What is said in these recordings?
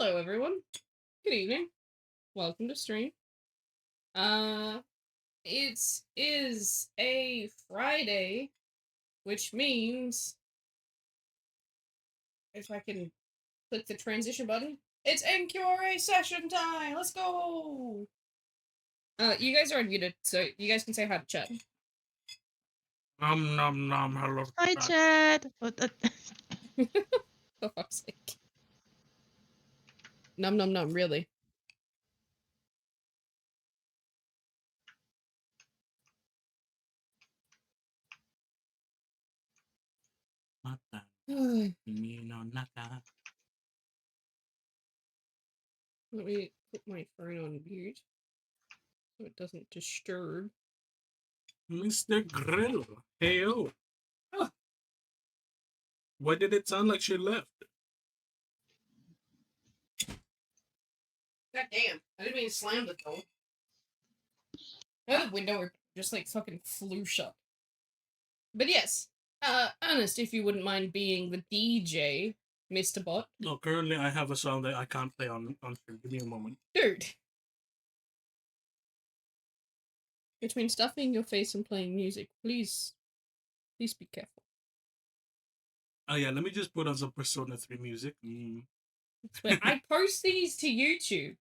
Hello, everyone. Good evening. Welcome to stream. It is a Friday, which means if I can click the transition button, it's NQRA session time. Let's go. You guys are unmuted, so you guys can say hi to chat. Nom nom nom. Hello. Hi, Chad. For fuck's sake. Num num num. Really. Nata. Let No nata. me put my phone on mute so it doesn't disturb. Mr. Grill. Heyo. Oh. Why did it sound like she left? God damn. I didn't mean to slam the door. The window just like fucking flew shut. But yes, Ernest, if you wouldn't mind being the DJ, Mr. Bot. No, currently I have a song that I can't play on stream. Give me a moment. Dude. Between stuffing your face and playing music, please be careful. Oh yeah, let me just put on some Persona 3 music. But I post these to YouTube.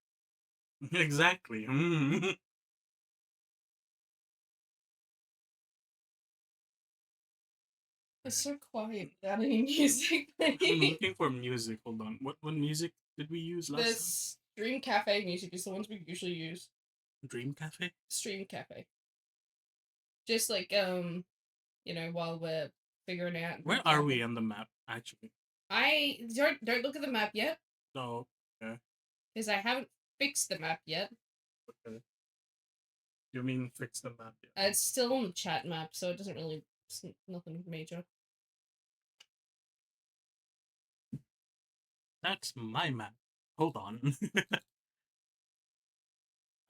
Exactly. It's so quiet without any music. I'm looking for music. Hold on. What music did we use last time? Stream Cafe music is the ones we usually use. Dream Cafe? Stream Cafe. Just like, while we're figuring out. Where are we on the map, actually? I don't look at the map yet. No. Okay. Because I haven't fixed the map yet. Okay. You mean fix the map yet? It's still on the chat map, so it doesn't really... It's nothing major. That's my map. Hold on.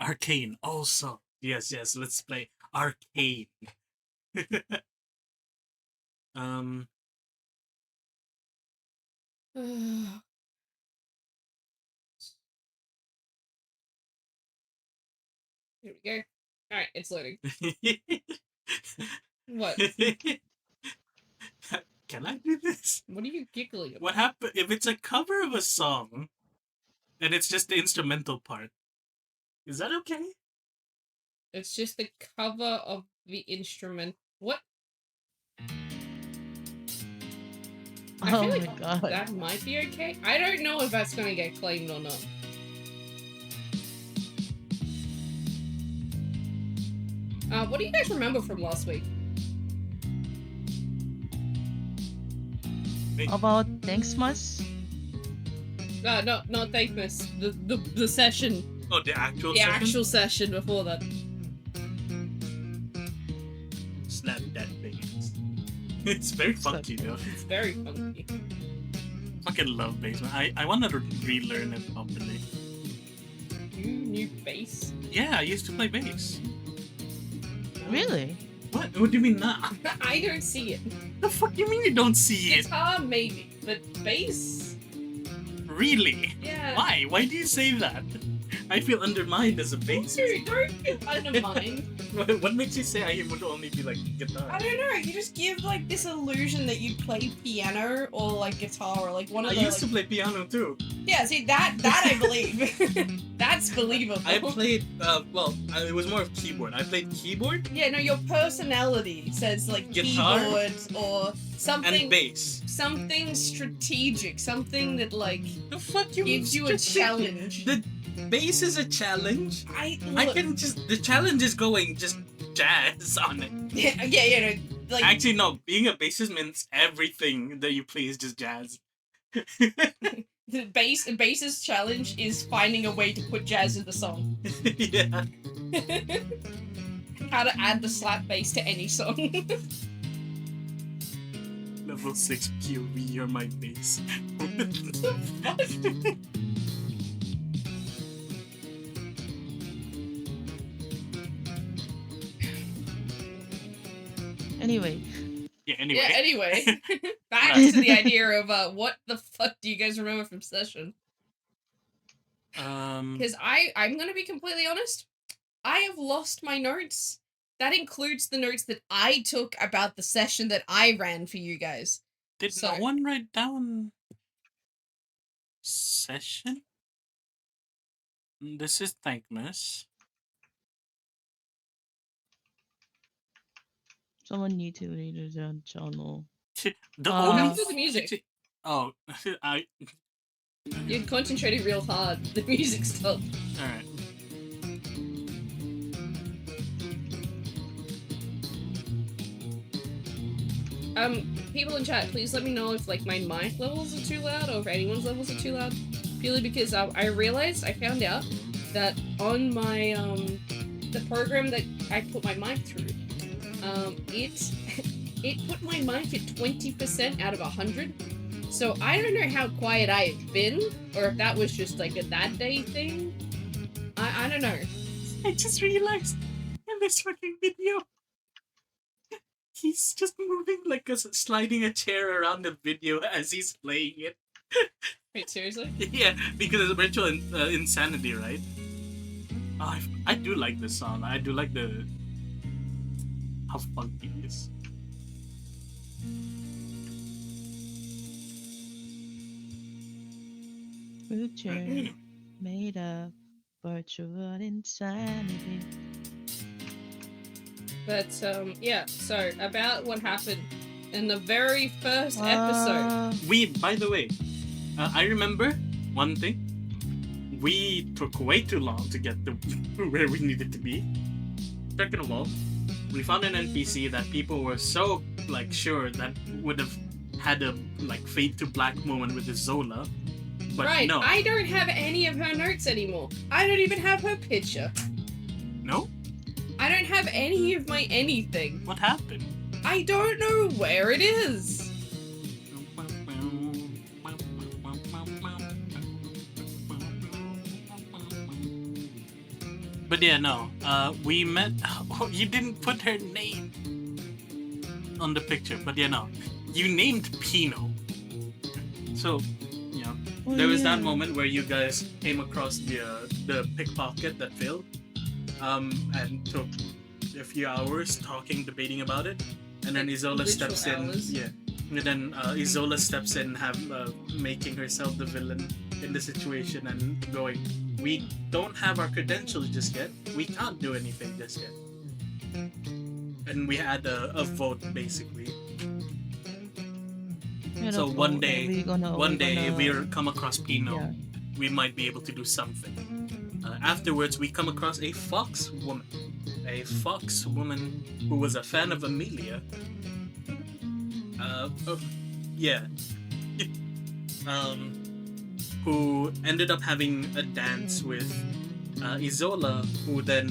Arcane also. Yes, let's play Arcane. Here we go. Alright, it's loading. What? Can I do this? What are you giggling about? What happened if it's a cover of a song and it's just the instrumental part? Is that okay? It's just the cover of the instrument. What? I feel like God. that might be okay. I don't know if that's gonna get claimed or not. What do you guys remember from last week? About Thanksmas? No, not Thankmas. The session. Oh, the actual The session? actual session before that. Slap that bass. It's very funky though. It's very funky. Fucking love bass, man. I want to relearn it properly. You knew bass? Yeah, I used to play bass. Really? What? What do you mean not? I don't see it. The fuck you mean you don't see it? Guitar maybe, but bass? Really? Yeah. Why? Why do you say that? I feel undermined as a bassist. Dude, don't feel undermined. What makes you say I would only be like guitar? I don't know, you just give like this illusion that you play piano or like guitar or like one of the I used to play piano too. Yeah, see that I believe. That's believable. I played it was more of keyboard. I played keyboard. Yeah, no, your personality says like Guitar? keyboard or something And bass. something strategic, something that like The fuck you gives you a challenge. The bass is a challenge. I can just the challenge is going just jazz on it. yeah, no, like Actually no, being a bassist means everything that you play is just jazz. the bass's challenge is finding a way to put jazz in the song. Yeah. How to add the slap bass to any song. Level 6 POV, you're my bass. Anyway. Yeah, anyway. Yeah, anyway. Back to the idea of what the fuck do you guys remember from session? Because I'm gonna be completely honest. I have lost my notes. That includes the notes that I took about the session that I ran for you guys. Did So- no one write down session? This is Thankmas. Someone need to read the channel. The Uh, only Listen to the music. Oh, I You're concentrating real hard. The music stopped. all right. People in chat, please let me know if like my mic levels are too loud or if anyone's levels are too loud. Purely because I realized, I found out that on my the program that I put my mic through, it put my mic at 20% out of 100. So I don't know how quiet I have been, or if that was just like a that day thing. I don't know. I just realized in this fucking video, he's just moving like sliding a chair around the video as he's playing it. Wait, seriously? Yeah, because it's virtual insanity, right? Oh, I do like this song. I do like the how funky it is. Future made of virtual insanity. But yeah. So about what happened in the very first episode. By the way, I remember one thing. We took way too long to get to where we needed to be. Second of all, we found an NPC that people were so like sure that would have had a like fade to black moment with the Zola, but Right, no, I don't have any of her notes anymore. I don't even have her picture. no. I don't have any of my anything. What happened? I don't know where it is. But yeah, no. We met. Oh, you didn't put her name on the picture, but yeah, no. You named Pino. So, you know, there was that moment where you guys came across the pickpocket that failed, and took a few hours talking, debating about it, and then Isola Literal steps in. hours. Yeah, and then Isola steps in, making herself the villain in the situation and going, we don't have our credentials just yet. We can't do anything just yet. And we had a vote basically. So one day, if we come across Pino, we might be able to do something. Afterwards, we come across a fox woman who was a fan of Amelia. Yeah. Who ended up having a dance with Isola, who then,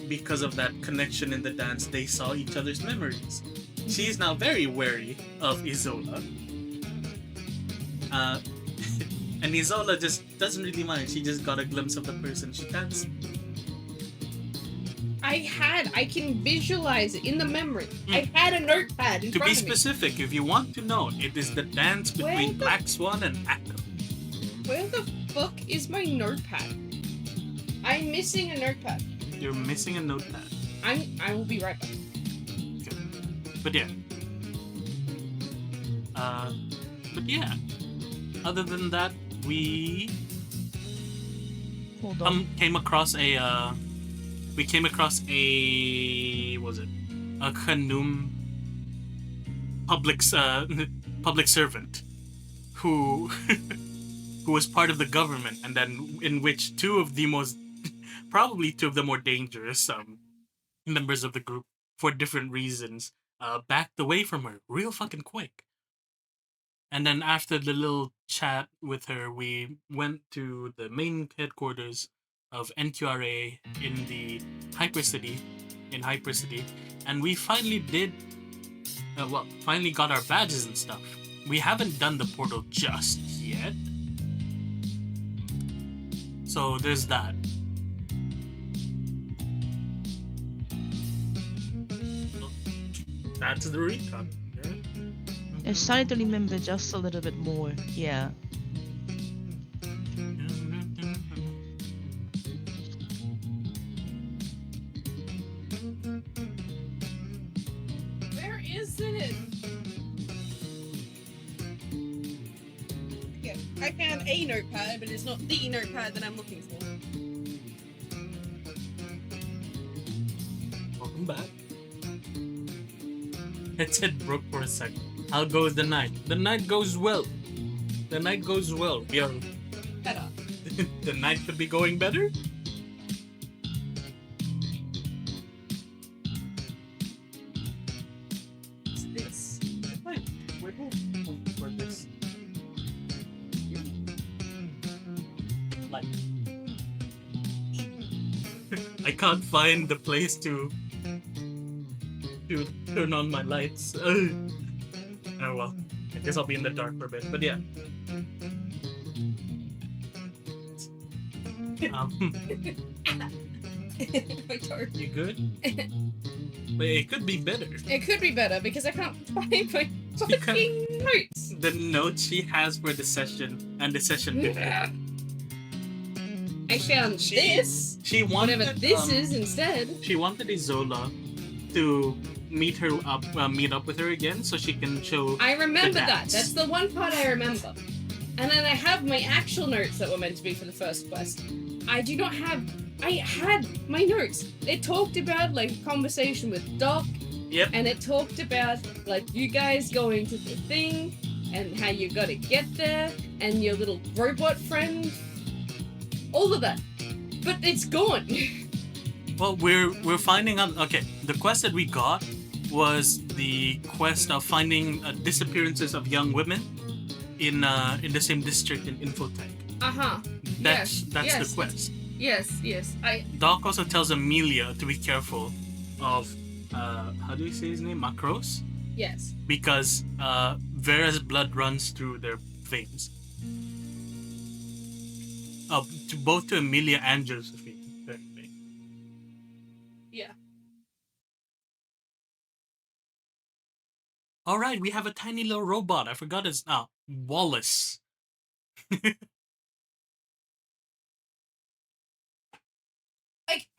because of that connection in the dance, they saw each other's memories. She is now very wary of Isola. And Isola just doesn't really mind. She just got a glimpse of the person she danced. I can visualize it in the memory. I had a notepad in To front be of me. specific, if you want to know, it is the dance Where between the- Black Swan and Akko. Where the fuck is my notepad? I'm missing a notepad. You're missing a notepad. I will be right back. But yeah. Other than that, we Hold on. came across a Khanum public servant who who was part of the government, and then in which probably two of the more dangerous members of the group, for different reasons, backed away from her real fucking quick. And then after the little chat with her, we went to the main headquarters of NQRA in the Hypercity, and we finally finally got our badges and stuff. We haven't done the portal just yet. So there's that. That's the recap. I started to remember just a little bit more. Yeah. I found a notepad, but it's not the notepad that I'm looking for. Welcome back. Headset broke for a second. How goes the night? The night goes well. The night goes well. We are. Better. The night could be going better? What's this? Wait, for this. Light. I can't find the place to turn on my lights. Oh well, I guess I'll be in the dark for a bit. But yeah. My dark. You good? But it could be better. It could be better because I can't find my You fucking notes. The notes she has for the session and the session before. I found this. She wanted Whatever this is instead. She wanted Isola to meet up with her again, so she can show. I remember the that. dance. That's the one part I remember. And then I have my actual notes that were meant to be for the first quest. I do not have. I had my notes. It talked about like a conversation with Doc. Yep. And it talked about like you guys going to the thing and how you gotta get there and your little robot friend. All of that. But it's gone. Well, we're finding out. Okay, the quest that we got was the quest of finding disappearances of young women in the same district in Infotech. Uh-huh. That's yes. the quest. Yes. Doc also tells Amelia to be careful of how do you say his name? Macros? Yes. Because Vera's blood runs through their veins. Both to Amelia and Josephine, apparently. Yeah. Alright, we have a tiny little robot. I forgot his Wallace.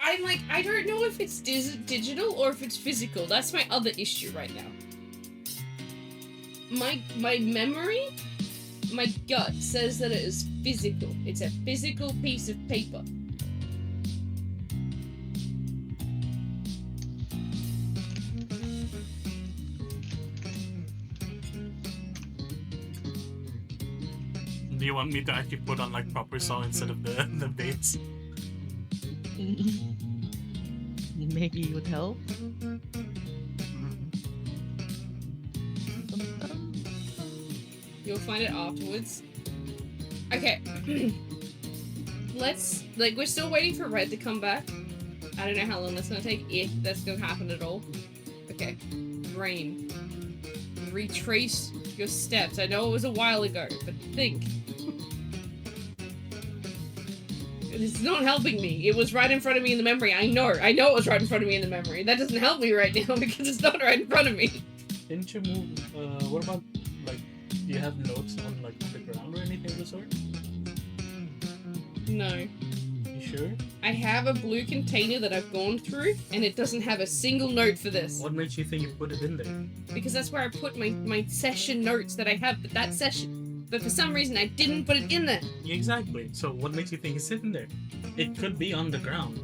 I don't know if it's digital or if it's physical. That's my other issue right now. My memory, my gut says that it is physical. It's a physical piece of paper. Do you want me to actually put on like proper song instead of the bass? Maybe it would help. You'll find it afterwards. Okay. We're still waiting for Red to come back. I don't know how long that's gonna take, if that's gonna happen at all. Okay. Brain. Retrace your steps. I know it was a while ago, but think. It's not helping me. It was right in front of me in the memory. I know it was right in front of me in the memory. That doesn't help me right now because it's not right in front of me. Didn't you move? What about like? Do you have notes on like the ground or anything of the sort? No. You sure? I have a blue container that I've gone through, and it doesn't have a single note for this. What makes you think you put it in there? Because that's where I put my session notes that I have for that session. But for some reason, I didn't put it in there. Exactly. So what makes you think it's sitting there? It could be on the ground.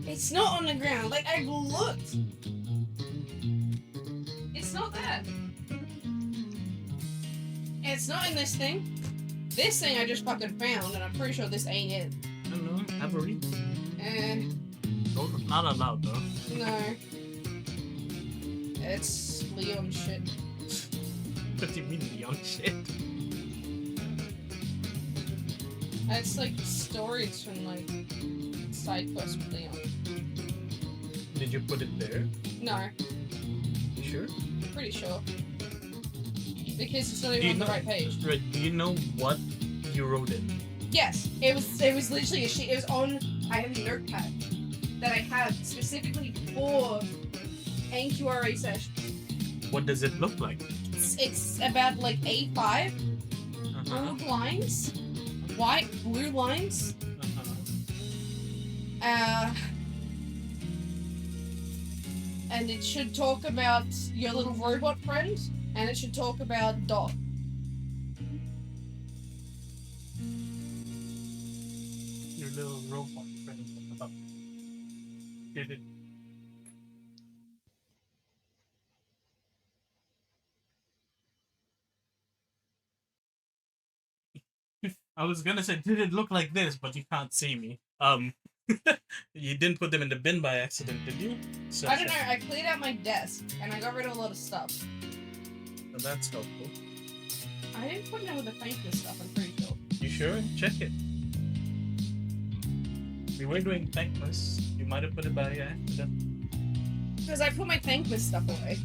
It's not on the ground. Like, I've looked. It's not that. It's not in this thing. This thing I just fucking found, and I'm pretty sure this ain't it. I don't know. Have a read. Not allowed though. No. It's Leon shit. What do you mean young shit? It's like stories from like side quests with Leon. Did you put it there? No, You sure? pretty sure. Because it's not even on the right page. Right. Do you know what you wrote it? Yes, it was literally a sheet. It was on. I have a notepad that I had specifically for NQRA session. What does it look like? It's about like A5, Uh-huh. blue lines, white blue lines. And it should talk about your little robot friend, and it should talk about Dot. little robot friend about. Did it? I was gonna say, did it look like this? But you can't see me. You didn't put them in the bin by accident, did you? So, I don't know. I cleared out my desk and I got rid of a lot of stuff. So that's helpful. I didn't put none of the thankless stuff. I'm pretty sure. You sure? Check it. We were doing thankless. You might have put it by accident. Because I put my thankless stuff away.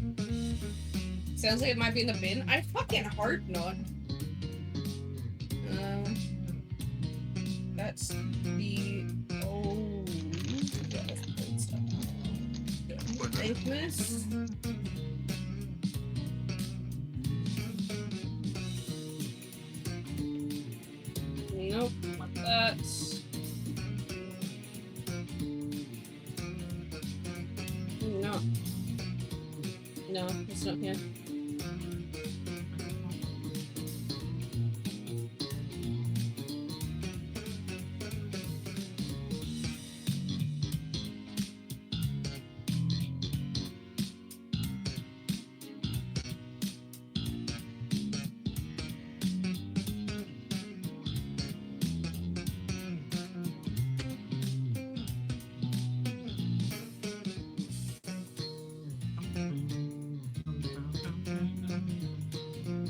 Sounds like it might be in the bin. I fucking hope not. That's the old stuff. Thankless. Nope, not that. No. No, it's not here.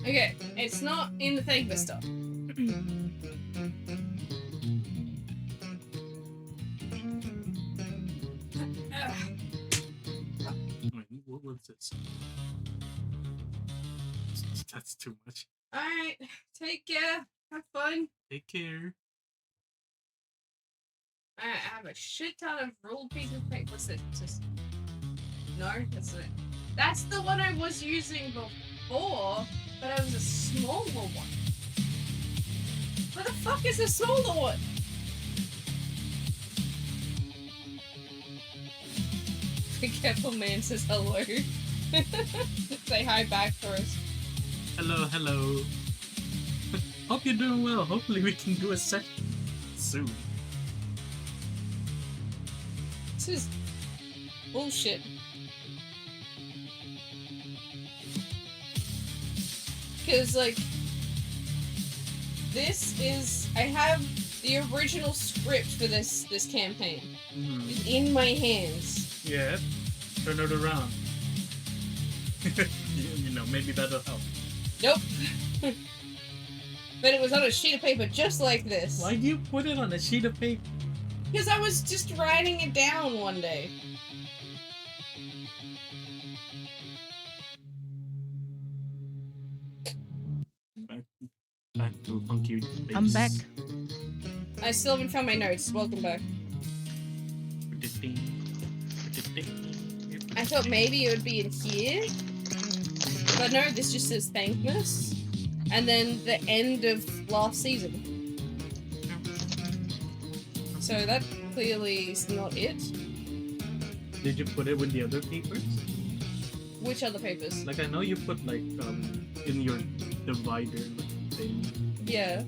Okay, it's not in the thankless stuff. What was this? That's too much. Alright, take care. Have fun. Take care. I have a shit ton of ruled pieces of paper. What's this? No, that's it. That's the one I was using before, but it was a smaller one. Where the fuck is the smaller one? Forgetful man says hello. Say hi back for us. Hello, hello. Hope you're doing well. Hopefully we can do a session soon. This is bullshit. Because, like, this is... I have the original script for this campaign. Mm-hmm. It's in my hands. Yeah. Turn it around. You know, maybe that'll help. Nope. But it was on a sheet of paper just like this. Why do you put it on a sheet of paper? Because I was just writing it down one day. Back to funky space. I'm back. I still haven't found my notes. Welcome back. I thought maybe it would be in here. But no, this just says thankless. And then the end of last season. So that clearly is not it. Did you put it with the other papers? Which other papers? Like, I know you put, like, in your divider thing. Yeah.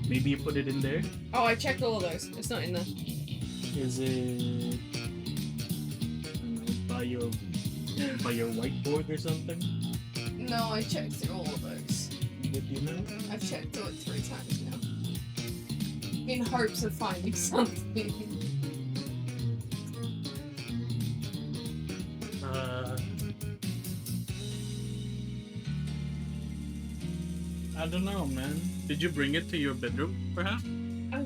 Maybe you put it in there? Oh, I checked all of those. It's not in there. Is it... I don't know, by your whiteboard or something? No, I checked through all of those. Did you know? I've checked through it 3 times now. In hopes of finding something. I don't know, man. Did you bring it to your bedroom, perhaps?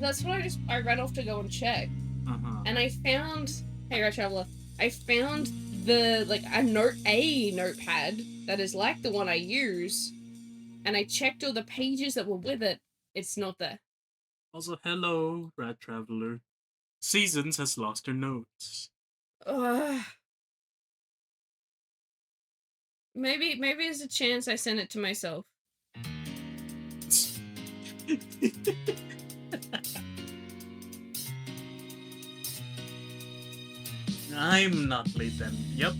That's what I ran off to go and check. Uh-huh. And I found... Hey, Red Traveler. I found the, like, a notepad that is like the one I use. And I checked all the pages that were with it. It's not there. Also, hello, Rat Traveler. Seasons has lost her notes. Maybe there's a chance I send it to myself. I'm not late then. Yep.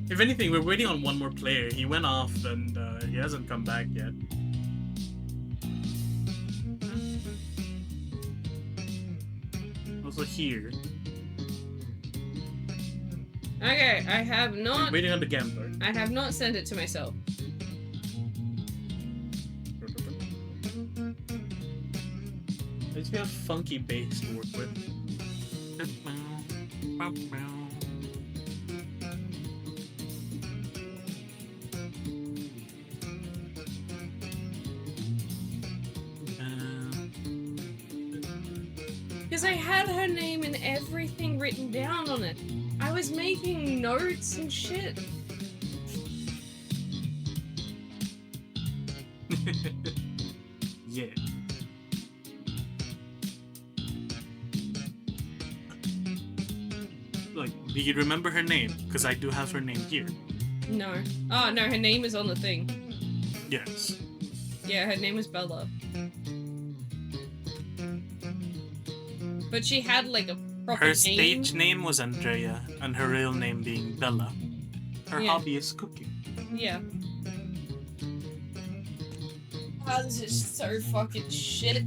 If anything, we're waiting on one more player. He went off and he hasn't come back yet. Also here. Okay, I have I'm not. waiting on the gambler. I have not sent it to myself. I just got funky bass to work with. Because I had her name and everything written down on it. I was making notes and shit. Yeah. Like, do you remember her name? Because I do have her name here. No. Oh, no, her name is on the thing. Yes. Yeah, her name was Bella. But she had, like, a proper Her name. stage name was Andrea, and her real name being Bella. Her Yeah. hobby is cooking. Yeah. Oh, this is so fucking shit.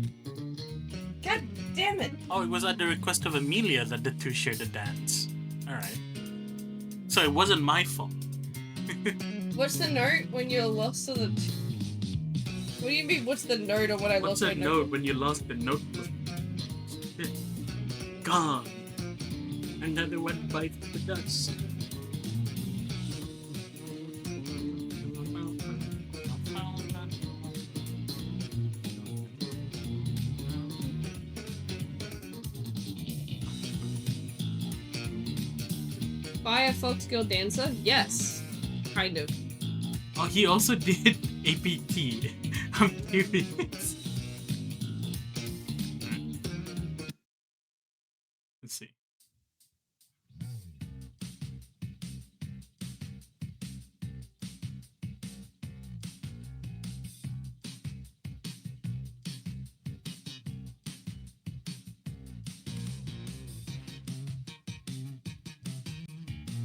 God damn it. Oh, it was at the request of Amelia that the two shared a dance. Alright. So it wasn't my fault. What's the note when you're lost to the... What do you mean, what's the note on when I What's lost my that notebook? note when you lost the notebook? Gone. Another one bites the dust. Firefox Girl Dancer? Yes. Kind of. Oh, he also did APT. I'm curious. Let's see.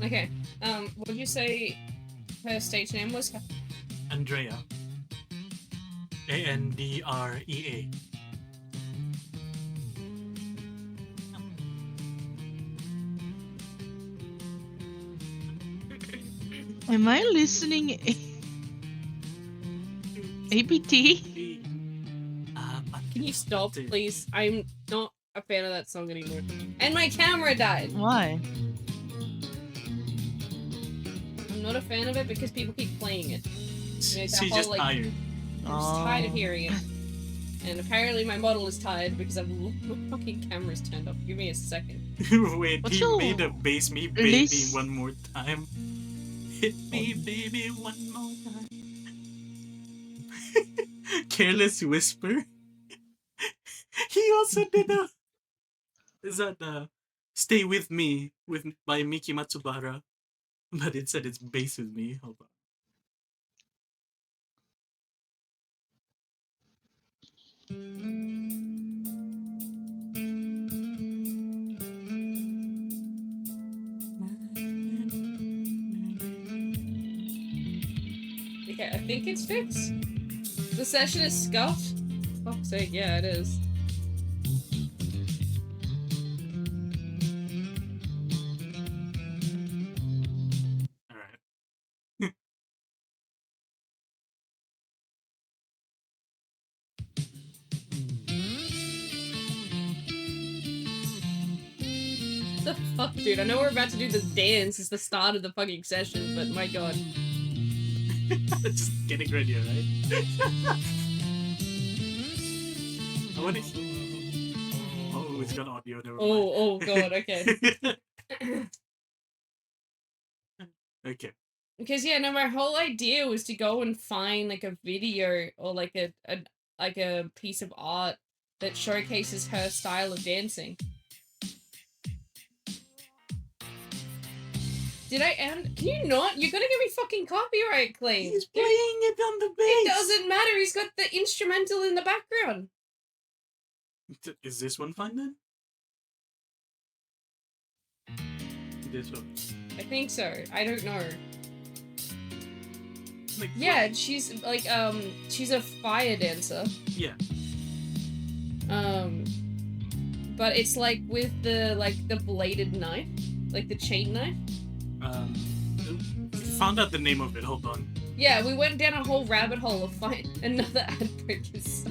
Okay. What did you say her stage name was? Andrea. Andrea. Am I listening? APT? Can you stop, please? I'm not a fan of that song anymore. And my camera died! Why? I'm not a fan of it because people keep playing it. You know, that She's whole, just like, tired. I'm just tired of hearing it. And apparently my model is tired because I've my fucking camera's turned off. Give me a second. Wait, What's he your made a bass me baby list? one more time. Hit me baby one more time. Careless Whisper. He also did a... Is that Stay With Me by Miki Matsubara. But it said it's bass with me. Hold on. Okay, I think it's fixed. The session is scuffed. Fuck's sake, yeah, it is. Alright. The fuck, dude? I know we're about to do this dance. It's the start of the fucking session, but my god. Just getting ready, right? I want to... Oh, it's got audio. Never mind. Oh god, okay. Okay. Because yeah, no, my whole idea was to go and find like a video or like a piece of art that showcases her style of dancing. Did I end? Can you not? You're gonna give me fucking copyright claims. He's playing it on the bass. It doesn't matter. He's got the instrumental in the background. Is this one fine then? This one. I think so. I don't know. Like, Yeah, she's like she's a fire dancer. Yeah. but it's like with the bladed knife, like the chain knife. Found out the name of it. Hold on. Yeah, we went down a whole rabbit hole of find another ad break is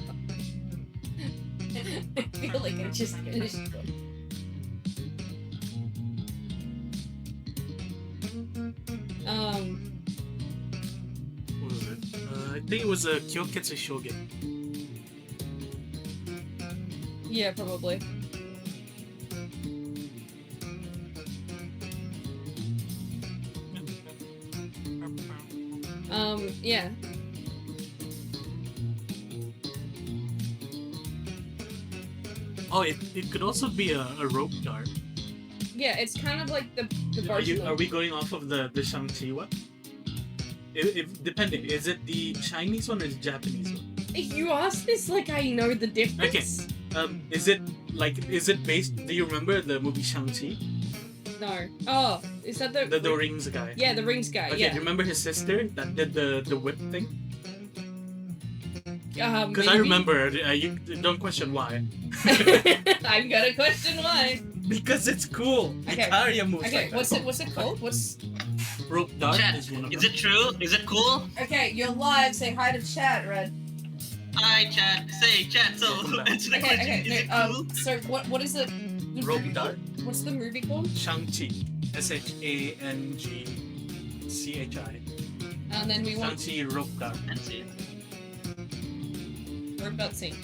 I feel like I just finished one. What was it? I think it was a Kyoketsu Shogen. Yeah, probably. Yeah. Oh, it could also be a rope dart. Yeah, it's kind of like the Are we going off of the Shang-Chi one? If depending, is it the Chinese one or the Japanese one? You asked this like I know the difference. Okay. Is it based? Do you remember the movie Shang-Chi? No. Oh, is that the Rings guy? Yeah, the Rings guy. Okay, Yeah. do you remember his sister that did the whip thing? Because I maybe? remember. You don't question why. I'm gonna question why. Because it's cool. Okay. Hikaria moves Okay, like that. what's it called? What's Rope dart Chat, is one of is them. it true? Is it cool? Okay, you're live. Say hi to chat, Red. Hi, chat. Say, chat. So, answer the Okay, question. okay. Is it No, cool? so what is the Rope movie dart? called? What's the movie called? Shang-Chi. SHANGCHI. And then we want Shang-Chi rope dart. That's it. rope dart scene.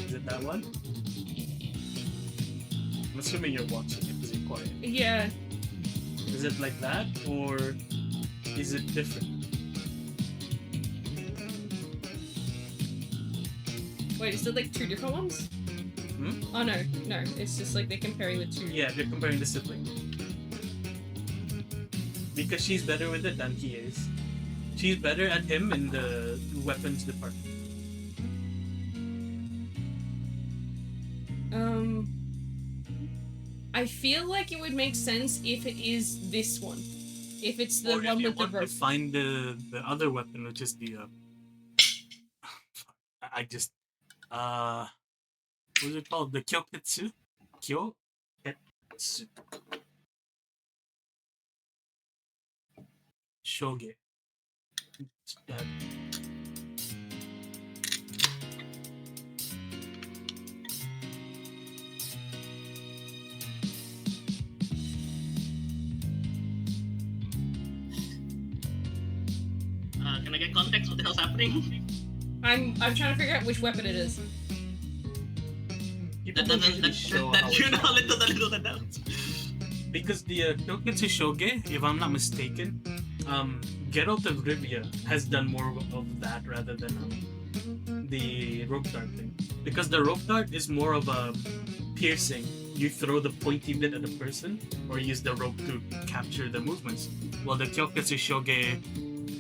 Is it that one? I'm assuming you're watching it because you're quiet. Yeah. Is it like that or is it different? Wait, is it like two different ones? Hmm? Oh no, it's just like they're comparing the two. Yeah, they're comparing the sibling. Because she's better with it than he is. She's better at him in the weapons department. I feel like it would make sense if it is this one. If it's the Or if one you with the want to rope. find the other weapon, which is the I just what is it called? The Kyoketsu? Kyoketsu. Shoge. Can I get context? What the hell's happening? I'm trying to figure out which weapon it is. People That don't doesn't. usually show how You it's know, done. little that out. Because the Kyoketsu Shoge, if I'm not mistaken, Geralt of Rivia has done more of that rather than the rope dart thing. Because the rope dart is more of a piercing. You throw the pointy bit at the person, or use the rope to capture the movements. While the Kyoketsu Shoge,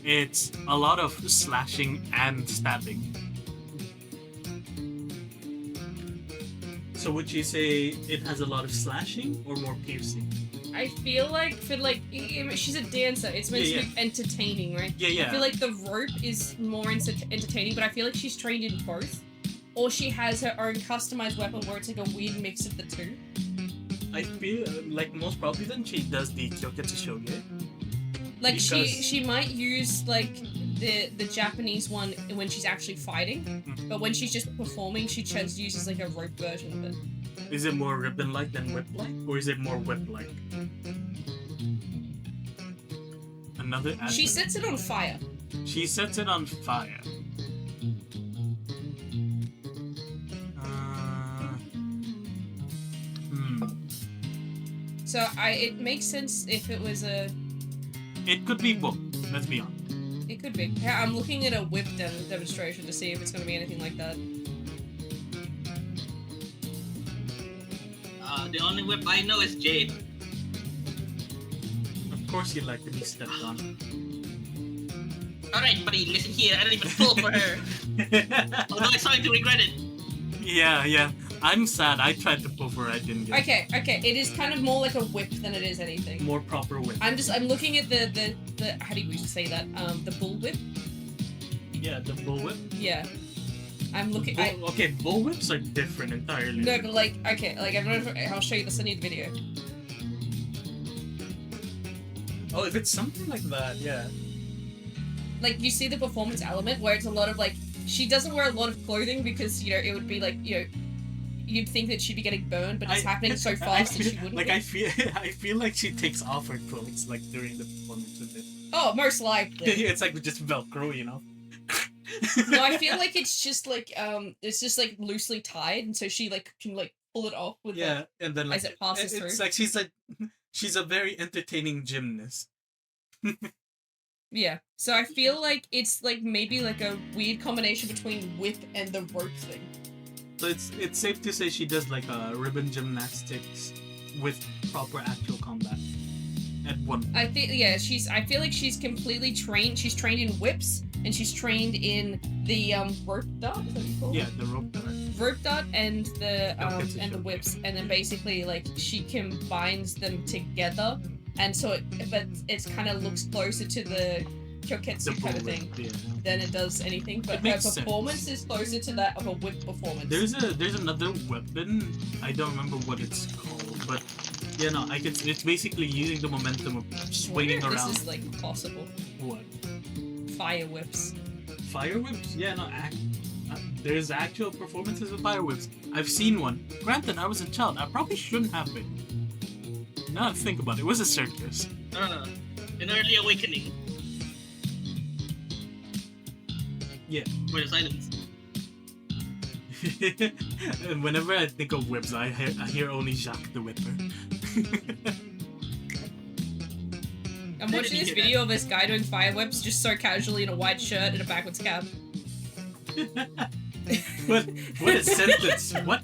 it's a lot of slashing and stabbing. So would you say it has a lot of slashing or more piercing? I feel like she's a dancer. It's meant Yeah, to be entertaining, right? Yeah. I feel like the rope is more entertaining, but I feel like she's trained in both. Or she has her own customized weapon where it's like a weird mix of the two. I feel like most probably then she does the Kyoketsu Shoge. Like Because- she might use like the Japanese one when she's actually fighting, Mhm. but when she's just performing, she uses like a rope version of it. Is it more ribbon-like than whip-like? Or is it more whip-like? Another She aspect. sets it on fire. She sets it on fire. So it makes sense if it was a. It could be both. Let's be honest. It could be. Yeah, I'm looking at a whip demonstration to see if it's going to be anything like that. The only whip I know is Jade. Of course you'd like to be stepped on. Alright, buddy, listen here. I don't even fall for her. Although I'm starting to regret it. Yeah. I'm sad. I tried to pull for her. I didn't get Okay, it is kind of more like a whip than it is anything. more proper whip. I'm looking at the how do you say that? The bull whip? Yeah, the bullwhip. Yeah. I'm looking Okay, bullwhips are different entirely. No, but like, okay, like I'll show you the Sunny video. Oh, if it's something like that, yeah. Like, you see the performance element where it's a lot of like, she doesn't wear a lot of clothing because, you know, it would be like, you know, you'd think that she'd be getting burned, but it's happening so fast that she wouldn't. Like, I feel like she takes off her clothes, like, during the performance of it. Oh, most likely. It's like just Velcro, you know? No, I feel like it's just like loosely tied, and so she like can like pull it off with yeah, and then like as it passes it's through. like she's a very entertaining gymnast. Yeah, so I feel like it's like maybe like a weird combination between whip and the rope thing. So it's safe to say she does like ribbon gymnastics with proper actual combat at one point. I feel like she's completely trained. She's trained in whips, and she's trained in the rope dart. Is that what you call it? Yeah, the rope dart. Rope dart and the whips, and then basically like she combines them together, and so it's kind of looks closer to the Kyoketsu kind of thing than it does anything. But her performance is closer to that of a whip performance. There's another weapon. I don't remember what it's called, but yeah, no, it's basically using the momentum of swinging around. This is like possible. What? Fire whips. Fire whips? Yeah, no. There's actual performances of fire whips. I've seen one. Granted, I was a child. I probably shouldn't have been. Now that I think about it, it was a circus. No. An early awakening. Yeah. Wait, silence. And whenever I think of whips, I hear only Jacques the Whipper. I'm watching this video of this guy doing fire whips just so casually in a white shirt and a backwards cap. What a sentence! What?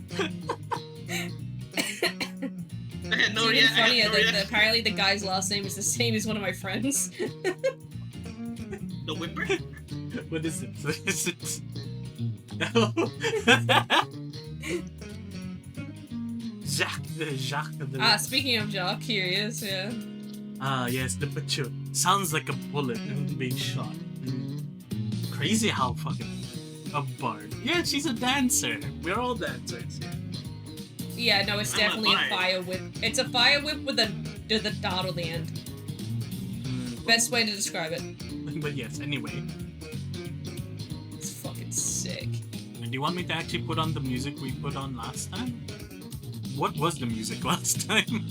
No It's even funnier no that apparently the guy's last name is the same as one of my friends. The Whipper? What is it? What is it? Jacques the Speaking of Jacques, here he is, yeah. Yes, the butcher. Sounds like a bullet being shot. Crazy how fucking a bard. Yeah, she's a dancer. We're all dancers. Yeah, no, it's definitely a fire whip. It's a fire whip with a dart on the end. Best way to describe it. But yes, anyway. It's fucking sick. And do you want me to actually put on the music we put on last time? What was the music last time?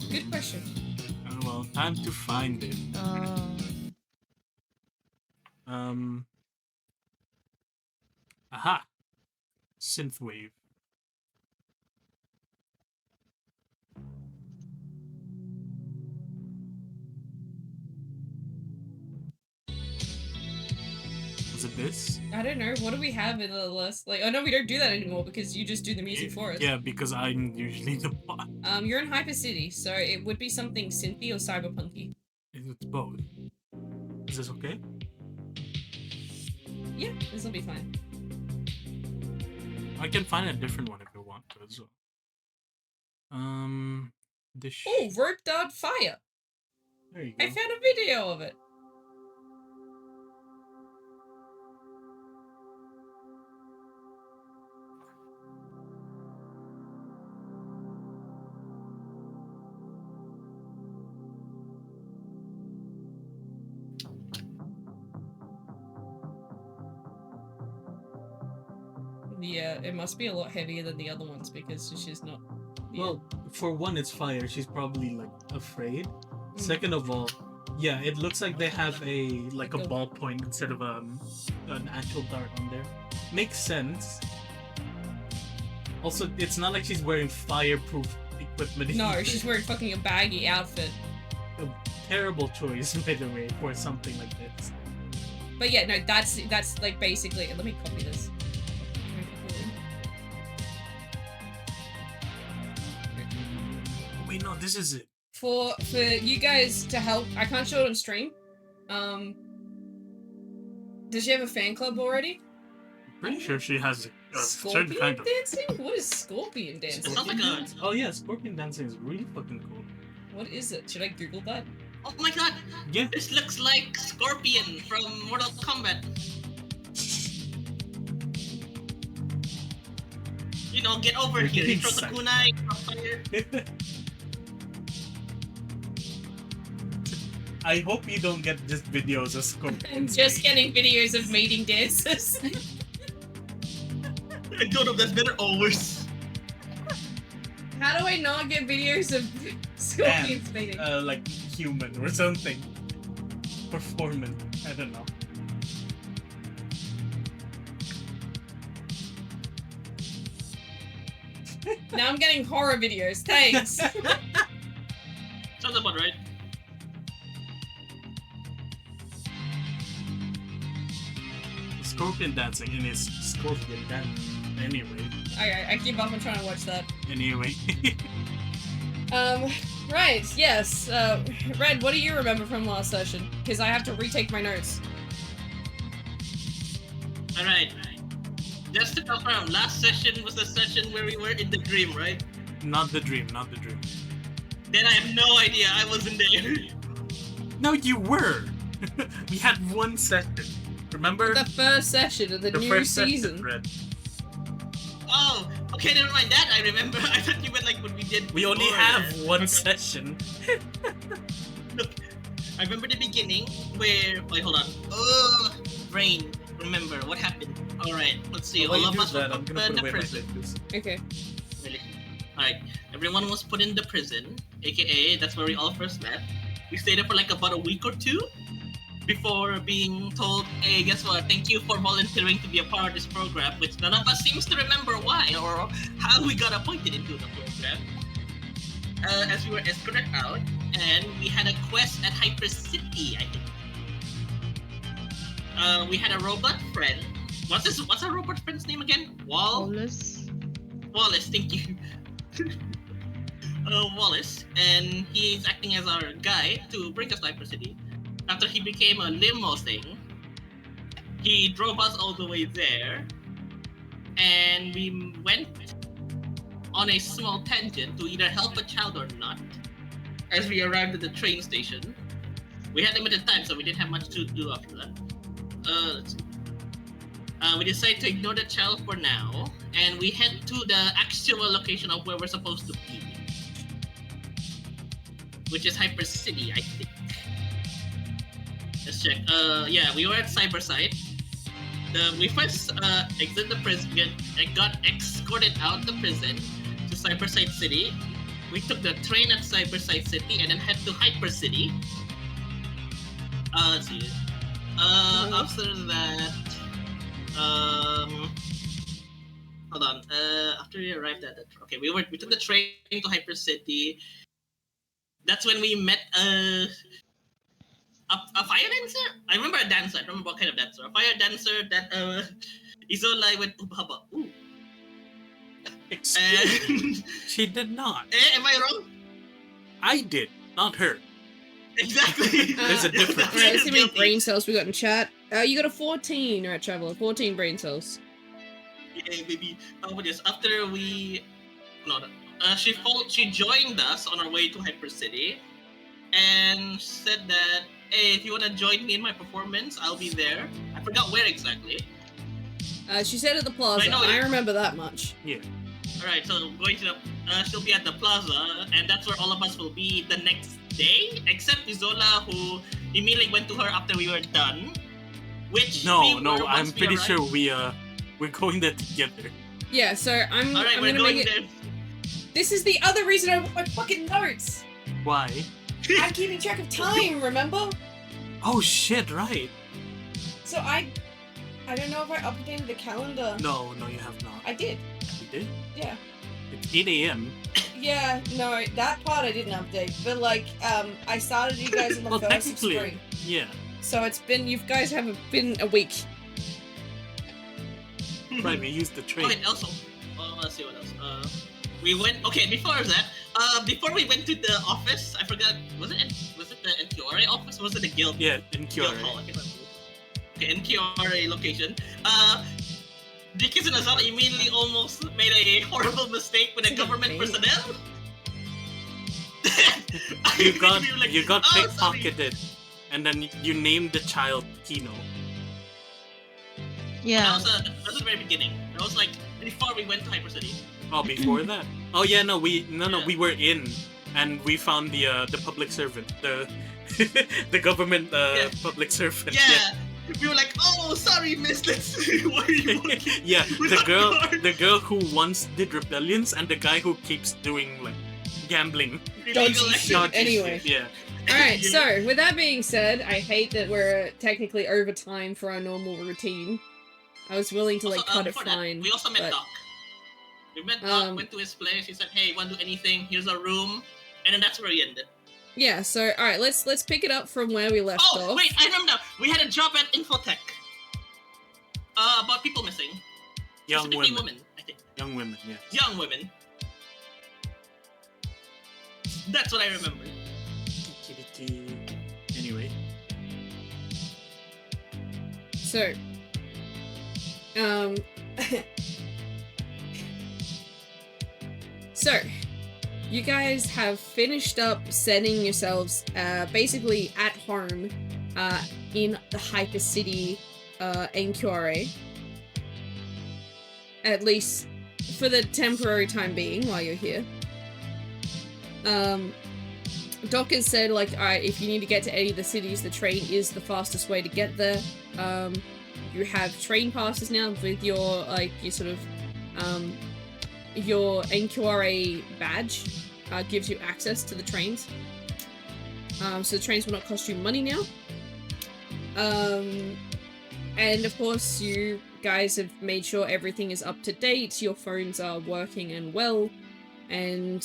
Good question. Well, time to find it. Aha! Synthwave. Was it this? I don't know. What do we have in the list? Like, oh no, we don't do that anymore because you just do the music for us. Yeah, because I'm usually the bot. You're in Hyper City, so it would be something synthy or cyberpunky. It's both. Is this okay? Yeah, this will be fine. I can find a different one if you want to as well. Oh, rope dart fire! There you go. I found a video of it. Yeah, it must be a lot heavier than the other ones because she's not. Yeah. Well, for one, it's fire. She's probably like afraid. Second of all, yeah, it looks like they have a ballpoint instead of an actual dart on there. Makes sense. Also, it's not like she's wearing fireproof equipment. No, either. she's wearing fucking a baggy outfit. A terrible choice, by the way, for something like this. But yeah, no, that's like basically. Let me copy this. Wait, no, this is it. For you guys to help, I can't show it on stream. Does she have a fan club already? Pretty sure she has a certain Scorpion kind of. dancing? What is scorpion dancing? It sounds like a. Oh yeah, scorpion dancing is really fucking cool. What is it? Should I Google that? Oh my god! Yeah. This looks like Scorpion from Mortal Kombat. You know, get over You're here. He getting throws a psyched. kunai from fire. I hope you don't get just videos of scorpions. I'm just getting videos of mating dances. I don't know if that's better or worse. How do I not get videos of scorpions mating? Like human or something. Performant. I don't know. Now I'm getting horror videos. Thanks. Sounds about right. Scorpion dancing in his scorpion dance. Anyway. I give up on trying to watch that. Anyway. Right, yes. Red, what do you remember from last session? Because I have to retake my notes. Alright. Just to confirm, last session was the session where we were in the dream, right? Not the dream, not the dream. Then I have no idea. I wasn't there. No, you were! We had one session. Remember? The first session of the new first season. session, Red. Oh, okay, never mind that. I remember. I thought you meant like what we did. We only before. have one session. Look, I remember the beginning where. Wait, hold on. Oh, brain. Remember what happened? All right, let's see. While All you of do us were that, I'm put gonna in put the away my prison. papers. Okay. Really? All right. Everyone was put in the prison, aka that's where we all first met. We stayed there for like about a week or two before being told, "Hey, guess what? Thank you for volunteering to be a part of this program," which none of us seems to remember why or how we got appointed into the program. As we were escorted out, and we had a quest at Hyper City, I think. We had a robot friend. What's our robot friend's name again? Wallace. Wallace, thank you. Wallace, and he's acting as our guide to bring us to Hyper City. After he became a limo thing, he drove us all the way there, and we went on a small tangent to either help a child or not. As we arrived at the train station, we had limited time, so we didn't have much to do after that. Let's see. We decided to ignore the child for now, and we head to the actual location of where we're supposed to be, which is Hyper City, I think. Let's check. Yeah, we were at Cyberside. We first exited the prison, got escorted out the prison to Cyberside City. We took the train at Cyberside City and then head to Hyper City. Let's see. After that, hold on. After we arrived at we took the train to Hyper City. That's when we met a fire dancer. I remember a dancer. I don't remember what kind of dancer. A fire dancer that Isola went to Haba. Ooh. Excuse me. And She did not. am I wrong? I did, not her. Exactly. There's a difference. Alright, let's see how many Guilty. brain cells we got in chat. You got a 14, right, Traveler? 14 brain cells. Yeah, baby. How about this? After we, she joined us on our way to Hyper City, and said that, hey, if you wanna join me in my performance, I'll be there. I forgot where exactly. She said at the plaza. I know I it- remember that much. Yeah. All right, so going to the, she'll be at the plaza, and that's where all of us will be the next day, except Isola, who immediately went to her after we were done. Which No, we were no, I'm once we pretty arrived. sure we're going there together. Yeah, so I'm All right, we're gonna going make it. there. This is the other reason I want my fucking notes. Why? I'm keeping track of time, remember? Oh shit, right. So I don't know if I updated the calendar. No, you have not. I did. You did? Yeah. It's 8 a.m. Yeah, no, that part I didn't update. But like, I started you guys on the Well, first of technically, spring. yeah. So it's been, you guys haven't been a week. Right, we used the train. Okay, also, let's see what else. We went. Okay, before that, before we went to the office, I forgot. Was it the NQRA office? Or was it the guild? Yeah, in Guild NQRA. hall. I can't remember. Okay, NQRA location. Dickinson and Azal immediately almost made a horrible mistake with a It's like a government bait. personnel. You got "Oh, sorry." pickpocketed, and then you named the child Kino. Yeah. That was the very beginning. That was like before we went to Hyper City. Oh, before that? Oh yeah, no, we Yeah. were in, and we found the public servant, the the government Yeah. public servant. Yeah. We were like, oh, sorry, miss. Let's see why you working Yeah, with the our girl, guard?" the girl who once did rebellions, and the guy who keeps doing like gambling. Dodgy Illegal shit. Dodgy Anyway. shit, yeah. Alright, Yeah. so with that being said, I hate that we're technically over time for our normal routine. I was willing to like Also, cut it before that, fine. we also met but- Doc. We met Doc, Um, went to his place. He said, "Hey, want to do anything? Here's a room," and then that's where we ended. Yeah, so alright, let's pick it up from where we left Oh, off. wait, I remember now. We had a job at Infotech. About people missing. Young Specifically women. I think. Young women, yeah. Young women. That's what I remember. Anyway, So, so, you guys have finished up setting yourselves basically at home in the Hyper City NQRA. At least for the temporary time being while you're here. Doc has said, like, alright, if you need to get to any of the cities, the train is the fastest way to get there. You have train passes now with your, like, your sort of, your NQRA badge gives you access to the trains. So the trains will not cost you money now. And of course, you guys have made sure everything is up to date, your phones are working and well, and,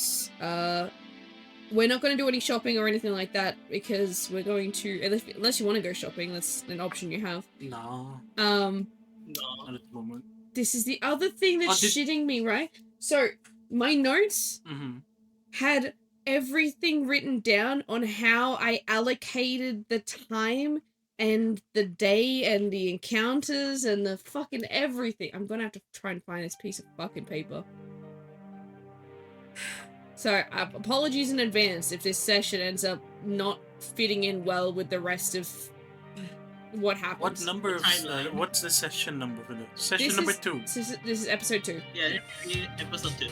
we're not going to do any shopping or anything like that, because we're going to, unless you want to go shopping, that's an option you have. no, No. not at the moment. This is the other thing that's shitting me, right? So, my notes Mm-hmm. had everything written down on how I allocated the time and the day and the encounters and the fucking everything. I'm gonna have to try and find this piece of fucking paper. So, apologies in advance if this session ends up not fitting in well with the rest of what happens. What number of Timeline. what's the session number for this? Session This number is- 2. This is episode 2. Yeah, episode 2.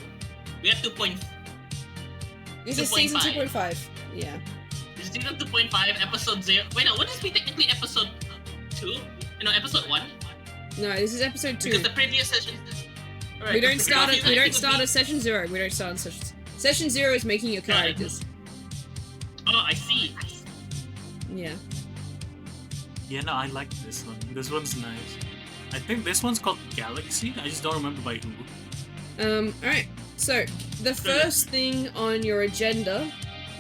We had 2.5. This is season 2.5. 2.5. Yeah. This is season 2.5, episode 0. Wait, no, what is we technically episode 2? No, episode 1? No, this is episode 2. Because the previous session. Alright, We don't because start previous at we don't session start would at session 0. We don't start on session 0 is making your Got it. characters. be- Oh, I see. Yeah. Yeah, no, I like this one. This one's nice. I think this one's called Galaxy. I just don't remember by who. Alright. So, the first thing on your agenda,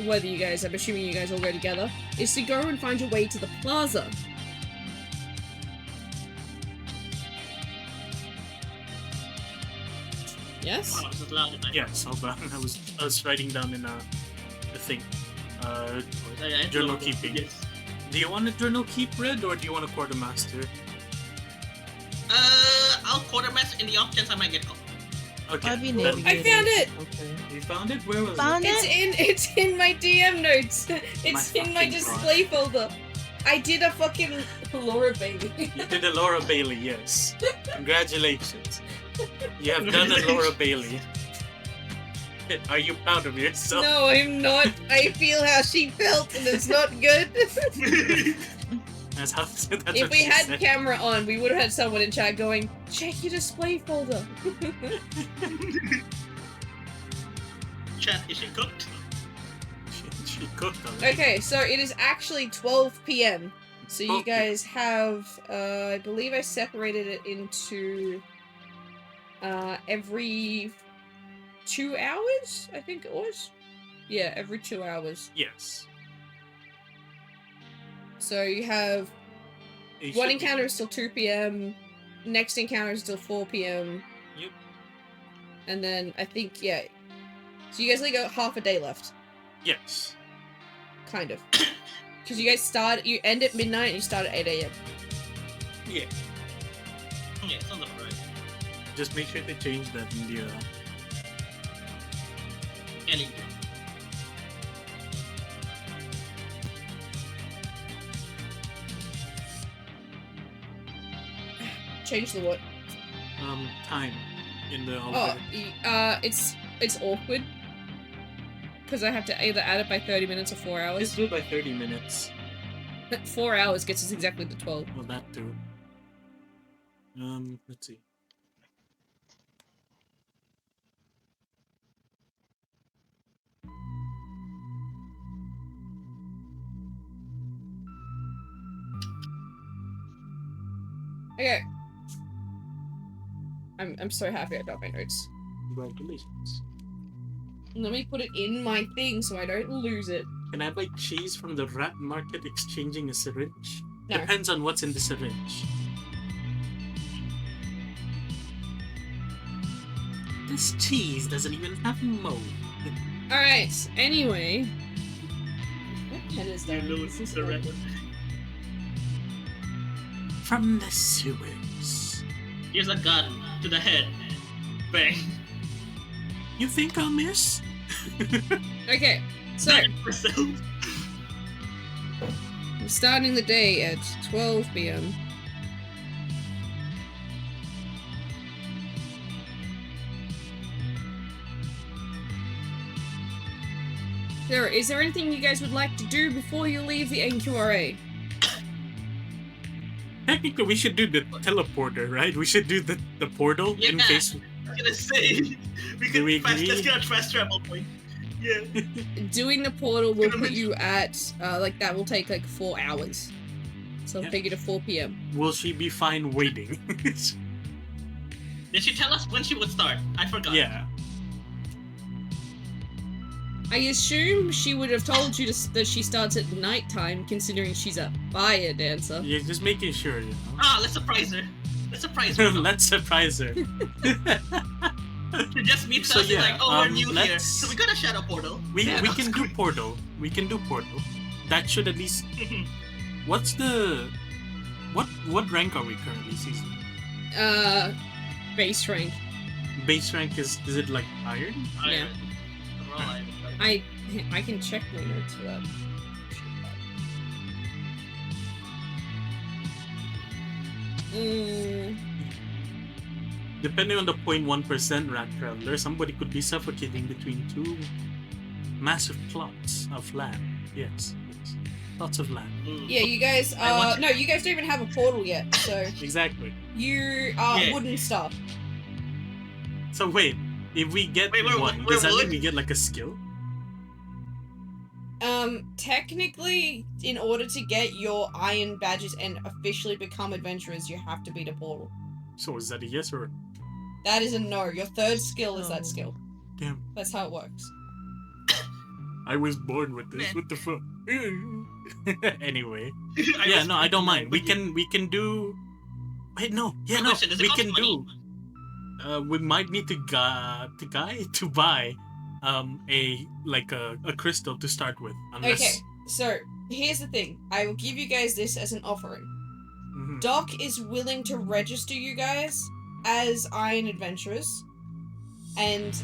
whether you guys, I'm assuming you guys all go together, is to go and find your way to the plaza. Yes? Wow, this is loud enough. Yes, hold on. I was writing down in a thing. I Journal know. keeping. Yes. Do you want a journal keep, Red, or do you want a quartermaster? I'll quartermaster in the off chance I might get caught. Okay. I've been then- I found it! Okay. You found it? Where was Found it? It's in my DM notes. It's My in my fucking display folder. I did a fucking Laura Bailey. You did a Laura Bailey, yes. Congratulations. You have done a Laura Bailey. Are you proud of yourself? No, I'm not. I feel how she felt, and it's not good. That's how. That's If what we she had said. camera on, we would have had someone in chat going, "Check your display folder." Chat, is she cooked? She cooked already. Okay, so it is actually 12 p.m. So you 12 p.m. guys have, I believe I separated it into every 2 hours, I think it was. Yeah, every 2 hours. Yes. So you have It one should be- encounter is till 2 p.m. Next encounter is till 4 p.m. Yep. And then I think, yeah. So you guys only got half a day left. Yes. Kind of. Because you guys you end at midnight and you start at 8 a.m. Yeah. Yeah, sounds about right. Just make sure to change that in the. Ellie. Change the what? Time in the. Oh, it's awkward. Because I have to either add it by 30 minutes or 4 hours. Let's do it by 30 minutes. 4 hours gets us exactly to 12. Well, that too. Let's see. Okay. I'm so happy I got my notes. Congratulations. Let me put it in my thing so I don't lose it. Can I buy cheese from the rat market exchanging a syringe? No. Depends on what's in the syringe. This cheese doesn't even have mold. Alright, anyway. What pen is You that? lose Is the this rest. open? From the sewers. Here's a gun to the head. Bang. You think I'll miss? Okay, so 9%. I'm starting the day at 12 p.m. Is there anything you guys would like to do before you leave the NQRA? Technically, we should do the teleporter, right? We should do the portal in Yeah. case. I was gonna say we could we fast. agree? Let's get a fast travel point. Yeah. Doing the portal will Gonna put be- you at, that will take like 4 hours. So Yeah. take you to 4 p.m. Will she be fine waiting? Did she tell us when she would start? I forgot. Yeah. I assume she would have told you that she starts at nighttime, considering she's a fire dancer. Yeah, just making sure, you know. Ah, let's surprise her. Let's surprise her. Let's surprise her. She just meets So us yeah, and like, oh, we're new here. let's- So we got a shadow portal. we Yeah, we that's can do great. portal. We can do portal. That should at least. What's the? What rank are we currently season? Base rank. Base rank is it like iron? Yeah. Right. I can check my notes for that. Depending on the 0.1% rat traveler, somebody could be suffocating between two massive plots of land. Yes. Lots of land. Yeah, you guys, I want to- no, you guys don't even have a portal yet, so Exactly. you are Yeah. wooden stuff. So wait, if we get Wait, one, we're does that mean wood? we get like a skill? Technically, in order to get your iron badges and officially become adventurers, you have to beat a portal. So is that a yes or That is a no. Your third skill is Oh. that skill. damn? That's how it works. I was born with this. Man. What the fuck? Anyway, I yeah, was no, I don't mind. We thinking, can do. Wait, no, yeah, Good no, question, does it we cost can money? do. We might need to buy a crystal to start with, unless. Okay, so here's the thing. I will give you guys this as an offering. Mhm. Doc is willing to register you guys as Iron Adventurers, and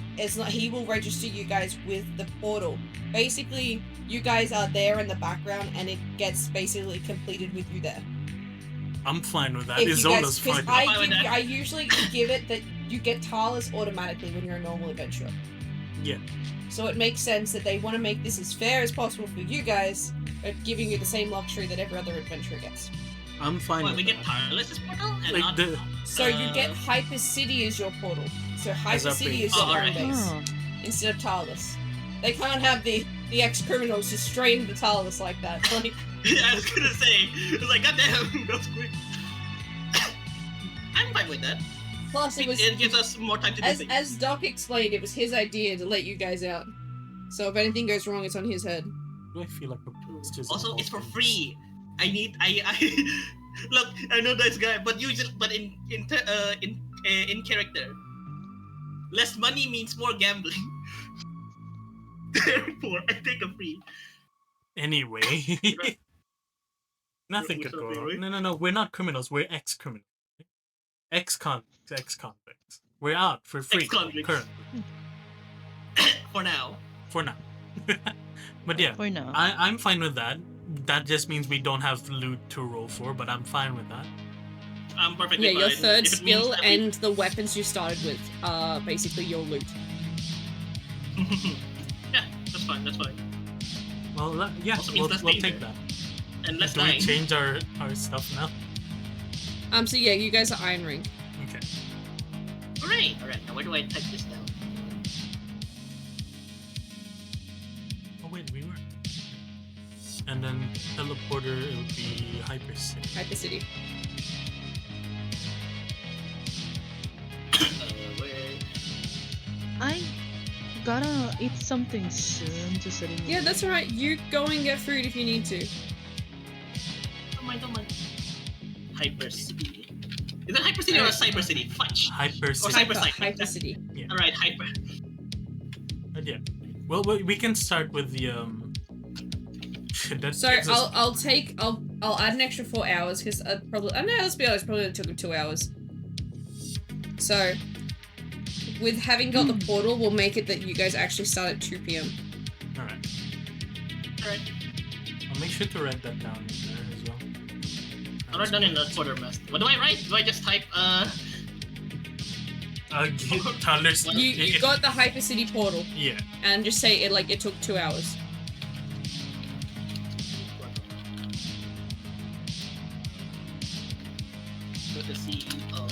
he will register you guys with the portal. Basically, you guys are there in the background, and it gets basically completed with you there. I'm fine with that. If you Izola's guys, because fine. with fine with that. I usually give it that you get Talas automatically when you're a normal adventurer. Yeah. So it makes sense that they want to make this as fair as possible for you guys, but giving you the same luxury that every other adventurer gets. I'm fine What, with we get that. Tireless's portal and Like not the So you get Uh, Hyper City as your portal. So As Hyper our City base. is your Oh, home alright. base Oh. instead of Talas. They can't have the ex-criminals just straight into Talas like that. Like, I was gonna say, it's like, goddamn, that was quick. I'm fine with that. plus it was It gives us more time to do things. as Doc explained, it was his idea to let you guys out. So if anything goes wrong, it's on his head. I feel like it's just Also, it's for awful. free. I look. I know this guy, but in character, less money means more gambling. Therefore, I take a free. Anyway. Nothing We're could go something, wrong. right? No, we're not criminals. We're ex-criminals. Ex-convicts. We're out for free Ex-convicts. currently. For now. For now. But yeah, For now. I'm fine with that. That just means we don't have loot to roll for, but I'm fine with that. I'm perfectly Yeah, fine. your third If it means skill that we- and the weapons you started with are basically your loot. Yeah, that's fine. That's fine. Well, yeah, Also means less we'll danger. take that. And less Do we dying. change our stuff now? So yeah, you guys are Iron Ring. Okay. Alright. Now where do I type this down? Oh wait, we were. And then teleporter, it'll be Hyper City. Hyper City. Where? I gotta eat something soon. Just letting you Yeah, know. that's alright. You go and get food if you need to. Don't mind. Hyper City. Is that Hyper City or Cyber City? Fudge. Hyper Or City. Cyber City. Hyper City. Alright, Hyper. But yeah. Well, we can start with the that So gives us- I'll add an extra 4 hours because let's be honest, probably only took 2 hours. So with having got the portal, we'll make it that you guys actually start at 2 p.m. Alright. Alright. I'll make sure to write that down in there as well. I'll write down in the quartermaster. What do I write? Do I just type Tyler's You got the Hyper City portal yeah. and just say it took 2 hours. Go to see doc.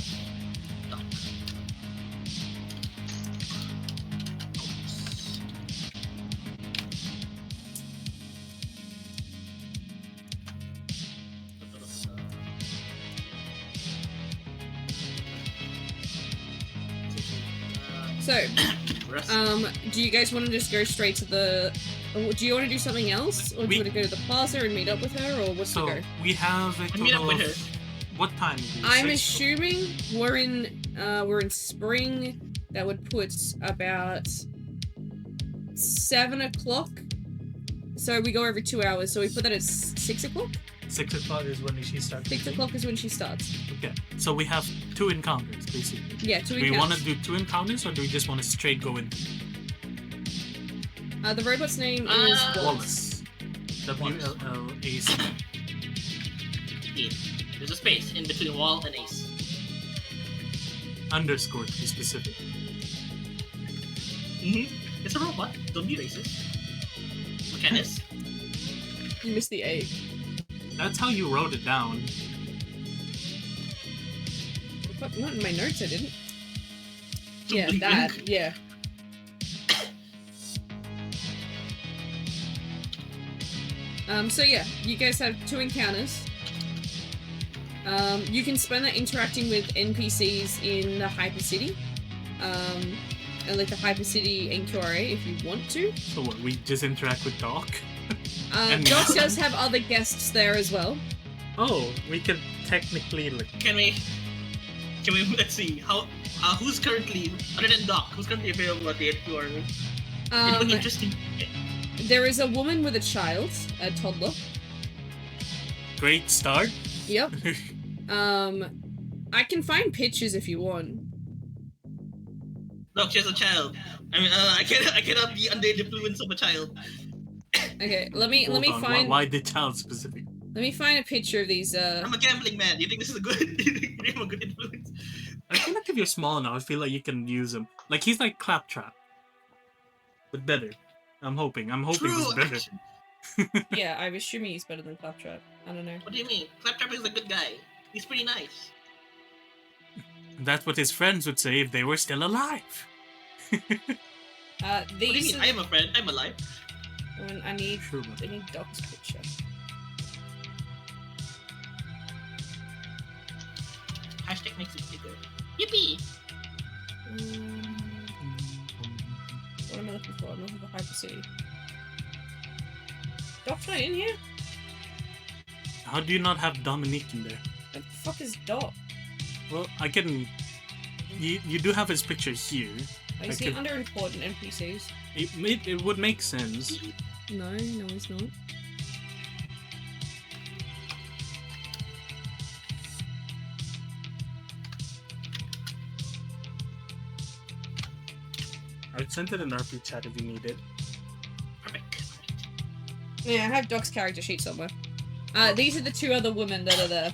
So, Rest. do you guys want to just go straight to the? Or do you want to do something else, or do you want to go to the plaza and meet up with her, or what's So the go? we have a Meet up total with of her. what time? Did you I'm say? assuming we're in spring. That would put about 7 o'clock. So we go every 2 hours. So we put that at 6 o'clock. 6 o'clock is when she starts. 6 o'clock is when she starts. Okay, so we have 2 encounters basically. Yeah, 2 Do we want to encounters. do 2 encounters, or do we just want to straight go in? The robot's name is Wallace. Wallace. WLLAC. Yeah. There's a space in between wall and ace. Underscore to be specific. It's a robot. Don't be racist. Mechanist. You missed the A. That's how you wrote it down. But not in my notes, I didn't. Blink, Yeah, blink. that. Yeah. So yeah, you guys have 2 encounters. You can spend that interacting with NPCs in the Hyper City. And like the Hyper City NQRA if you want to. So what, we just interact with Doc? And Doc now- does have other guests there as well. Oh, we can technically like Can we let's see how who's currently other than Doc, who's currently available at the NQRA? Anyone interesting? There is a woman with a child, a toddler. great start. Yep. I can find pictures if you want. Look, she has a child. I mean, I cannot be under the influence of a child. Okay, let me Hold on, find why the child specific? let me find a picture of these. I'm a gambling man. You think this is a good? you think I'm a good influence? I feel like if you're small enough, I feel like you can use him. Like he's like Claptrap, but better. I'm hoping True. he's better. Actually. Yeah, I'm assuming he's better than Claptrap. I don't know. What do you mean? Claptrap is a good guy. He's pretty nice. That's what his friends would say if they were still alive. What do you These mean? I am a friend. I'm alive. I need True, but- I need Doc's picture. Hashtag makes it bigger. Yippee! What am I looking for? I'm looking for Hyper City. Doc's not in here? How do you not have Dominique in there? What the fuck is Doc? Well, I can. You do have his picture here. Oh, is I he could- under important NPCs? It would make sense. No, he's not. I sent it in RP chat if you need it. Perfect. Yeah, I have Doc's character sheet somewhere. These are the two other women that are there.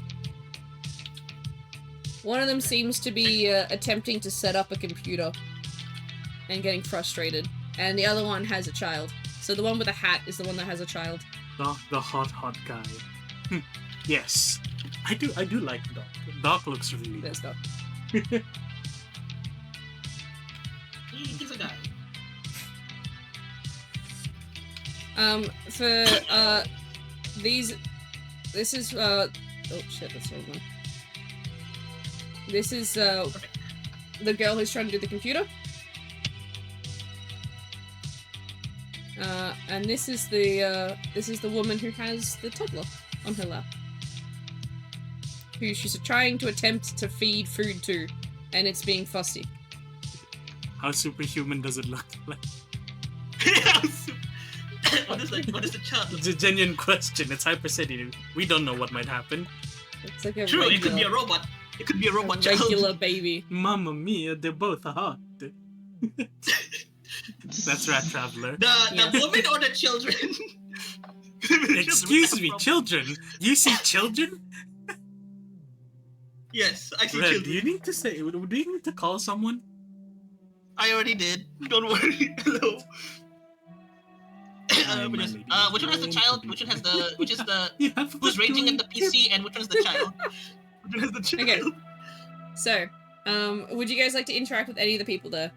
One of them seems to be attempting to set up a computer and getting frustrated, and the other one has a child. So the one with the hat is the one that has a child. The hot guy. Yes, I do like Doc. Doc looks really There's Doc. He's a guy. For this is oh shit, that's the wrong one. This is the girl who's trying to do the computer. And this is the woman who has the toddler on her lap. Who she's trying to attempt to feed food to, and it's being fussy. How superhuman does it look like? What is the child? It's a genuine question. It's Hyper City. We don't know what might happen. It's like a True, regular, it could be a robot. It could be a robot child. regular baby. Mamma mia, they're both hot. That's Rat Traveler. The woman or the children? Excuse me, children? You see children? Yes, I see Red, children. do you need to say? Do you need to call someone? I already did. Don't worry. Hello. Which one has the child? Which one has the? Which is the? Who's raging at the PC and which one is the child? Which one is the child? Okay. So, would you guys like to interact with any of the people there?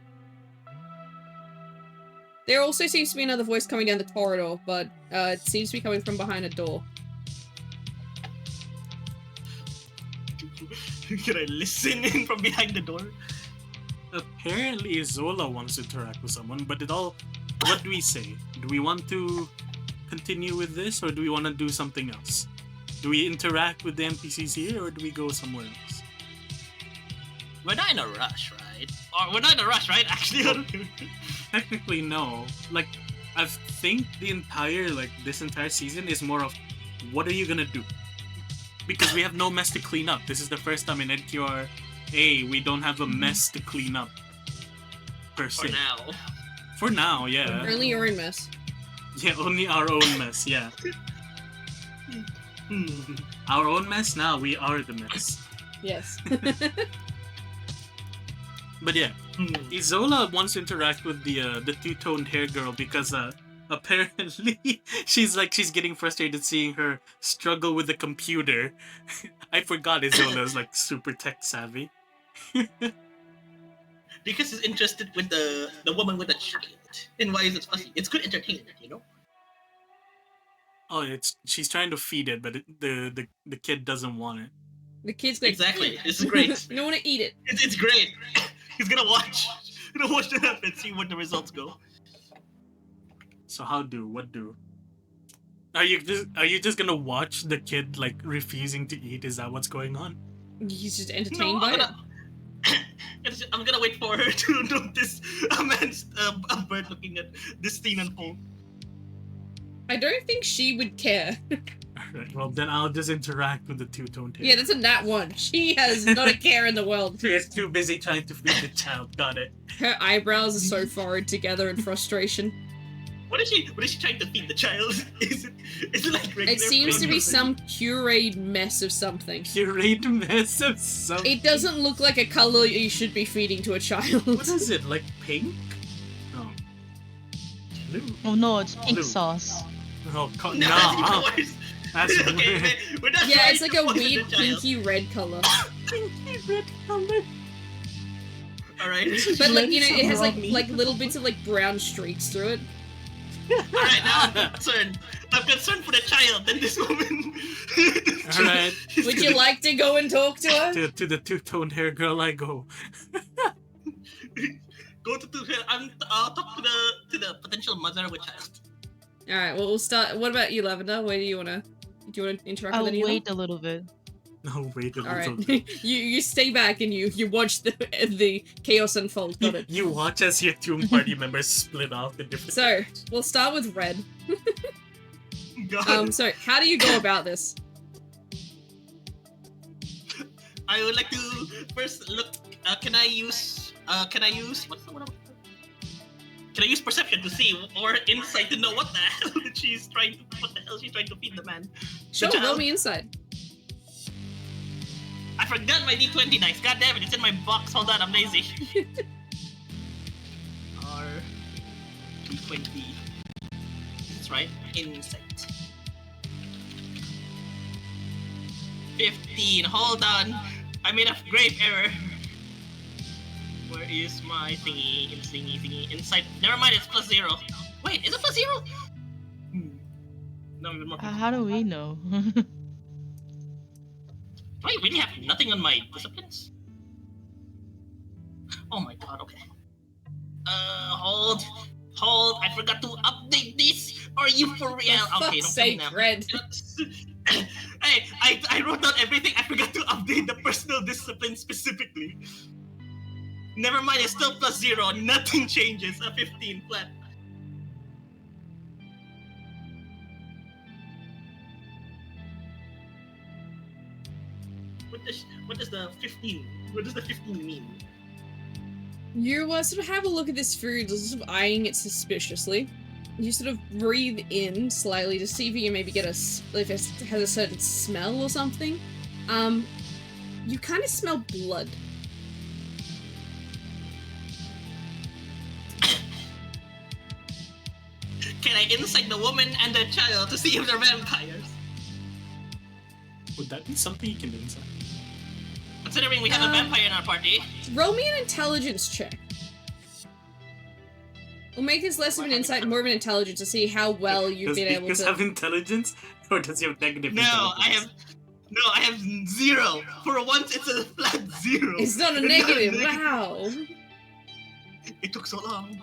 There also seems to be another voice coming down the corridor, but it seems to be coming from behind a door. Can I listen in from behind the door? Apparently, Zola wants to interact with someone, but what do we say? Do we want to continue with this, or do we want to do something else? Do we interact with the NPCs here, or do we go somewhere else? We're not in a rush, right? Or we're not in a rush, right? Actually, I don't know. Technically, no. Like, I think this entire season is more of, what are you gonna do? Because we have no mess to clean up. This is the first time in NQRA we don't have a mess to clean up. Per se. For now. For now, yeah. Only your own mess. Yeah, only our own mess, yeah. Our own mess, now we are the mess. Yes. But yeah, Izola wants to interact with the two-toned hair girl because apparently she's getting frustrated seeing her struggle with the computer. I forgot Izola's like super tech savvy. Because he's interested with the woman with the child. And why is it fussy? It's good entertainment, you know? Oh, she's trying to feed it, but the kid doesn't want it. The kid's like, Exactly. This is great. I don't want to eat it. It's great. He's gonna watch. He's gonna watch that happen, see what the results go. So what do? Are you just gonna watch the kid like refusing to eat? Is that what's going on? He's just entertained by it. I'm gonna wait for her to notice a bird looking at this scene unfold. I don't think she would care. Alright, well then I'll just interact with the two-toned hair. Yeah, that's a nat one. She has not a care in the world. She is too busy trying to feed the child. Got it. Her eyebrows are so furrowed together in frustration. What is she trying to feed the child? Is it like regular It seems to be food? some pureed mess of something. Pureed mess of something. It doesn't look like a color you should be feeding to a child. What is it? Like pink? No. Blue. Oh no, it's pink Blue. sauce. Oh, No, that's even worse. That's Okay, weird. we're not Yeah, trying it's like to a poison weird the child. pinky red color. Pinky red color. Alright. But like, you know, it has Wrong. like little bits of like brown streaks through it. Alright, now I'm concerned. I'm concerned for the child and this woman. Alright. Would you like to go and talk to her? To the two-toned hair girl I go. Go to her. I'll talk to the potential mother of a child. Alright, well we'll start. What about you, Lavender? Where do you wanna interact I'll with anyone? wait a little bit. No, wait a little Alright. bit. you stay back and you watch the chaos unfold. Got it. You watch as your two party members split off in different. So, we'll start with Red. God. So, how do you go about this? I would like to first look. Can I use? What's the one? Can I use perception to see, or insight to know what the hell she's trying to feed the man? Sure, child. roll me inside. I forgot my D20 dice. God damn it, it's in my box. Hold on, I'm lazy. R D20. That's right. Insight. 15. Hold on. I made a grave error. Where is my thingy? Insight. Never mind, it's +0. Wait, is it +0? No, even more. How do we know? Do I really have nothing on my disciplines? Oh my god, okay. Hold. I forgot to update this. Are you for real? For Okay, fuck's don't tell me sake, now. Red. Hey, I wrote down everything. I forgot to update the personal discipline specifically. Never mind, it's still +0. Nothing changes. A 15 flat. What does the 15? What does the 15 mean? You sort of have a look at this food, sort of eyeing it suspiciously. You sort of breathe in slightly to see if you can maybe get if it has a certain smell or something. You kind of smell blood. Can I insight the woman and the child to see if they're vampires? Would that be something you can insight? Considering we have a vampire in our party. Roll me an intelligence check. We'll make this less of an insight and more of an intelligence to see how well you've been able Does to. he have intelligence, or does he have negative No, intelligence? I have 0. For once, it's a flat 0. It's not a It's negative. not a Wow. It took so long.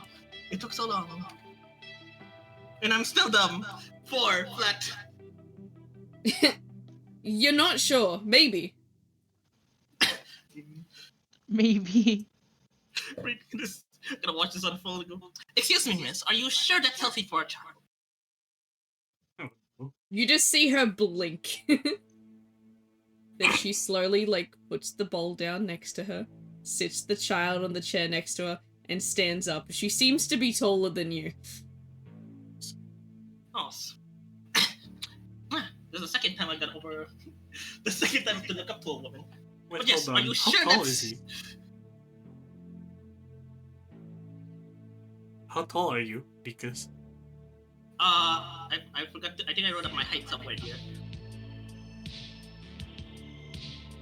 And I'm still dumb. 4 flat. You're not sure. Maybe. Maybe. I'm gonna watch this unfold and go, excuse me, miss, are you sure that's healthy for a child? You just see her blink. Then she slowly, puts the bowl down next to her, sits the child on the chair next to her, and stands up. She seems to be taller than you. Oh. This is the second time I got over... The second time to look up to a woman. Wait, But yes, hold on. are you How sure tall that's... is he? How tall are you? Because I forgot to... I think I wrote up my height somewhere here.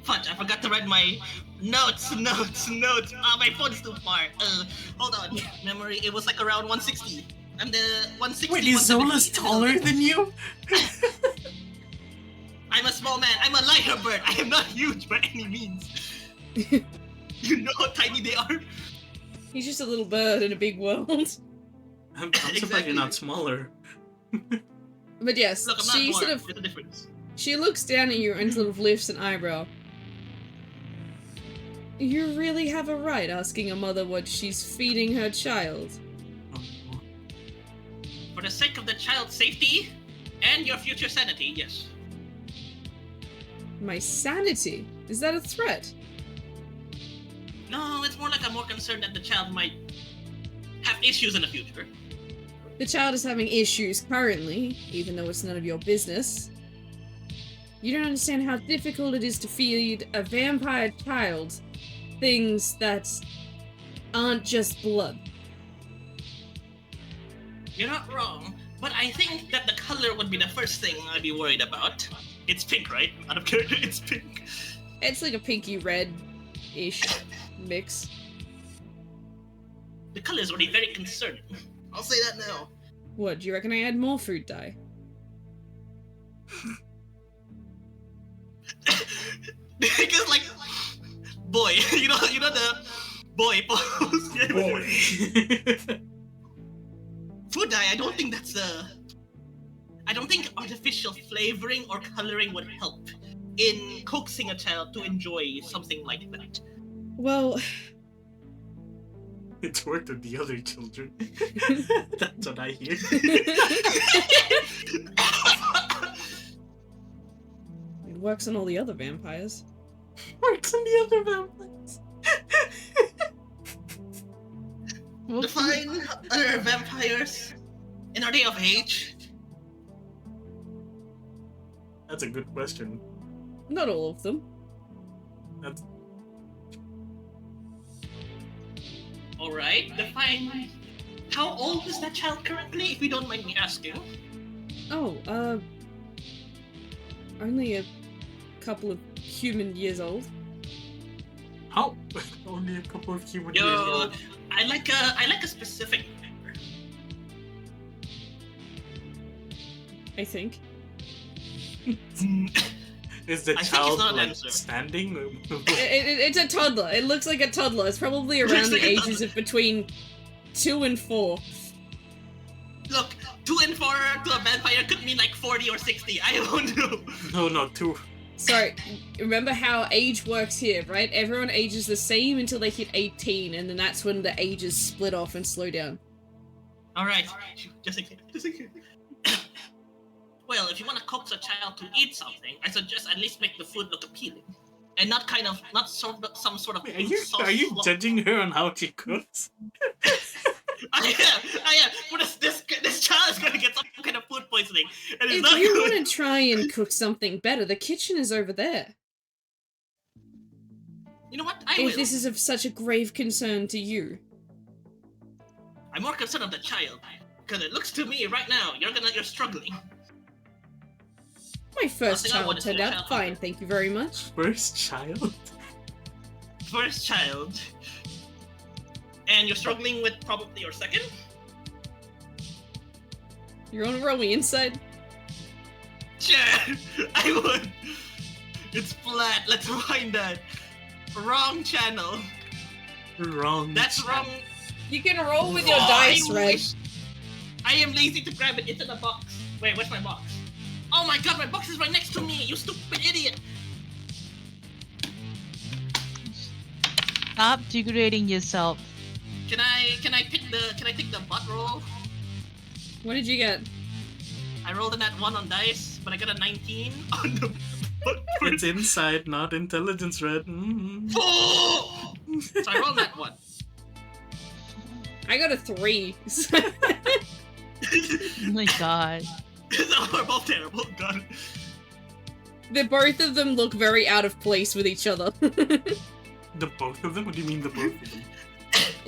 Fudge, I forgot to write my notes. My phone's too far. Hold on. Memory, it was like around 160. I'm the 160. wait, is Zola's taller than you? I'm a small man. I'm a lighter bird. I am not huge by any means. You know how tiny they are? He's just a little bird in a big world. I'm surprised you're not smaller. But yes, Look, I'm not she more. sort of There's a difference. she looks down at you and sort of lifts an eyebrow. You really have a right asking a mother what she's feeding her child. Oh, For the sake of the child's safety and your future sanity, yes. My sanity? Is that a threat? No, it's more like I'm more concerned that the child might have issues in the future. The child is having issues currently, even though it's none of your business. You don't understand how difficult it is to feed a vampire child things that aren't just blood. You're not wrong, but I think that the color would be the first thing I'd be worried about. It's pink, right? Out of character, it's pink. It's like a pinky red-ish mix. The color is already very concerning. I'll say that now. What, do you reckon I add more food dye? Because like, boy, you know the boy pose. boy. Food dye. I don't think that's I don't think artificial flavoring or coloring would help in coaxing a child to enjoy something like that. Well, It's worked with the other children. That's what I hear. it works on all the other vampires. Works on the other vampires. Define other vampires and are they of age? That's a good question. Not all of them. That's Alright, define how old is that child currently, if you don't mind me asking? Oh, only a couple of human years old. how only a couple of human years Yo, old. I like a specific number. I think. Is the I think it's child not an like answer. standing? It's a toddler. It looks like a toddler. It's probably Looks around like the a ages toddler. of between 2 and 4. Look, 2 and 4 to a vampire could mean like 40 or 60. I don't know. No, two. Sorry, remember how age works here, right? Everyone ages the same until they hit 18, and then that's when the ages split off and slow down. Alright, just in case. Well, if you want to coax a child to eat something, I suggest at least make the food look appealing. And not some sort of... Wait, are you sauce- judging her on how she cooks? I am. But this child is gonna get some kind of food poisoning, and it's If not you good. want to try and cook something better, the kitchen is over there. You know what? I If will. this is of such a grave concern to you. I'm more concerned of the child, because it looks to me right now you're struggling. My first Nothing I child want to see turned a out child fine, hungry. thank you very much. First child? First child, and you're struggling with probably your second. You're on a roll me inside. Sure, I would. It's flat. Let's find that. Wrong channel. Wrong. That's channel. wrong. You can roll with your Oh, dice, I Red. wish- I am lazy to grab it into the box. Wait, where's my box? Oh my god, my box is right next to me, you stupid idiot! Stop degrading yourself. Can I take the butt roll? What did you get? I rolled a nat 1 on dice, but I got a 19 on the butt It's inside, not intelligence, Red. Mm-hmm. Oh! So I rolled that 1. I got a 3. Oh my god. So we're both terrible, god. Both of them look very out of place with each other. The both of them? What do you mean the both of them?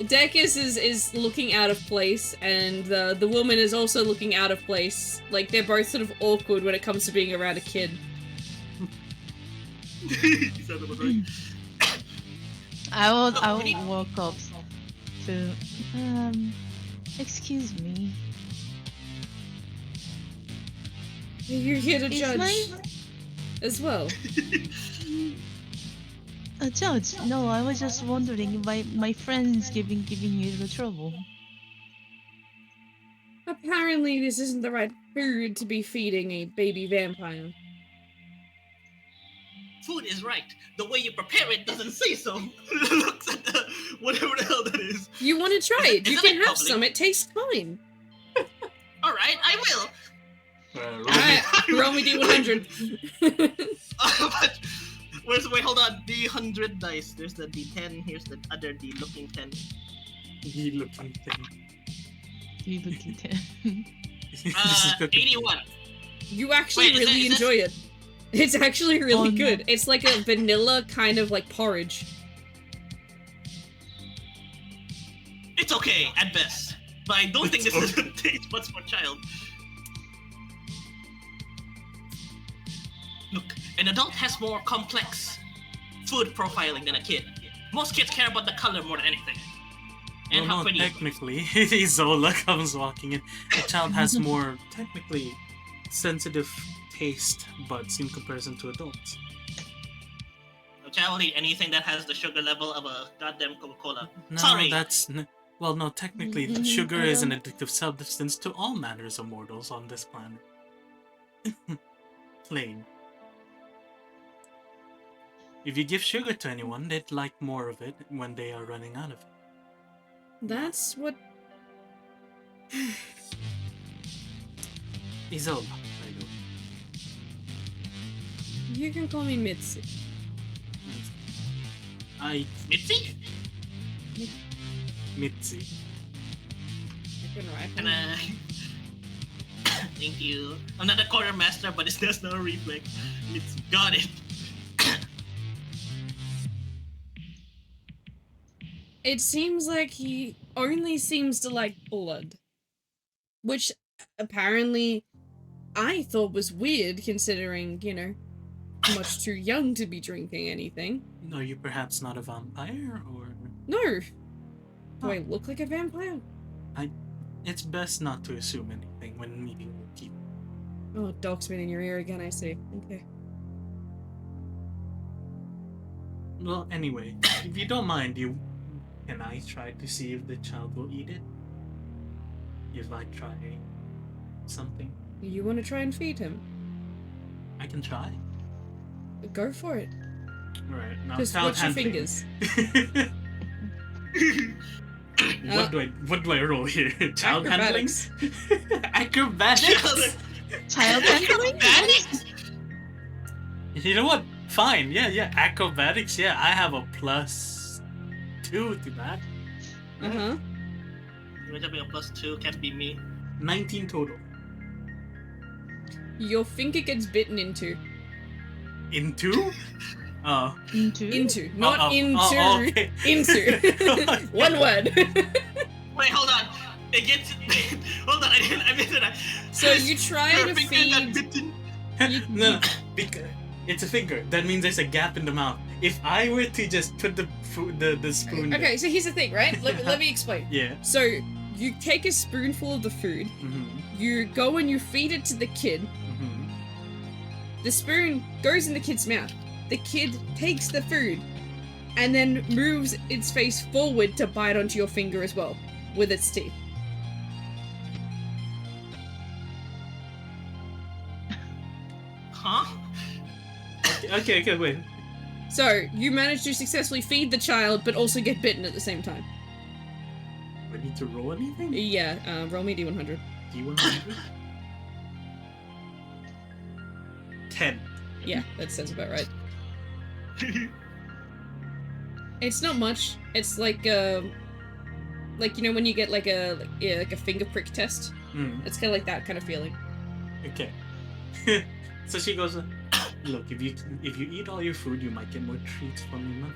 Decus is looking out of place, and the woman is also looking out of place. Like, they're both sort of awkward when it comes to being around a kid. Son of a bitch. I will walk up to excuse me. You're here to Is judge my as well. judge? No, I was just wondering if my friend's giving you the trouble. Apparently, this isn't the right food to be feeding a baby vampire. Food is right. The way you prepare it doesn't say so. Looks at the whatever the hell that is. You want to try Is it- it? You is it can like have bubbly? some. It tastes fine. Alright, I will. Alright, roll me d100. But wait, hold on. D100 dice. There's the D10. Here's the other D looking 10. He looking thing. You look at him. This is good. 81. You actually Wait, is really that- is enjoy it. It's actually really Oh, no. good. It's like a vanilla kind of like porridge. It's okay at best, but I don't think It's this is a taste buds for child. Look, an adult has more complex food profiling than a kid. Most kids care about the color more than anything. And Well, how no, pretty. technically, Isola comes walking in. The child has more, technically, sensitive taste buds in comparison to adults. A child will eat anything that has the sugar level of a goddamn Coca-Cola. No, Sorry. well, no, technically, Mhm, sugar I is an don't- addictive substance to all manners of mortals on this planet. Plain. If you give sugar to anyone, they'd like more of it when they are running out of it. That's what. Isola, by the way. You can call me Mitzi. I Mitzi? Mitzi. Fucking right. And thank you. I'm not a quartermaster, but it's just no reflex. It's got it. It seems like he only seems to like blood. Which, apparently, I thought was weird, considering, you know, much too young to be drinking anything. Are you perhaps not a vampire, or...? No! Do Huh. I look like a vampire? It's best not to assume anything when meeting new people. Oh, dog's been in your ear again, I see. Okay. Well, anyway, if you don't mind, can I try to see if the child will eat it? If I try something, You want to try and feed him? I can try. Go for it. Right now, Just child watch your handling. fingers. What do I roll here? Child Acrobatics. handling? Acrobatics. Child handling? Acrobatics? You know what? Fine. Yeah. Acrobatics. Yeah, I have a +2 to that. Uh-huh. You're having a +2, can't be me. 19 total. Your finger gets bitten into. Into? Oh. Into. Not into. Okay. Into. One word. Wait, hold on. It gets. Hold on, I missed it. So you try Your to finger got feed... bitten. No, because it's a finger. That means there's a gap in the mouth. If I were to just put the spoon. Okay, so here's the thing, right? Let me explain. Yeah. So, you take a spoonful of the food, Mm-hmm. you go and you feed it to the kid, Mm-hmm. the spoon goes in the kid's mouth, the kid takes the food, and then moves its face forward to bite onto your finger as well, with its teeth. Huh? Okay, wait. So, you manage to successfully feed the child, but also get bitten at the same time. Do I need to roll anything? Yeah, roll me D100. D100? 10. Yeah, that sounds about right. It's not much. It's like you know when you get like a finger prick test. Mm, It's kind of like that kind of feeling. okay. So she goes, look, if you eat all your food, you might get more treats from your mother.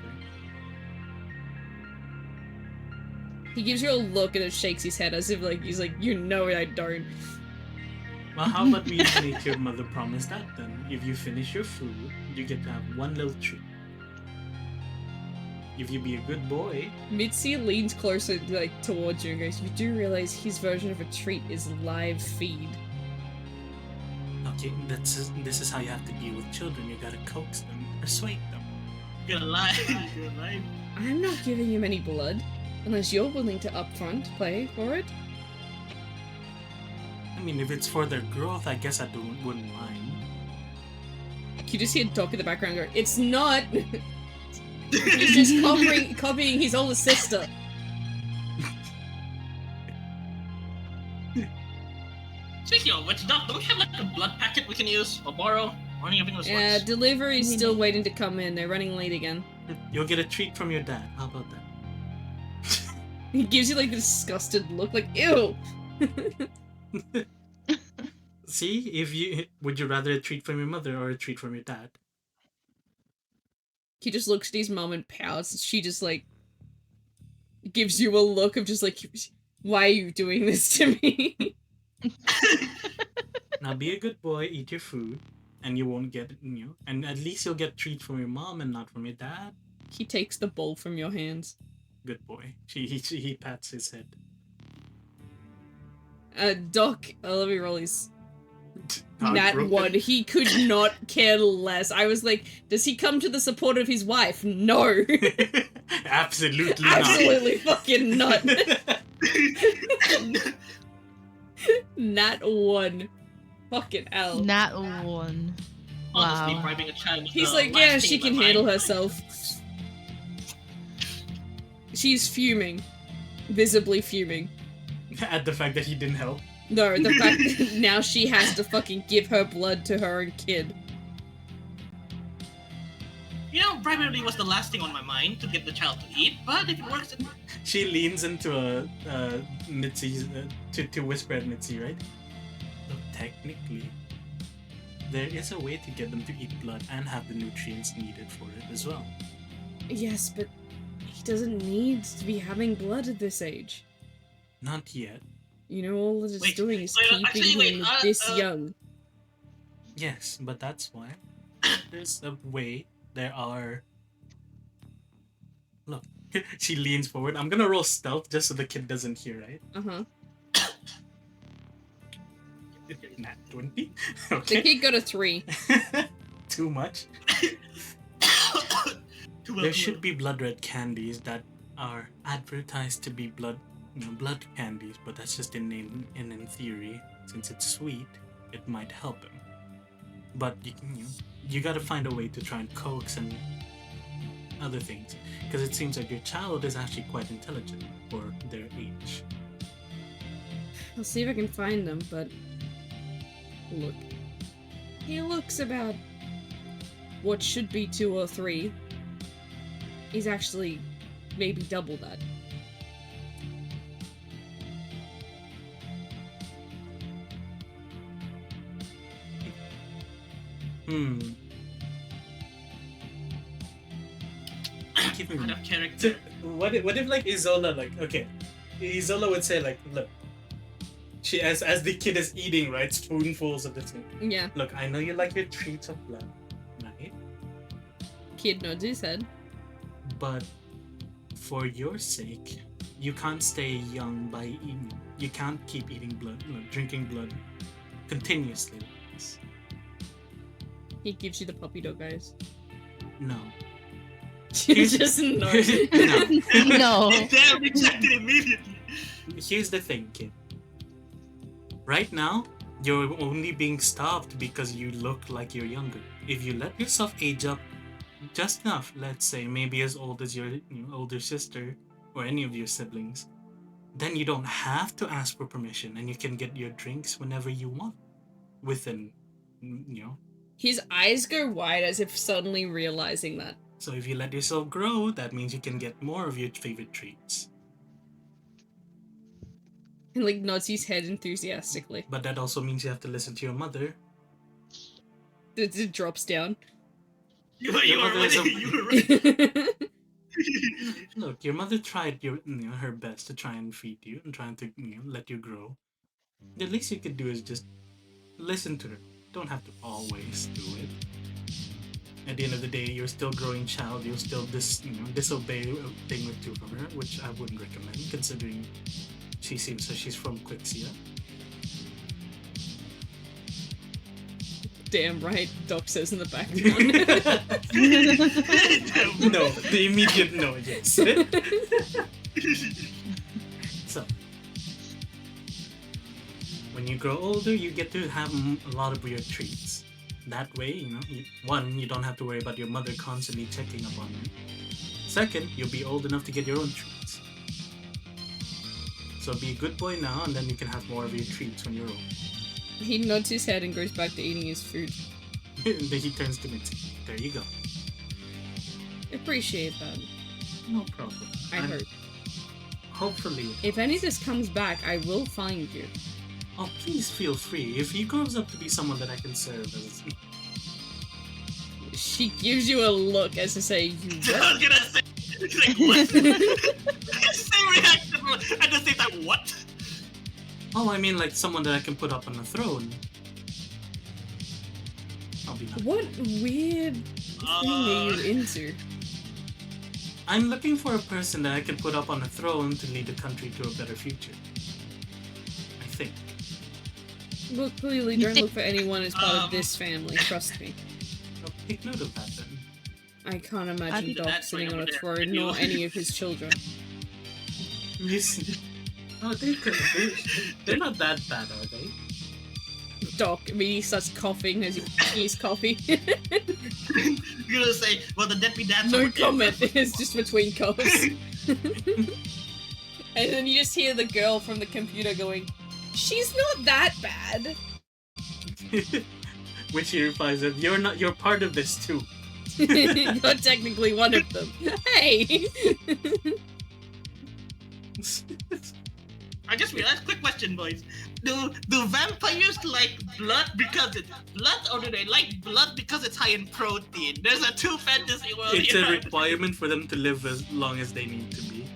He gives you a look and it shakes his head as if like he's like, you know I don't. Well, how about we make your mother promise that then? If you finish your food, you get to have one little treat. If you be a good boy. Mitzi leans closer like towards you and goes, you do realize his version of a treat is live feed. Okay, this is how you have to deal with children. You gotta coax them, persuade them. You're alive. You're alive. I'm not giving him any blood, unless you're willing to upfront pay for it. I mean, if it's for their growth, I guess I wouldn't mind. You just hear Doc in the background go, it's not! He's just copying his older sister. Speaking of which, Doc, don't we have like a blood packet we can use or borrow? Or anything of the Yeah, sorts? delivery's still waiting to come in. They're running late again. You'll get a treat from your dad. How about that? He gives you like the disgusted look, like, ew! See, would you rather a treat from your mother or a treat from your dad? He just looks at his mum and pouts. She just like gives you a look of just like, why are you doing this to me? Now be a good boy, eat your food, and you won't get and at least you'll get treat from your mom and not from your dad. He takes the bowl from your hands. Good boy. He pats his head. Doc, let me roll his nat Heartbroken. 1. He could not care less. I was like, does he come to the support of his wife? No. Absolutely not. Absolutely fucking not. Nat 1. Fucking hell. Nat 1. Honestly, Wow. bribing a child with He's the like, last yeah, thing she in my can mind. handle herself. She's fuming. Visibly fuming. At the fact that he didn't help. No, the fact that now she has to fucking give her blood to her own kid. You know, primarily was the last thing on my mind to get the child to eat, but if it works, She leans into Mitzi's to whisper at Mitzi, right? Look, technically, there is a way to get them to eat blood and have the nutrients needed for it as well. Yes, but he doesn't need to be having blood at this age. Not yet. You know, all that it's Wait, doing is wait, keeping him this actually, young. Yes, but that's why there's a way. There are. Look, she leans forward. I'm gonna roll stealth just so the kid doesn't hear, right? Uh-huh. Nat 20. The Okay. kid got a 3. Too much. There should be blood red candies that are advertised to be blood candies, but that's just in name and in theory. Since it's sweet, it might help him. But you gotta find a way to try and coax and other things, because it seems like your child is actually quite intelligent for their age. I'll see if I can find them, but look. He looks about what should be 2 or 3. He's actually maybe double that. Give me out of character. What if like Isola, like, okay, Isola would say like, look, she as the kid is eating, right, spoonfuls of the thing. Yeah. Look, I know you like your treats of blood, right? Kid nods his head. But for your sake, you can't stay young by eating. You can't keep eating blood, drinking blood continuously like this. He gives you the puppy dog eyes. No. You just know. No. No. Damn, rejected immediately. Here's the thing, kid. Right now, you're only being stopped because you look like you're younger. If you let yourself age up just enough, let's say maybe as old as your older sister or any of your siblings, then you don't have to ask for permission and you can get your drinks whenever you want. Within, His eyes go wide as if suddenly realizing that. So if you let yourself grow, that means you can get more of your favorite treats. And like nods his head enthusiastically. But that also means you have to listen to your mother. It drops down. You were right. Look, your mother tried her best to try and feed you and trying to let you grow. The least you could do is just listen to her. Don't have to always do it. At the end of the day, you're still a growing child. You'll still disobey a thing or two from her, which I wouldn't recommend, considering she seems so she's from Quixia. Damn right, Doc says in the background. No, the immediate no, yes. So, when you grow older, you get to have a lot of weird treats. That way, you don't have to worry about your mother constantly checking up on you. Second, you'll be old enough to get your own treats. So be a good boy now, and then you can have more of your treats when you're old. He nods his head and goes back to eating his food. Then he turns to Mitzi. There you go. Appreciate that. No problem. I heard. Hopefully. If any of this comes back, I will find you. Oh, please feel free. If he grows up to be someone that I can serve as... She gives you a look as to say, you I what? was gonna say, like, what? Same reaction, bro. At the same time, what? Oh, I mean like someone that I can put up on a throne. I'll be happy. What weird thing are you into? I'm looking for a person that I can put up on a throne to lead the country to a better future. I think. Well, clearly don't look for anyone as part of this family, trust me. I'll take note of that then. I can't imagine Doc That's sitting right on a over there. throne, nor any of his children. You see? Oh, they're not that bad, are they? Doc, I mean, he starts coughing as he eats coffee. You're gonna say, well, the deadbeat dad's No over there. comment, it's just between coughs. And then you just hear the girl from the computer going, "She's not that bad." Which he replies that you're part of this too. You're technically one of them. Hey! I just realized, quick question, boys. Do vampires like blood because it's blood, or do they like blood because it's high in protein? There's a two fantasy world It's here. a requirement for them to live as long as they need to be.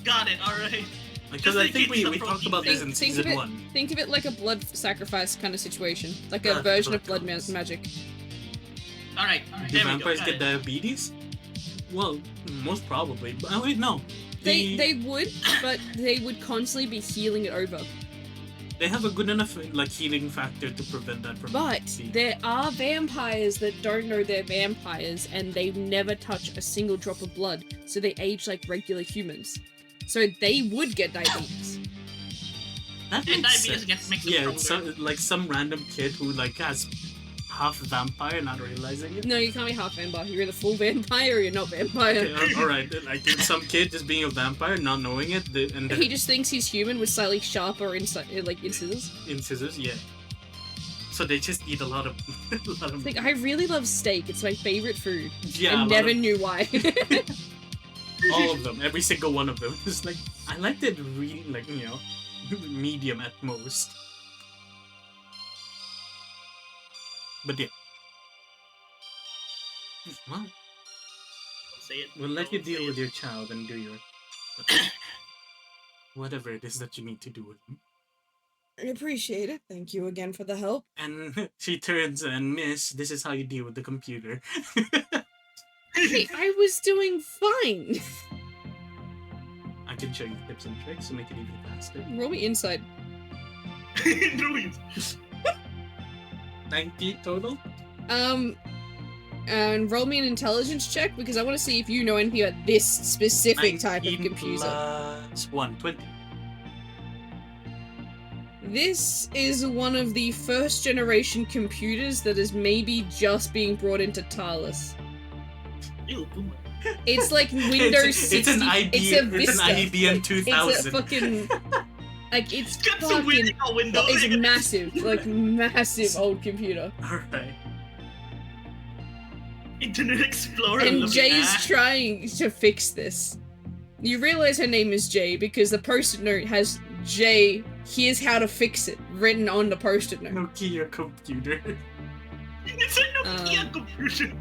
Got it, alright. Because Just I in think case we the talked about this in Think season of it- 1. Think of it like a blood sacrifice kind of situation. Like a Ah, version of blood blood magic. Alright, Do there we go. vampires got get it. diabetes? Well, most probably. But, oh wait, no. They would, but they would constantly be healing it over. They have a good enough like healing factor to prevent that from But happening. there are vampires that don't know they're vampires and they never touch a single drop of blood, so they age like regular humans. So they would get diabetes. That And makes diabetes sense. gets makes them Yeah, stronger. like some random kid who like has half vampire, not realizing it. No, you can't be half vampire. You're either full vampire or you're not vampire. Okay, alright, like some kid just being a vampire, not knowing it, and then He just thinks he's human with slightly sharper incisors. incisors, yeah. So they just eat a lot of, It's like, I really love steak. It's my favorite food. yeah, a I lot never of- knew why. all of them, every single one of them. It's like I liked it really, like medium at most. But yeah, well, Say it. we'll let you Don't say deal it. with your child and do your whatever it is that you need to do with him. I appreciate it. Thank you again for the help. And she turns and Miss, this is how you deal with the computer. Hey, I was doing fine. I can show you tips and tricks to make it even faster. Roll me inside. Druids. 90 total? And roll me an intelligence check because I want to see if you know anything about this specific type of 19 computer. plus 1, 20. This is one of the first generation computers that is maybe just being brought into Talus. Ew, boomer. It's like Windows 60. It's an IBM, It's a Vista. IBM 2000. It's a fucking like it's Got some fucking. winning on Windows. It's massive, like massive old computer. Alright. Internet Explorer. And looking Jay's ass. trying to fix this. You realize her name is Jay because the post-it note has Jay, here's how to fix it, written on the post-it note. Nokia computer. It's a Nokia computer.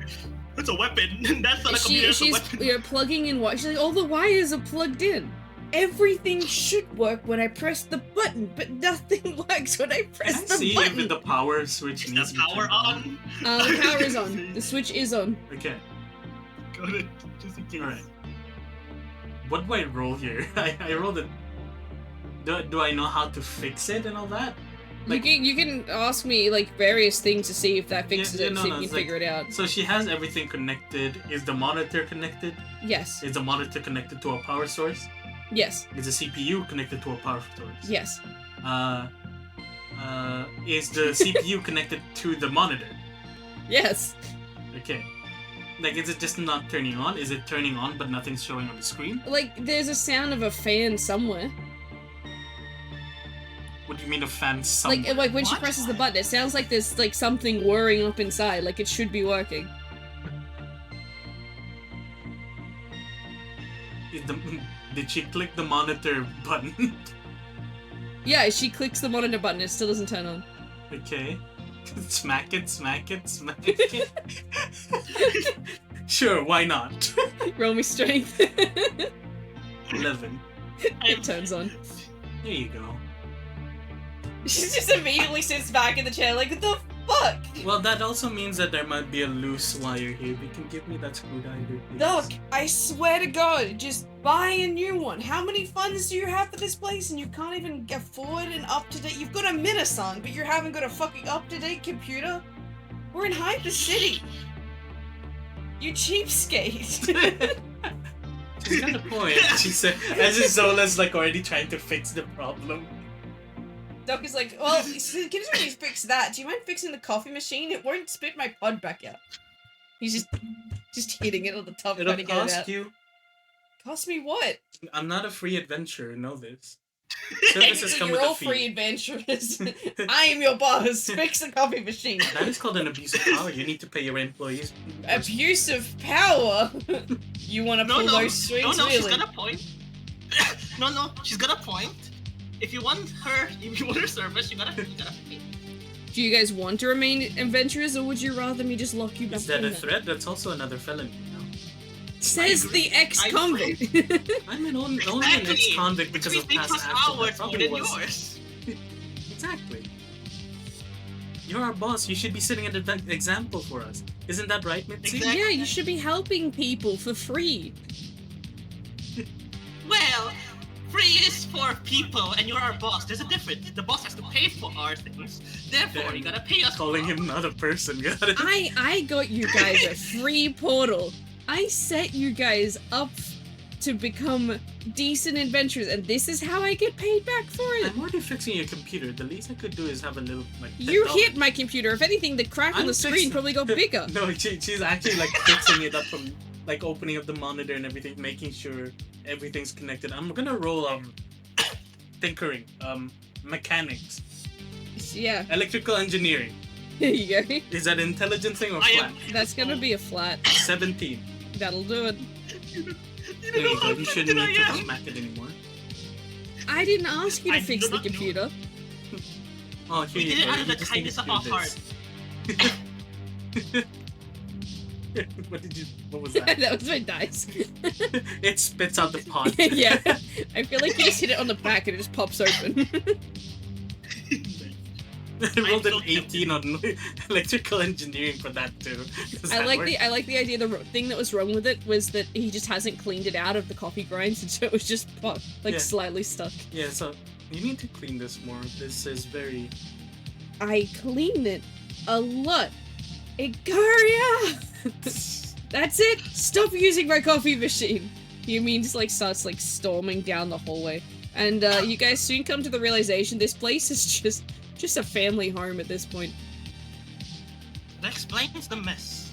That's a weapon. That's not a computer. That's a She's weapon. plugging in she's like, all the wires are plugged in. Everything should work when I press the button, but nothing works when I Can press I the see button. if the power switch Is needs the to be power turned on? The power is on. The switch is on. Okay, Got it. Just in case. alright. What do I roll here? I rolled it. Do I know how to fix it and all that? Like- you can ask me like various things to see if that fixes Yeah, it, no, see no, if you it's can figure it out. So she has everything connected. Is the monitor connected? Yes. Is the monitor connected to a power source? Yes. Is the CPU connected to a power source? Yes. Is the CPU connected to the monitor? Yes. Okay. Like, is it just not turning on? Is it turning on but nothing's showing on the screen? Like, there's a sound of a fan somewhere. What do you mean a fan somewhere? Like when she What? presses the button, it sounds like there's like something whirring up inside, like it should be working. Did she click the monitor button? Yeah, she clicks the monitor button, it still doesn't turn on. Okay. Smack it, smack it, smack it. Sure, why not? Roll me strength. 11. It turns on. There you go. She just immediately sits back in the chair like, what the fuck? Well, that also means that there might be a loose wire here. You can give me that screwdriver, please. Look, I swear to God, just buy a new one. How many funds do you have for this place and you can't even afford an up-to-date... You've got a Minasang, but you haven't got a fucking up-to-date computer? We're in Hyper City. You cheapskate. She's got a point. She said, as if Zola's like already trying to fix the problem. Doc is like, well, considering you fix that, do you mind fixing the coffee machine? It won't spit my pod back out. He's just hitting it on the top, It'll trying to get it cost out. you. Cost me what? I'm not a free adventurer, know this. Services Technically, come you're with a all fee. free adventurers. I am your boss. Fix the coffee machine. That is called an abuse of power. You need to pay your employees. Abuse of power. You want to No, pull no, those strings, no, she's really? got a point. no, she's got a point. If you want her service, you gotta pay. Do you guys want to remain adventurers, or would you rather me just lock you back Is that in a there? threat? That's also another felony. No? Says the ex-convict. I'm only an Exactly. ex-convict Which because means of they past trust actions. ours That more probably than was- yours. Exactly. You're our boss. You should be setting an example for us. Isn't that right, Mitzi? Exactly. Yeah, you should be helping people for free. Well, free is for people, and you're our boss. There's a difference. The boss has to pay for our things. Therefore, Damn. you gotta pay us. Calling for him not a person. Got it? I got you guys a free portal. I set you guys up to become decent adventurers, and this is how I get paid back for it. I'm already fixing your computer. The least I could do is have a little like. You $10. hit my computer. If anything, the crack on I'm the screen fixing- probably got bigger. No, she's actually like fixing it up from like opening up the monitor and everything, making sure everything's connected. I'm gonna roll tinkering, mechanics, Yeah, electrical engineering. there you go. Is that intelligent thing or I flat? am. That's gonna be a flat. 17. That'll do it. There you go. You shouldn't need to smack it anymore. I didn't ask you to I fix do the not know. computer. Oh, here We you did it go. out of You the just need kindness to of do our this. What was that? That was my dice. It spits out the pod. Yeah, I feel like you just hit it on the back and it just pops open. I rolled an 18 on electrical engineering for that too. Does I that like work? the idea. The thing that was wrong with it was that he just hasn't cleaned it out of the coffee grinds, and so it was just Yeah. slightly stuck. Yeah, so you need to clean this more. This is very. I cleaned it a lot. Ikaria! That's it! Stop using my coffee machine! Yumin just starts storming down the hallway. And you guys soon come to the realization this place is just a family home at this point. That explains the mess.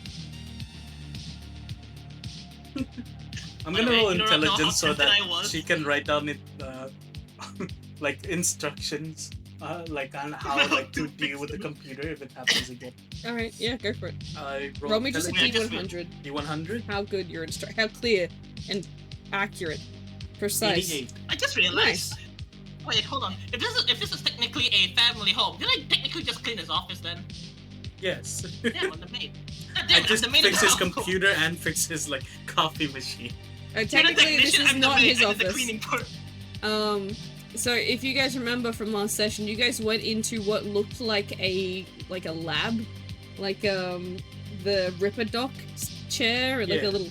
I'm By the gonna way, roll you don't know how intelligence so tempted that I was. she can write down it, like instructions, like on how to deal with the computer if it happens again. Alright, yeah, go for it. I Roll me just a intelligence. D100. D100. How good your how clear and accurate. Precise. 88. I just realized. Wait, hold on. If this is technically a family home, did I technically just clean his office then? Yes. Damn, I'm the maid. I just I'm the maid of fix the his household. computer and fix his coffee machine. You're the Technically, this technician, is I'm the not maid, his I did the office. cleaning part. So if you guys remember from last session, you guys went into what looked like a lab, the Ripper Doc chair, or a Yeah. little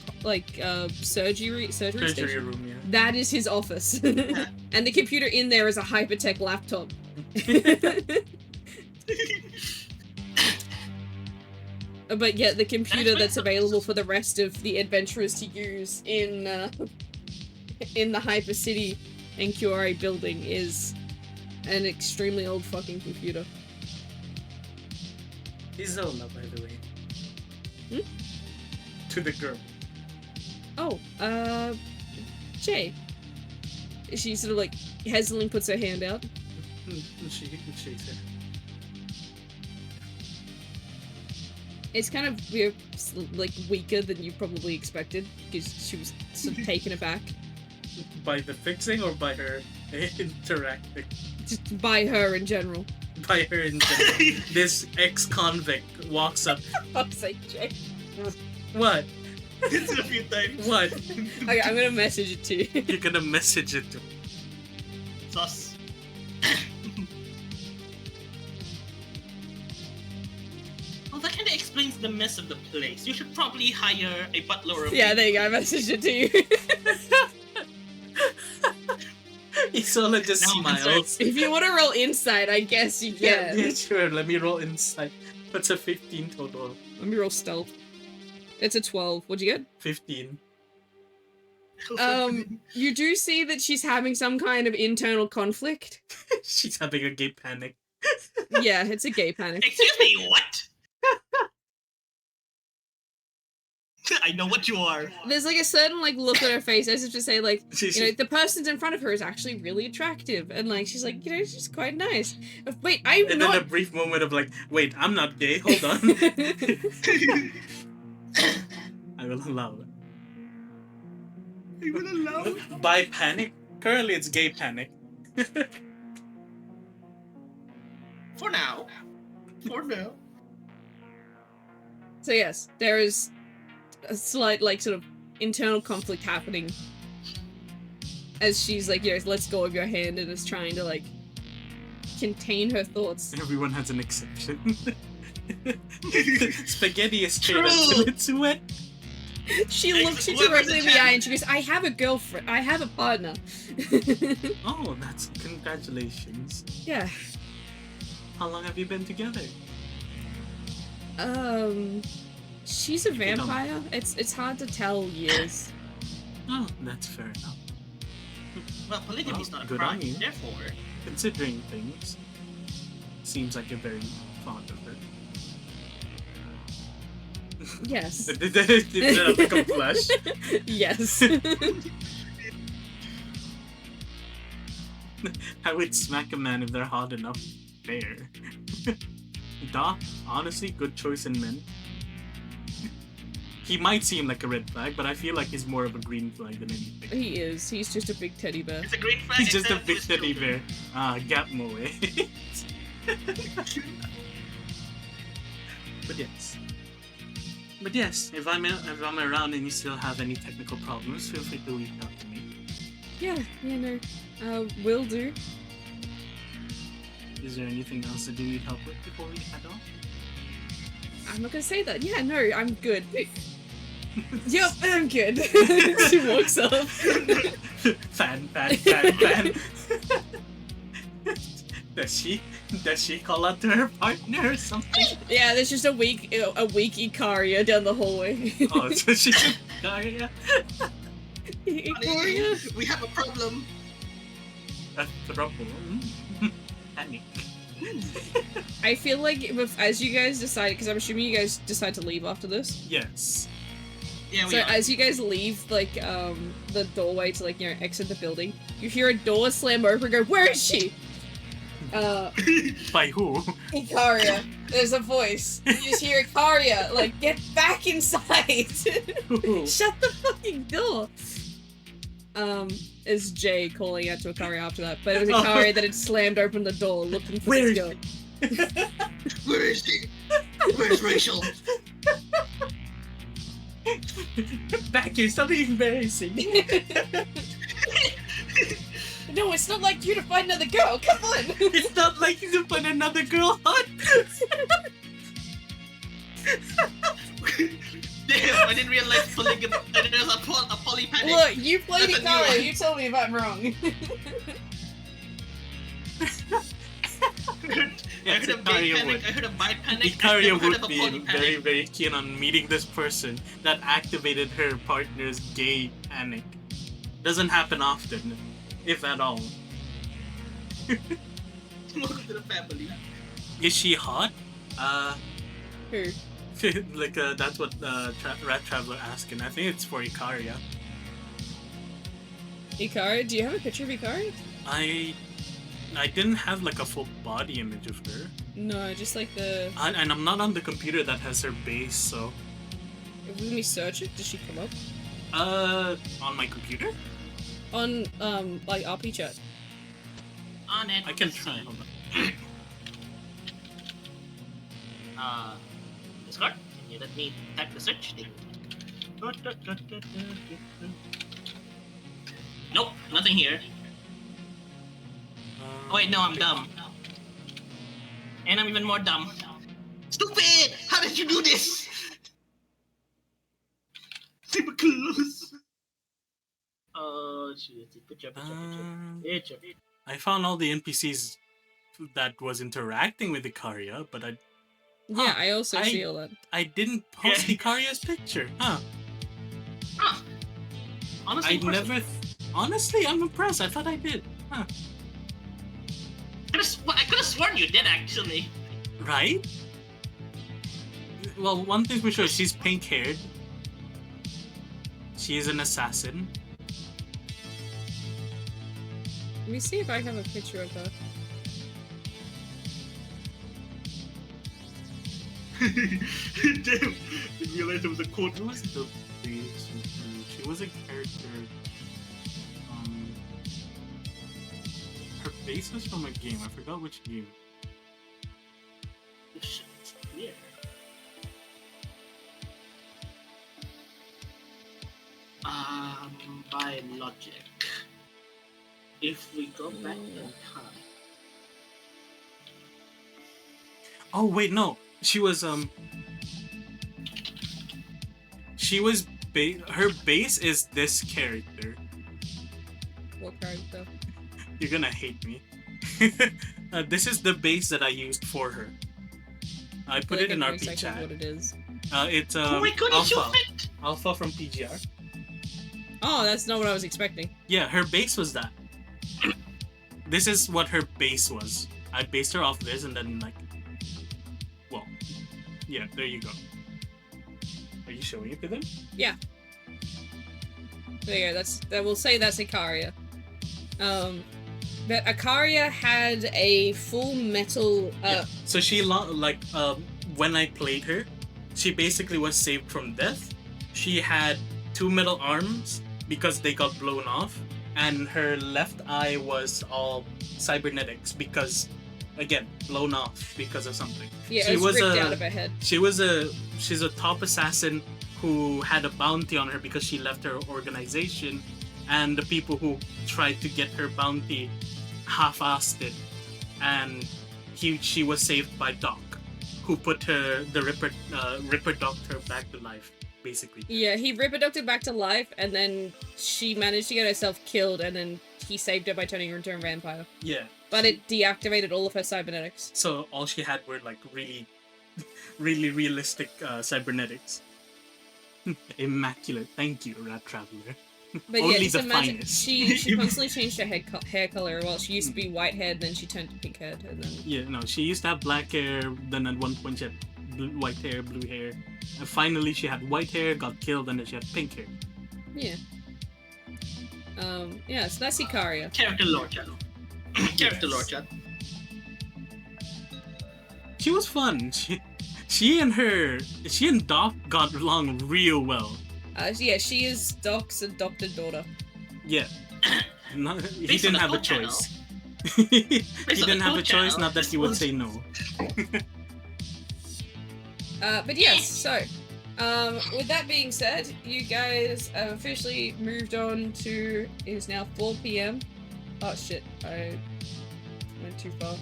surgery Surgery station. room, yeah. That is his office, and the computer in there is a hypertech laptop. But yeah, the computer that's available for the rest of the adventurers to use in the Hyper City NQRA building is an extremely old fucking computer. He's Zola, by the way. Hmm? To the girl. Oh, Jay. She sort of hesitantly puts her hand out. She shakes her. It's kind of weaker than you probably expected because she was sort of taken aback. By the fixing or by her interacting? Just by her in general. By her in general. This ex-convict walks up. I'll say Jay. What? It's a few times. What? Okay, I'm gonna message it to you. You're gonna message it to Sus. Well, that kind of explains the mess of the place. You should probably hire a butler or a Yeah, maid. there you go. I messaged it to you. Isola just Now I'm smiles. If you want to roll insight, I guess you Yeah, can. yeah, sure. Let me roll insight. That's a 15 total. Let me roll stealth. It's a 12. What'd you get? 15. You do see that she's having some kind of internal conflict. She's having a gay panic. Yeah, it's a gay panic. Excuse me, what? I know what you are. There's like a certain like look on her face as if to say like, She- you know, the person in front of her is actually really attractive, and like she's like, you know, she's quite nice. Wait, I'm And not. then a brief moment of like, wait, I'm not gay. Hold on. I will allow it. You will allow it? By panic. Currently, it's gay panic. For now. For now. So yes, there is a slight like sort of internal conflict happening as she's like, yes, let's go of your hand, and is trying to like contain her thoughts. Everyone has an exception. Spaghetti is straight True. until it's wet. She looks you directly in the eye and she goes, I have a girlfriend. I have a partner. Oh, that's congratulations. Yeah. How long have you been together? She's a vampire. It's hard to tell years. Oh, that's fair enough. Well, polygamy is not a Good crime, on you. therefore. Considering things, seems like you're very fond of her. Yes. Did that become flesh? Yes. I would smack a man if they're hot enough. Fair. Doc, honestly, good choice in men. He might seem like a red flag, but I feel like he's more of a green flag than anything. He is. He's just a big teddy bear. It's a green flag. He's just a except big for his teddy children. bear. Gap moe. But yes, if I'm around and you still have any technical problems, feel free to reach out to me. Yeah, no. Will do. Is there anything else that you need help with before we head off? I'm not gonna say that. Yeah, no, I'm good. Yep, I'm good. She walks off. Fan. Does she call out to her partner or something? Yeah, there's just a weak Icaria down the hallway. Oh, so she yeah. Icaria? We have a problem. That's the problem. Panic. I feel like as you guys decide, because I'm assuming you guys decide to leave after this. Yes. Yeah, we So are. as you guys leave, like, the doorway to, like, you know, exit the building, you hear a door slam open and go, where is she? By who? Icaria. There's a voice. You just hear Icaria, like, get back inside! Shut the fucking door! Is Jay calling out to Icaria after that, but it was Icaria that had slammed open the door looking for Where this is girl. Where is she? Where's Rachel? Back here, something embarrassing. No, it's not like you to find another girl, come on! It's not like you to find another girl hot. Damn, I didn't realize polygamy. There's a poly panic. Look, you played That's a new Icaria, one. you tell me if I'm wrong. I heard a big Icaria panic. would. I heard a bite panic. Icaria I heard would of a be poly very, panic. very keen on meeting this person that activated her partner's gay panic. Doesn't happen often, if at all. Welcome to the family. Is she hot? Who? Like, that's what Rat Traveler asking. I think it's for Icaria. Icaria? Do you have a picture of Icaria? I didn't have like a full body image of her. No, just like the... And I'm not on the computer that has her base, so... Let me search it. Does she come up? On my computer? On, like, RP chat. On it. I can try, hold on. Discord? Can you let me type the search thing? Nope, nothing here. Oh wait, no, I'm dumb. And I'm even more dumb. Stupid! How did you do this? Super close. Oh shit! Picture. I found all the NPCs that was interacting with Icaria, but Yeah, I also I- see all that. I didn't post Yeah. Icaria's picture. Huh. Huh. Honestly, Honestly, I'm impressed. I thought I did. Huh. I could have sworn you did actually. Right? Well, one thing for sure, she's pink-haired. She is an assassin. Let me see if I have a picture of her. Damn! I realized there was a quote. Who was the base? She was a character. Her base was from a game. I forgot which game. Shit, yeah. By logic, if we go back in time, Oh wait, no. She was her base is this character. What character? You're gonna hate me. This is the base that I used for her. I put it in our RP chat. What it is. It's oh my goodness, you Alpha. fit! Alpha from PGR. Oh, that's not what I was expecting. Yeah, her base was that. This is what her base was. I based her off this and then like, well, yeah, there you go. Are you showing it to them? Yeah. There you go. We'll say that's Ikaria. But Ikaria had a full metal. Yeah. So she when I played her, she basically was saved from death. She had 2 metal arms because they got blown off, and her left eye was all cybernetics because, again, blown off because of something. Yeah, she it was ripped a, out of her head. She's a top assassin who had a bounty on her because she left her organization, and the people who tried to get her bounty half-assed it, and she was saved by Doc, who put the Ripper docked her back to life, basically. Yeah, he Ripper her back to life, and then she managed to get herself killed, and then he saved her by turning her into a vampire. Yeah. But it deactivated all of her cybernetics. So all she had were like really, really realistic cybernetics. Immaculate. Thank you, Rat Traveler. But Only yeah, just the imagine finest. she constantly changed her hair color. Well, she used to be white haired, then she turned to pink haired, and then Yeah, no, she used to have black hair, then at one point she had white hair, blue hair. And finally she had white hair, got killed, and then she had pink hair. yeah. Yeah, so that's Ikaria. Character lore channel. Character lore chat. She was fun. She and Doc got along real well. Yeah, she is Doc's adopted daughter. Yeah. He Based didn't on the have a code channel. choice. He on the didn't have a code choice, channel, not that this he would was- say no. But yes, so, with that being said, you guys have officially moved on to, it is now 4 p.m. Oh shit, I went too far.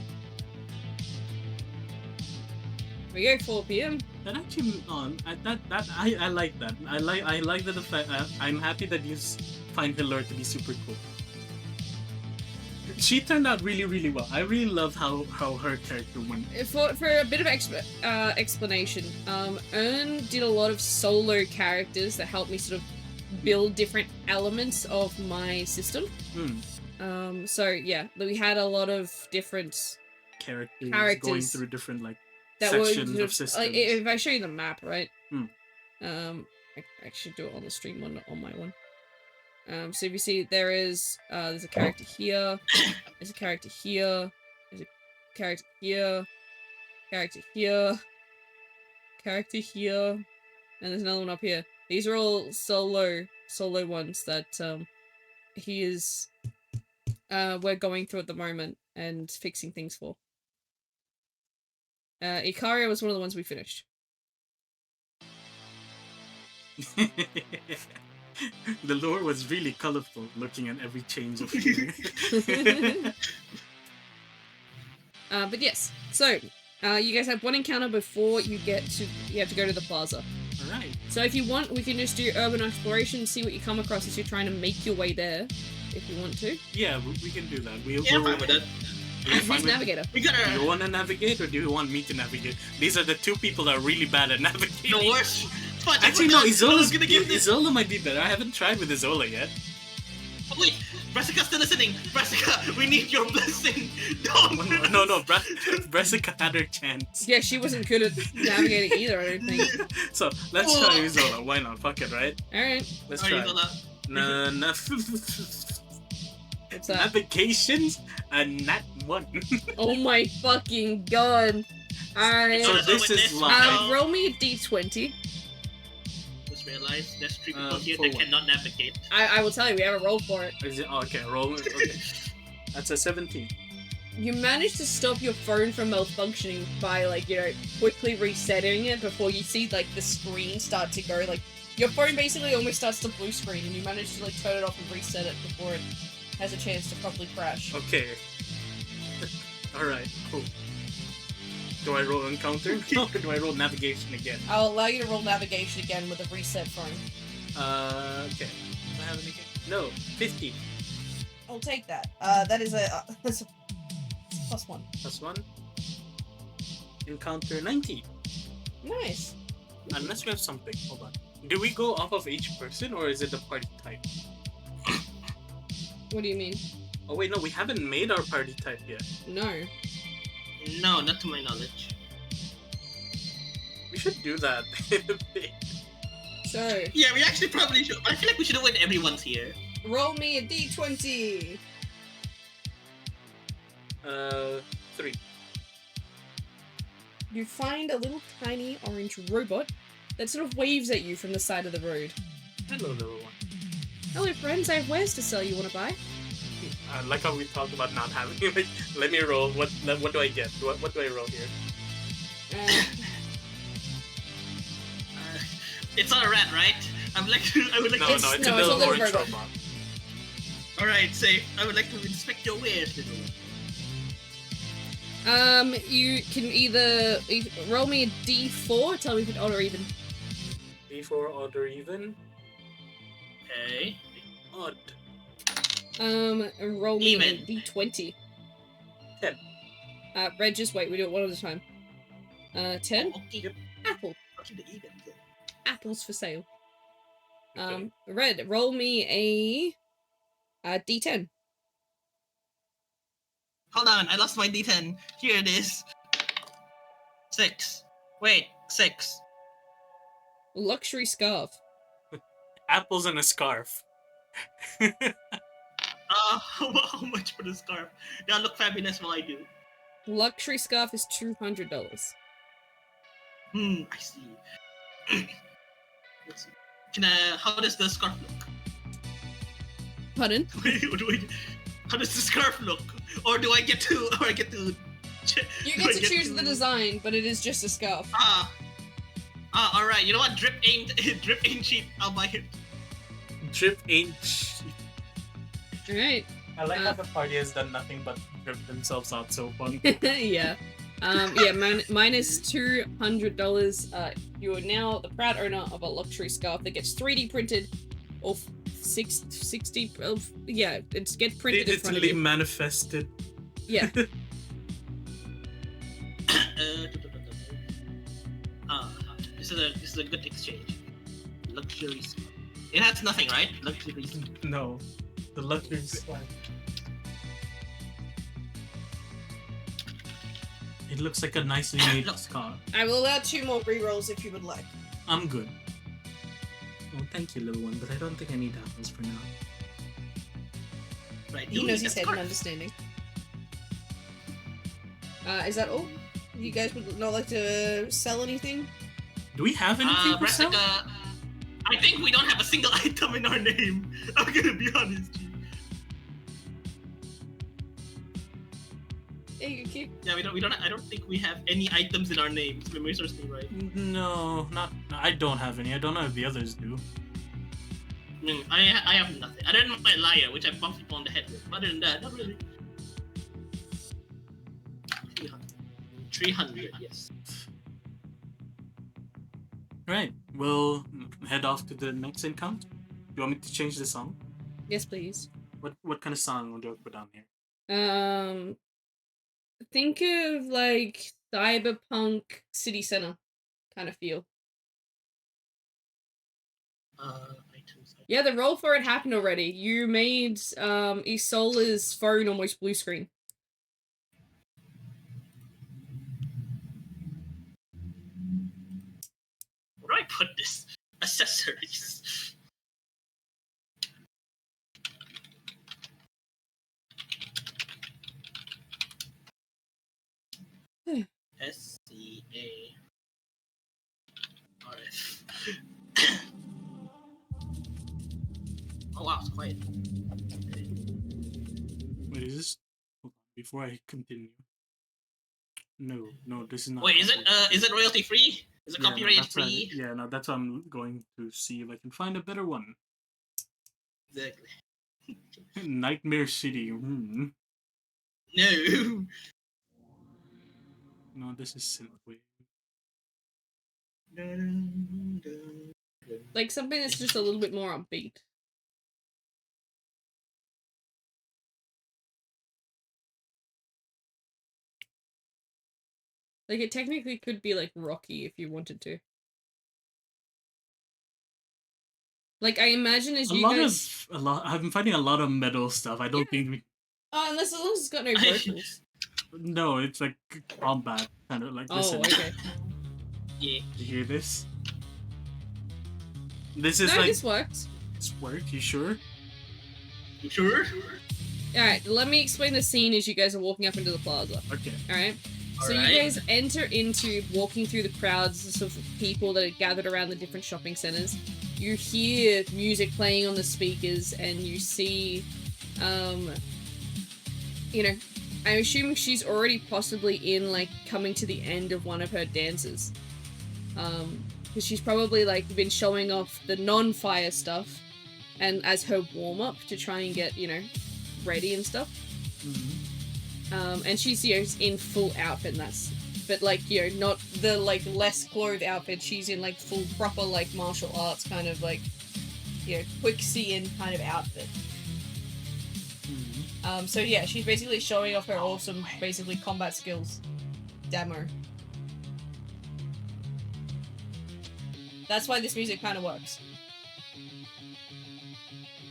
We go 4 p.m. That actually, I like that. I like that the fact. I'm happy that you find her lore to be super cool. She turned out really, really well. I really loved how her character went. For a bit of explanation, Ern did a lot of solo characters that helped me sort of build different elements of my system. So yeah, we had a lot of different Characters going Characters through different that were sections sort of systems. like, if I show you the map, right? Hmm. I should do it on the stream one, on my one. So if you see, there's a character here, there's a character here, there's a character here, character here, character here, and there's another one up here. These are all solo ones that he is we're going through at the moment and fixing things for. Ikaria was one of the ones we finished. The lore was really colorful, looking at every change of here. But yes, so you guys have one encounter before you have to go to the plaza. Alright. So if you want, we can just do urban exploration, see what you come across as you're trying to make your way there, if you want to. Yeah, we can do that. Yeah, I'm fine with that. Who's navigator? We Do you gotta. want to navigate or do you want me to navigate? These are the two people that are really bad at navigating. The worst. But Actually, no, I was gonna give this. Isola might be better. I haven't tried with Isola yet. Oh, wait, Brassica's still listening. Brassica, we need your blessing. Don't. No. Brassica had her chance. Yeah, she wasn't good at navigating either, I don't think. So let's try Isola. Why not? Fuck it, right? Alright, Let's Sorry, try. Zola. No. what's that? Navigations and nat 1. Oh my fucking god. Alright. So Zola, this with is this, live. Roll me a d20. Just realized there's 3 people here for that what? cannot navigate. I will tell you, we have a roll for it. Is it? Oh, okay, roll it. Okay. That's a 17. You managed to stop your phone from malfunctioning by, like, you know, quickly resetting it before you see, like, the screen start to go, like, your phone basically almost starts to blue screen, and you manage to, like, turn it off and reset it before it has a chance to properly crash. Okay. Alright, cool. Do I roll encounter? No, or do I roll navigation again? I'll allow you to roll navigation again with a reset phone. Okay. Do I have anything? No, 50. I'll take that. That is that's a +1. Plus 1. Encounter 90. Nice. Unless we have something. Hold on. Do we go off of each person, or is it the party type? What do you mean? Oh wait, no, we haven't made our party type yet. No. No, not to my knowledge. We should do that. So, Yeah, we actually probably should. I feel like we should have when everyone's here. roll me a d20. 3. You find a little tiny orange robot that sort of waves at you from the side of the road. Hello, little one. Hello friends, I have wares to sell. You wanna buy? Like how we talked about not having. Like, let me roll. What do I get? What do I roll here? It's not a rat, right? I would like to. I would like No, to. it's a it's a little little orange robot. robot. All right, say I would like to inspect your wares, little one. You can either roll me a d4, tell me if it's odd or even. D4 odd or even? Okay. Odd. And roll me Even. a d20. 10. Red, just wait, we do it one at a time. 10? Okay. Yep. Apple. Okay, the even. Apples for sale. Okay. Red, roll me a d10. Hold on, I lost my D10. Here it is. 6. Wait, 6. Luxury scarf. Apples and a scarf. How much for the scarf? That'll look fabulous while I do. Luxury scarf is $200. I see. Let's see. How does the scarf look? Pardon? How does the scarf look? Or do I get to? You do I get to choose the design, but it is just a scarf. All right. You know what? Drip ain't cheap. I'll buy it. Drip ain't cheap. Alright. I like how the party has done nothing but drip themselves out so fun. Yeah. Minus $200. You are now the proud owner of a luxury scarf that gets 3D printed of 60 yeah, it's get printed in front of Digitally you. manifested. Yeah. This is a good exchange. Luxury scarf. It has nothing, right? Luxury scarf. No. The luxury scarf. It looks like a nicely made scarf. I will allow 2 more rerolls if you would like. I'm good. Oh, thank you, little one, but I don't think I need apples for now. Right. He you knows need his a head and scarf. understanding. Is that all? You guys would not like to sell anything? Do we have anything for sale? Brassica, I think we don't have a single item in our name. I'm gonna be honest. Hey, okay. Yeah, we don't. I don't think we have any items in our name. If memory serves me right. No, not. I don't have any. I don't know if the others do. I have nothing. Other than my liar, which I bumped people on the head with. Other than that, not really. 300, yes. Right. We'll head off to the next encounter. Do you want me to change the song? Yes, please. What kind of song would you put down here? Think of like cyberpunk city center kind of feel. Items. Yeah, the roll for it happened already. You made Isola's phone almost blue screen. Where do I put this? Accessories. SCARF. Oh wow, it's quiet. Wait, is this? Hold on, before I continue. No, this is not. Wait, is it royalty free? Is it Yeah, copyright that's free? yeah, no, that's why I'm going to see if I can find a better one. Exactly. Nightmare City. No. No, this is Synthwave. Like something that's just a little bit more upbeat. Like it technically could be like Rocky if you wanted to. Like I imagine as you guys. I've been finding a lot of metal stuff. I don't think we. Unless as long as it's got no vocals. No, it's like combat kind of like. Listen. Okay. Yeah. You hear this? This is No, like. this works. This works. You sure? You sure? Alright, let me explain the scene as you guys are walking up into the plaza. Okay. Alright? So Alright. you guys enter into walking through the crowds of people that are gathered around the different shopping centers. You hear music playing on the speakers and you see, you know, I'm assuming she's already possibly in, like, coming to the end of one of her dances. Because she's probably, like, been showing off the non-fire stuff and as her warm-up to try and get, you know, ready and stuff. And she's, you know, in full outfit and but like, you know, not the like less clothed outfit. She's in like full proper like martial arts kind of like, you know, quick seeing kind of outfit. So yeah, she's basically showing off her awesome basically combat skills demo. That's why this music kind of works.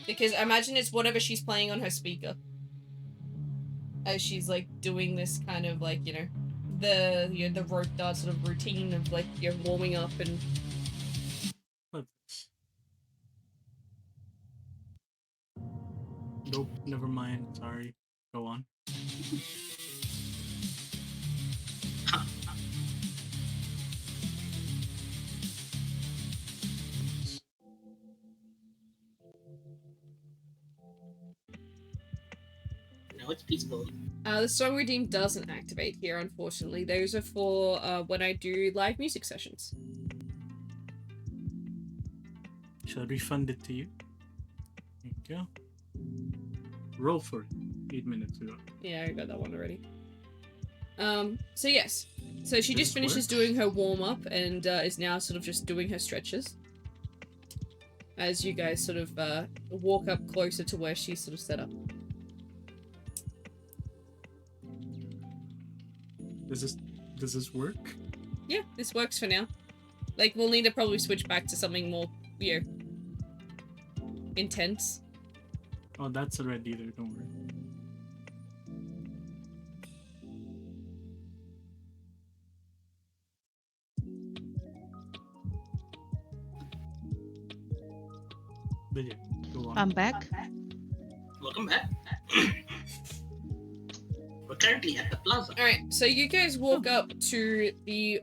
Because imagine it's whatever she's playing on her speaker. As she's like doing this kind of like, you know, the rope dart sort of routine of like, you know, warming up and. Nope, never mind. Sorry. Go on. No, it's peaceful. The song redeem doesn't activate here, unfortunately. Those are for when I do live music sessions. Shall I refund it to you? There you go. Roll for it. 8 minutes ago. Yeah, I got that one already. So yes. So she Does just this finishes work? doing her warm-up and is now sort of just doing her stretches. As you guys sort of walk up closer to where she's sort of set up. Does this work? Yeah, this works for now. Like, we'll need to probably switch back to something more, you know, intense. Oh, that's already there, don't worry. But yeah, go on. I'm back. Welcome back. We're currently at the plaza. Alright, so you guys walk up to the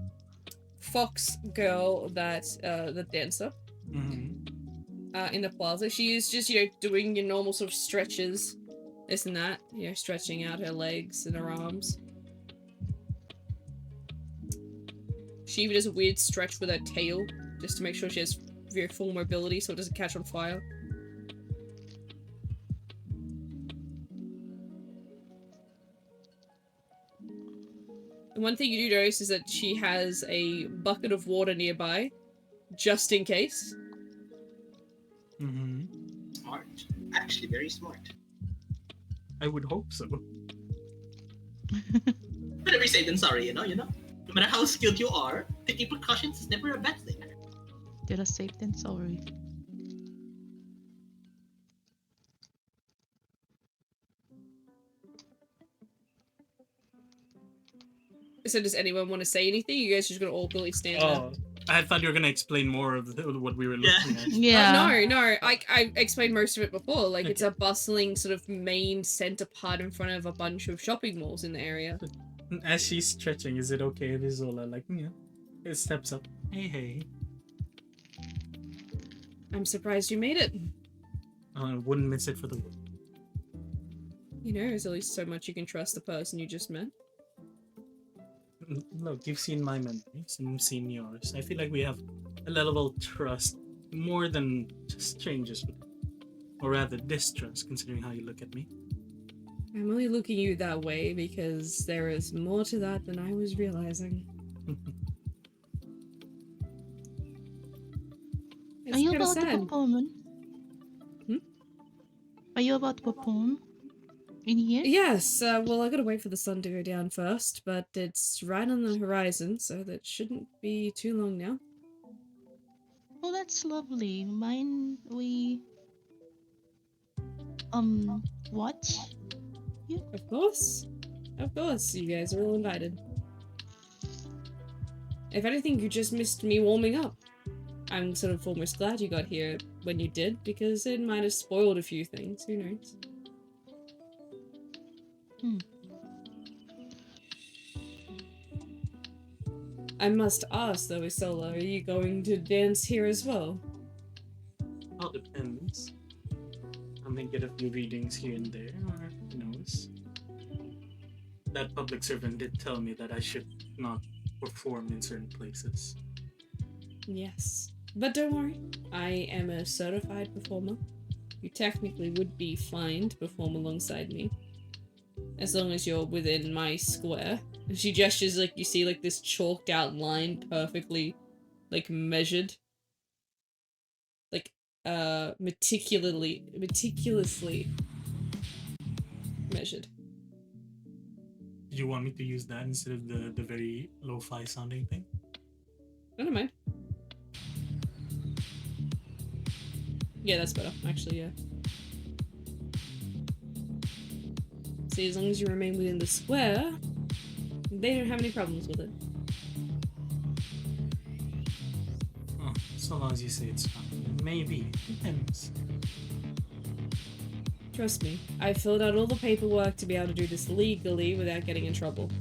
fox girl that, the dancer, in the plaza. She is just, you know, doing your normal sort of stretches, this and that, you know, stretching out her legs and her arms. She even does a weird stretch with her tail, just to make sure she has very full mobility so it doesn't catch on fire. And one thing you do notice is that she has a bucket of water nearby, just in case. Smart. Actually, very smart. I would hope so. Better be safe than sorry, you know? No matter how skilled you are, taking precautions is never a bad thing. Did a safe then sorry. So does anyone want to say anything? You guys just gonna awkwardly stand there? Oh, I thought you were gonna explain more of what we were looking at. Yeah. No. I explained most of it before. Like, it's Okay. a bustling sort of main center part in front of a bunch of shopping malls in the area. As she's stretching, is it okay if Isola it steps up? Hey. I'm surprised you made it. I wouldn't miss it for the world. You know, there's at least so much you can trust the person you just met. Look, you've seen my memories and I've seen yours. I feel like we have a level of trust more than just strangers, or rather distrust, considering how you look at me. I'm only looking at you that way because there is more to that than I was realizing. Are you kinda about to perform? Are you about to perform in here? Yes, well, I gotta wait for the sun to go down first, but it's right on the horizon, so that shouldn't be too long now. Oh, that's lovely. Mine, we watch you. Of course, you guys are all invited. If anything, you just missed me warming up. I'm sort of almost glad you got here when you did, because it might have spoiled a few things, who knows. I must ask though, Isola, are you going to dance here as well? All depends. I may get a few readings here and there, or who knows. That public servant did tell me that I should not perform in certain places. Yes. But don't worry, I am a certified performer. You technically would be fine to perform alongside me. As long as you're within my square. And she gestures like you see like this chalked out line perfectly like measured. Like meticulously measured. Do you want me to use that instead of the very lo-fi sounding thing? I don't mind. Yeah, that's better, actually, yeah. See, as long as you remain within the square, they don't have any problems with it. Oh, so long as you say it's fine. Maybe. Depends. Trust me, I filled out all the paperwork to be able to do this legally without getting in trouble.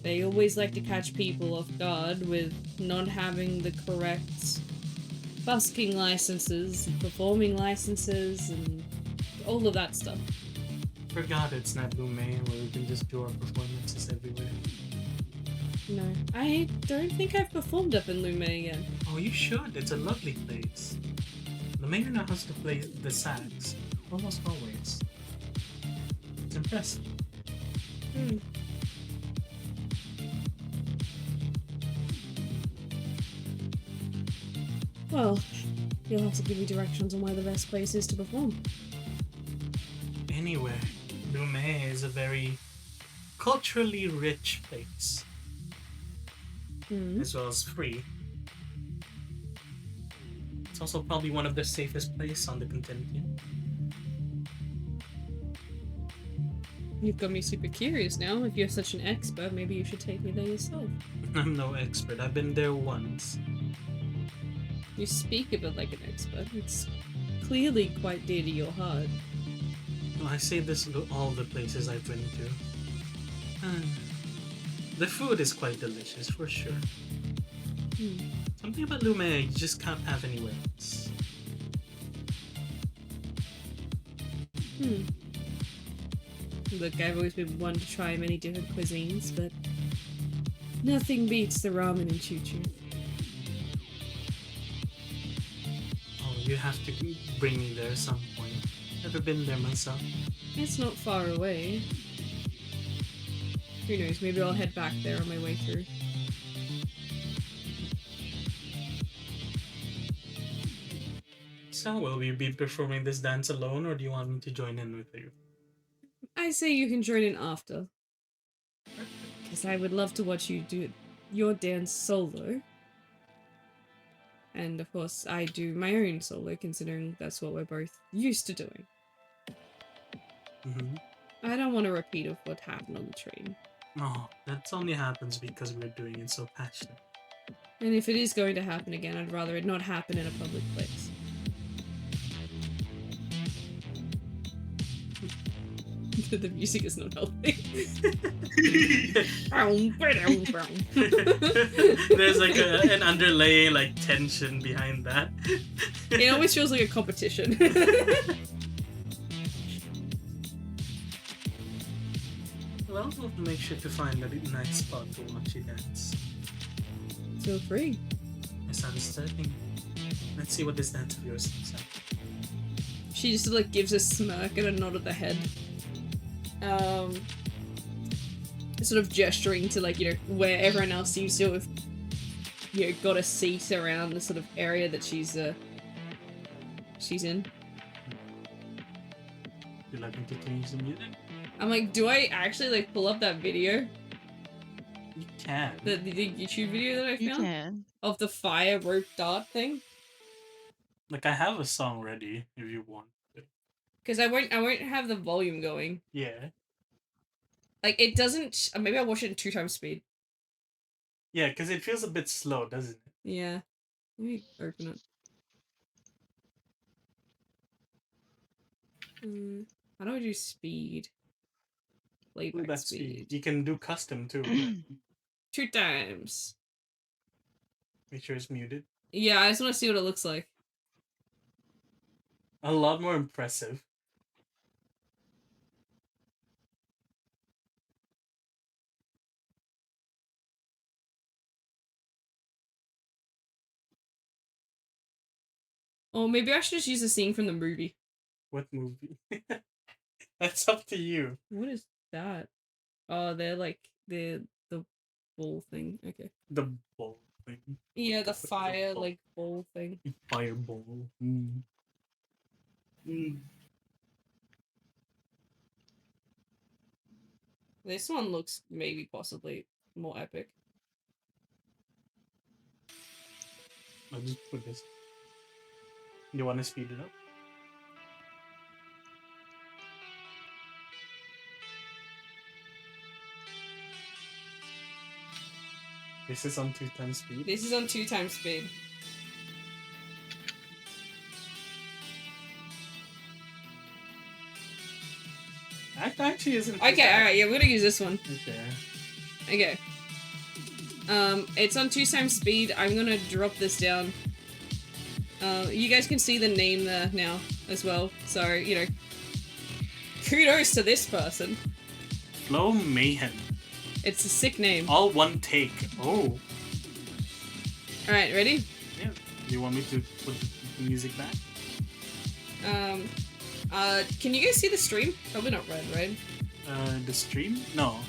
They always like to catch people off guard with not having the correct busking licenses, performing licenses, and all of that stuff. Forgot it's not Lume where we can just do our performances everywhere. No, I don't think I've performed up in Lume again. Oh, you should. It's a lovely place. The mayor knows how to play the sax almost always. It's impressive. Well, you'll have to give me directions on where the best place is to perform. Anyway, Lume is a very culturally rich place, as well as free. It's also probably one of the safest places on the continent. You've got me super curious now. If you're such an expert, maybe you should take me there yourself. I'm no expert. I've been there once. You speak of it like an expert. It's clearly quite dear to your heart. Well, I say this to all the places I've been to. The food is quite delicious, for sure. Something about Lume you just can't have anywhere else. Look, I've always been one to try many different cuisines, but nothing beats the ramen and choo-choo. Oh, you have to bring me there at some point. Never been there myself. It's not far away. Who knows, maybe I'll head back there on my way through. So, will you be performing this dance alone, or do you want me to join in with you? I say you can join in after. Because I would love to watch you do your dance solo. And of course, I do my own solo, considering that's what we're both used to doing. I don't want a repeat of what happened on the train. No, that only happens because we're doing it so passionate. And if it is going to happen again, I'd rather it not happen in a public place. The music is not helping. There's like an underlying like tension behind that. It always feels like a competition. Well, we'll make sure to find a nice spot to watch you dance. Feel free. I started studying. Let's see what this dance of yours looks like. She just like gives a smirk and a nod of the head. Sort of gesturing to like, you know, where everyone else seems to have, you know, got a seat around the sort of area that she's in. You like me to change the music? I'm like, do I actually like pull up that video? You can. The YouTube video that I You found? can. Of the fire rope dart thing? Like I have a song ready if you want. Because I won't have the volume going. Yeah. Like it doesn't. Maybe I'll watch it in 2 times speed. Yeah, because it feels a bit slow, doesn't it? Yeah. Let me open it. How do I do speed? Playback That's speed. You can do custom too. 2 times. Make sure it's muted. Yeah, I just want to see what it looks like. A lot more impressive. Oh, maybe I should just use a scene from the movie. What movie? That's up to you. What is that? Oh, they're like the ball thing. Okay. The ball thing. Yeah, the fire like ball thing. Fireball. This one looks maybe possibly more epic. I'll just put this. You want to speed it up? This is on 2 times speed. This is on 2 times speed. That actually isn't. Okay, alright, yeah, we're gonna use this one. Okay. Okay. It's on 2 times speed. I'm gonna drop this down. You guys can see the name there now as well. So, you know, kudos to this person. Flow Mayhem. It's a sick name. All one take. Oh. Alright, ready? Yeah. Do you want me to put the music back? Can you guys see the stream? Probably not red, right? The stream? No,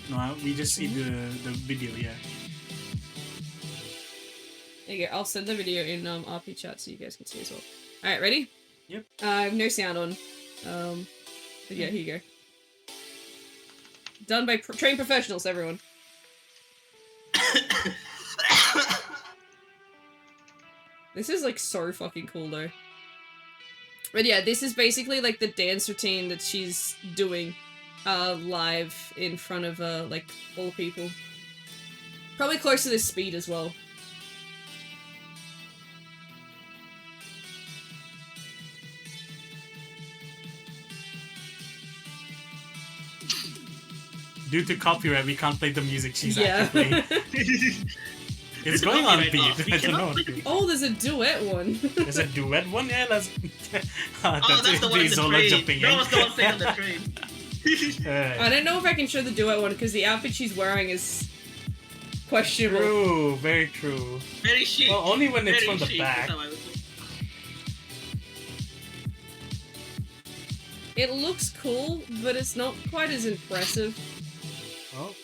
we just see the video, yeah. Okay, I'll send the video in RP chat so you guys can see as well. Alright, ready? Yep. I have no sound on. But yeah, here you go. Done by trained professionals, everyone. This is like so fucking cool though. But yeah, this is basically like the dance routine that she's doing live in front of like all people. Probably close to this speed as well. Due to copyright, we can't play the music she's Yeah. actually playing. It's going on beat. I don't know. Oh, there's a duet one. There's a duet one? Yeah, let's... That's the one in the Zola train. jumping That in. was the one saying on the train. I don't know if I can show the duet one because the outfit she's wearing is questionable. True, very true. Very chic. Well, only when it's Very from the chic, back. that's how I would say. It looks cool, but it's not quite as impressive. Oh.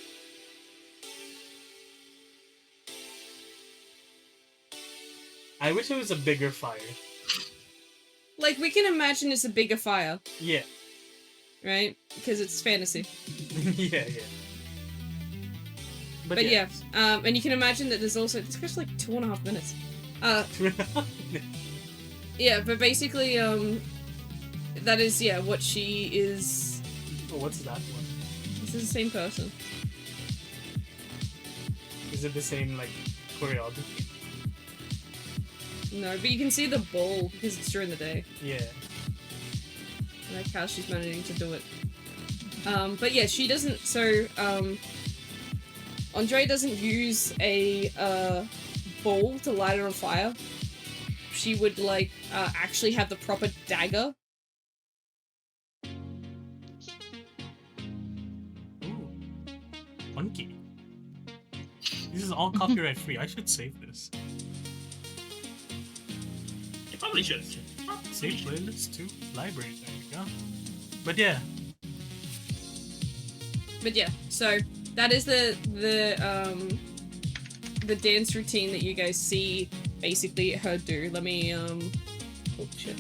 I wish it was a bigger fire. Like, we can imagine it's a bigger fire, Yeah. right? Because it's fantasy. yeah. But yeah, and you can imagine that there's also... This goes for like 2.5 minutes. Yeah, but basically, that is, yeah, what she is... Oh, what's that one? This is the same person. Is it the same like choreography? No, but you can see the ball because it's during the day. Yeah. I like how she's managing to do it. But yeah, she doesn't. So Andre doesn't use a ball to light it on fire. She would like actually have the proper dagger. Ooh. Funky. This is all copyright free. I should save this. You probably should. Save playlist to library. There we go. But yeah. But yeah, so that is the dance routine that you guys see basically her do. Let me oh shit.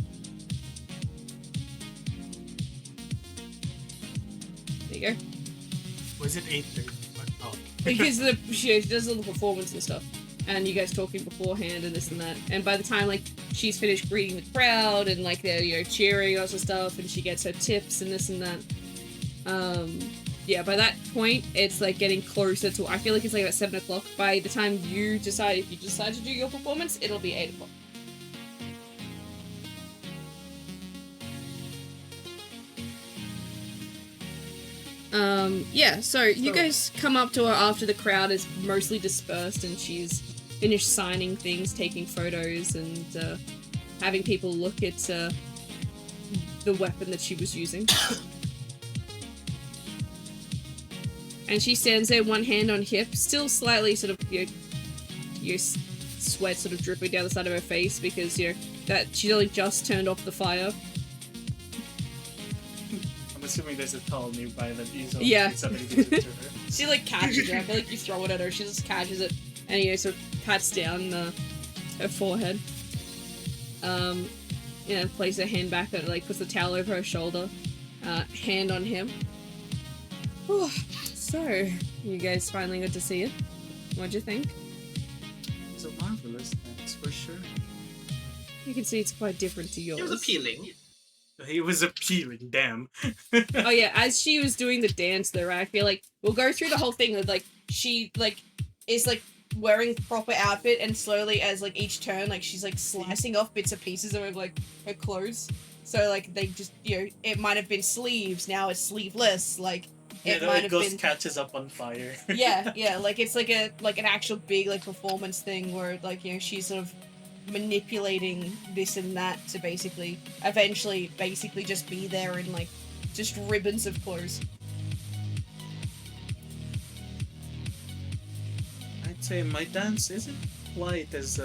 There you go. Was it 8:30? Oh. Because she does all the performance and stuff, and you guys talking beforehand and this and that, and by the time like she's finished greeting the crowd and like they're cheering all sorts of stuff, and she gets her tips and this and that, yeah, by that point it's like getting closer to, I feel like it's like about 7 o'clock. By the time you decide, if you decide to do your performance, it'll be 8 o'clock. Yeah, so you guys come up to her after the crowd is mostly dispersed and she's finished signing things, taking photos, and having people look at the weapon that she was using. And she stands there, one hand on hip, still slightly sort of, your sweat sort of dripping down the side of her face because, that she's only just turned off the fire. I'm assuming there's a towel nearby that easily Yeah. somebody gives it to her. She like catches it. I feel like you throw it at her. She just catches it and sort of pats down her forehead. Places her hand back and like puts the towel over her shoulder. Hand on him. Whew. So, you guys finally got to see it. What'd you think? It's a marvelous dance for sure. You can see it's quite different to yours. It was appealing. He was appealing, damn. Oh yeah, as she was doing the dance though, right, I feel like we'll go through the whole thing with like she like is like wearing proper outfit and slowly as like each turn like she's like slicing off bits and pieces of like her clothes. So like they just it might have been sleeves, now it's sleeveless, like it might have been catches up on fire. yeah, like it's like an actual big like performance thing where like she's sort of manipulating this and that to basically eventually just be there in like just ribbons of clothes. I'd say my dance isn't quite as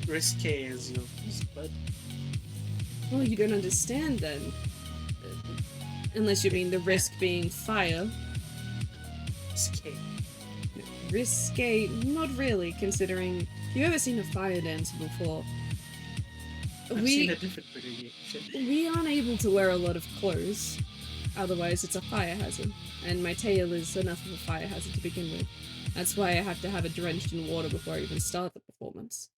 risque as yours, but Well, you don't understand then. Unless you mean the risk being fire. risque. Risque, not really, considering you've ever seen a fire dancer before. I've seen a different variation. We aren't able to wear a lot of clothes, otherwise it's a fire hazard. And my tail is enough of a fire hazard to begin with. That's why I have to have it drenched in water before I even start the performance.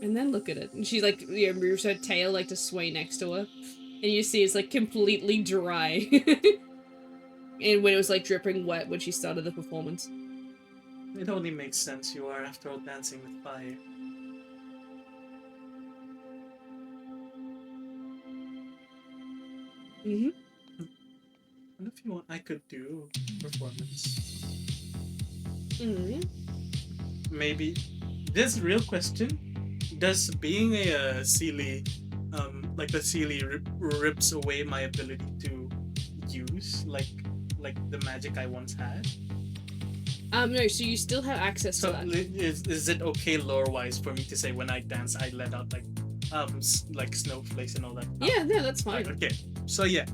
And then look at it. And she like moves her tail like to sway next to her. And you see it's like completely dry. And when it was like dripping wet when she started the performance. It only makes sense you are, after all, dancing with fire. Mm-hmm. And if you want, I could do performance. Mm-hmm. Maybe this real question: does being a Sealy, like the Sealy rips away my ability to use like the magic I once had? No, so you still have access to So that. is it okay lore-wise for me to say when I dance I let out like snowflakes and all that? Yeah, that's fine. Okay, so yeah.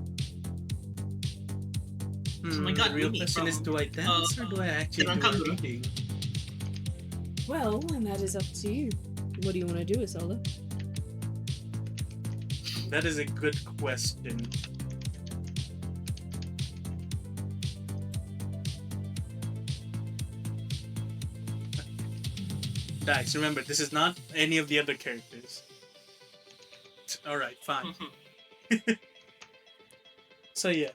my God, the real Mimi question is, from, do I dance or do I actually do Kanguru. reading? Well, and that is up to you. What do you want to do, Isolde? That is a good question. Dice, remember, this is not any of the other characters. Alright, fine. So yeah.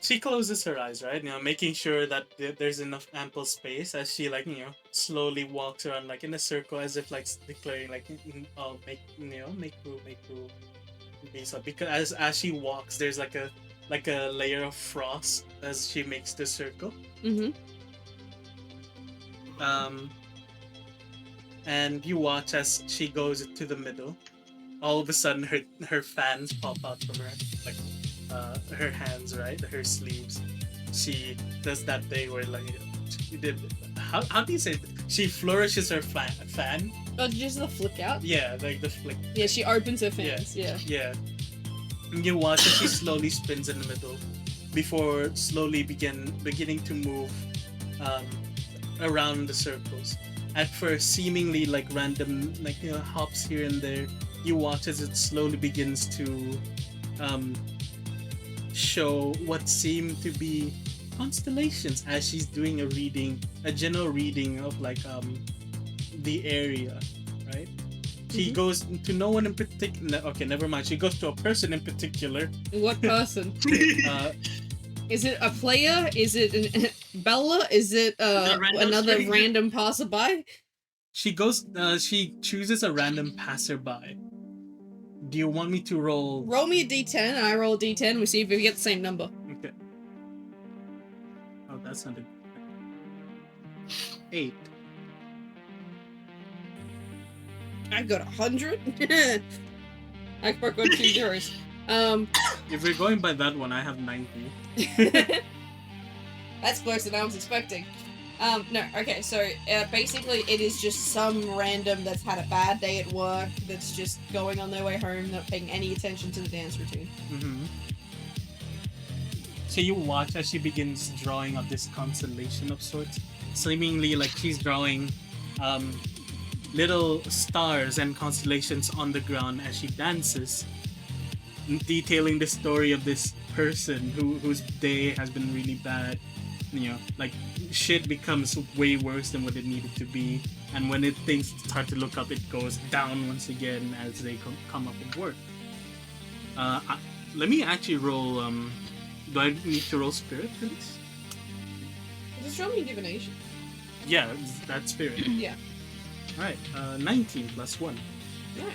she closes her eyes, right? Making sure that there's enough ample space as she slowly walks around like in a circle as if like declaring like, "Oh, make room, make room." So because as she walks, there's like a layer of frost as she makes the circle. Mm-hmm. And you watch as she goes to the middle. All of a sudden, her fans pop out from her, like her hands, right, her sleeves. She does that thing where like she did. How do you say it? She flourishes her fan. Oh, just the flick out? Yeah, like the flick. Yeah, she opens her fans. Yeah. Yeah. And you watch as she slowly spins in the middle, before slowly beginning to move, around the circles. At first, seemingly like random, hops here and there. You watch as it slowly begins to show what seem to be constellations as she's doing a general reading of the area, right? She goes to no one in particular. Okay, never mind. She goes to a person in particular. What person? Uh, Is it a player? Is it Bella? Is it another stranger? random passerby? she goes. She chooses a random passerby. Do you want me to roll? Roll me a d10 and I roll a d10. We see if we get the same number. Okay. Oh, that's not a 8. I got 100. I got 2 zeros. If we're going by that one, I have 90. That's closer than I was expecting. No, okay, so basically it is just some random that's had a bad day at work that's just going on their way home, not paying any attention to the dance routine. Mm-hmm. So you watch as she begins drawing up this constellation of sorts, seemingly like she's drawing little stars and constellations on the ground as she dances, detailing the story of this person whose day has been really bad. Like shit becomes way worse than what it needed to be, and when things start to look up, it goes down once again as they come up and work. Let me actually roll. Do I need to roll spirit for this? Just roll me divination. Yeah, that's spirit. Yeah. All right, 19 plus 1. Nice.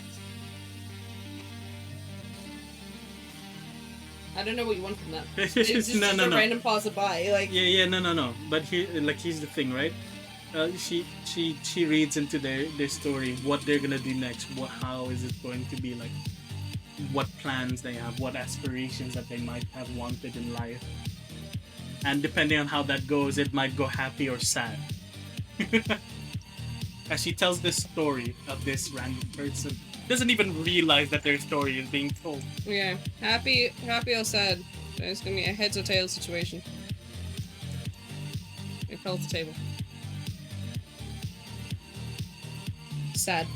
I don't know what you want from that. It's just, No. a random passerby. Like, Yeah, no. But here's the thing, right? She reads into their story, what they're gonna do next, how is it going to be, like what plans they have, what aspirations that they might have wanted in life, and depending on how that goes, it might go happy or sad. As she tells this story of this random person, doesn't even realize that their story is being told. yeah, happy or sad. It's gonna be a heads or tails situation. It fell off the table. Sad.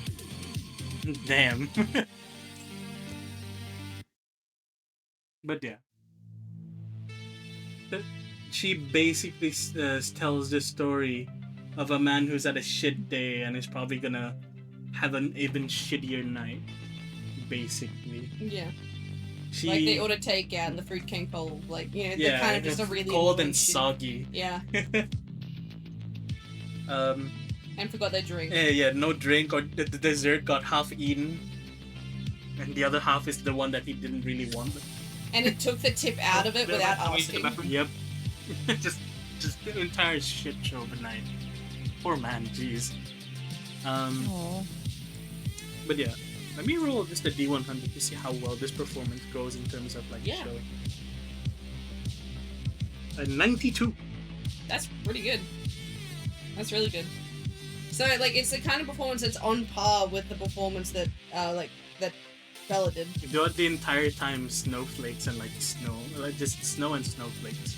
Damn. But yeah. She basically tells the story of a man who's had a shit day and is probably gonna have an even shittier night. Basically. Yeah. She, Like they ordered takeout and the food came cold. Like, they're kind of just a really cold annoying and shitty- soggy. Yeah. And forgot their drink. Yeah, no drink, or the dessert got half eaten, and the other half is the one that he didn't really want. And it took the tip out of it without asking. Yep. just the entire shit show overnight. Poor man, jeez. Aw. But yeah, let me roll just a D100 to see how well this performance goes in terms of like Yeah. show. A 92. That's pretty good. That's really good. So, like, it's the kind of performance that's on par with the performance that, that Bella did. Throughout the entire time, snowflakes and like snow, just snow and snowflakes,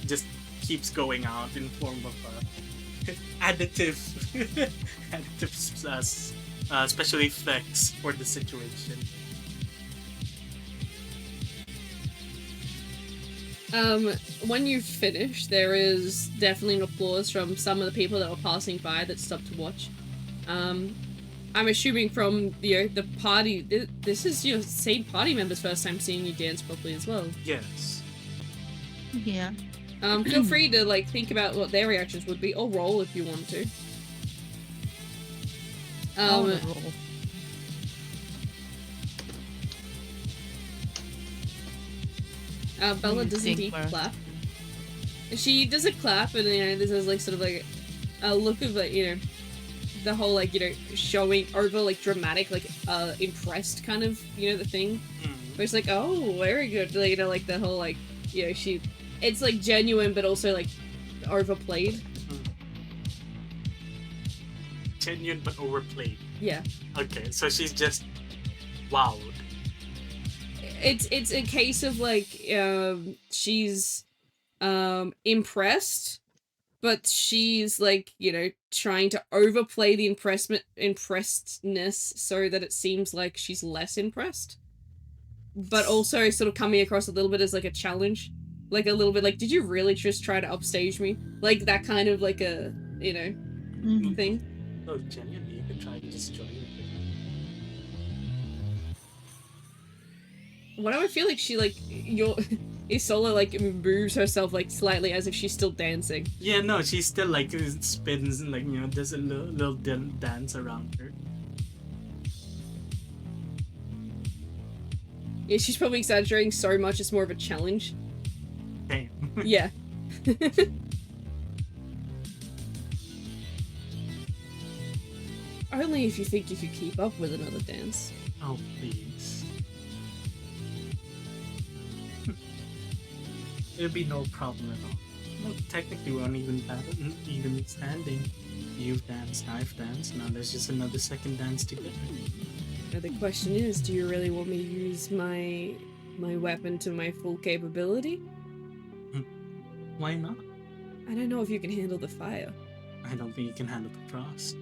just keeps going out in form of additive special effects for the situation. When you finish, there is definitely an applause from some of the people that were passing by that stopped to watch. I'm assuming from the party. This is your same party member's first time seeing you dance properly as well. Yes. Yeah. Feel free to like think about what their reactions would be, or roll if you want to. I wanna roll. Bella you does think, indeed Mara? clap. She does a clap, and this is like sort of like a look of like, the whole like, showing over like dramatic, like impressed kind of, the thing. Where it's like, oh, very good, like, like the whole like, it's like genuine but also like overplayed. Genuine but overplayed. Yeah. Okay, so she's just wowed. It's a case of like she's impressed, but she's like, trying to overplay the impressedness so that it seems like she's less impressed. But also sort of coming across a little bit as like a challenge. Like a little bit like, did you really just try to upstage me? Like that kind of like a, thing. Oh, genuinely, you could try to destroy it. Why do I feel like she like Isola like moves herself like slightly as if she's still dancing? Yeah, no, she's still like spins and like does a little dance around her. Yeah, she's probably exaggerating so much it's more of a challenge. Damn. Yeah. Only if you think you could keep up with another dance. Oh please. It'll be no problem at all. Well, technically, we're not even standing. You've danced, I've danced. Now there's just another second dance together. Now the question is, do you really want me to use my weapon to my full capability? Why not? I don't know if you can handle the fire. I don't think you can handle the frost.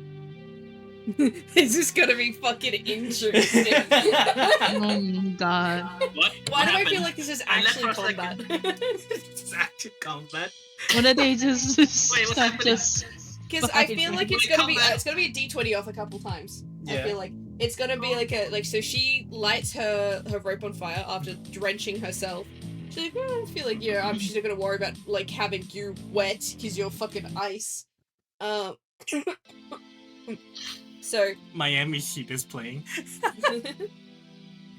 This is gonna be fucking interesting. Oh god. What? Why What do I happened? feel like this is I left actually for a combat? It's actually combat. What are they just Wait, what's happening? just Because I Fine. feel like it's Wait, gonna be combat. it's gonna be a D20 off a couple times. I Yeah. feel like it's gonna be like so she lights her rope on fire after drenching herself. She's like, I feel like she's not gonna worry about like having you wet because you're fucking ice. So Miami Heat is playing.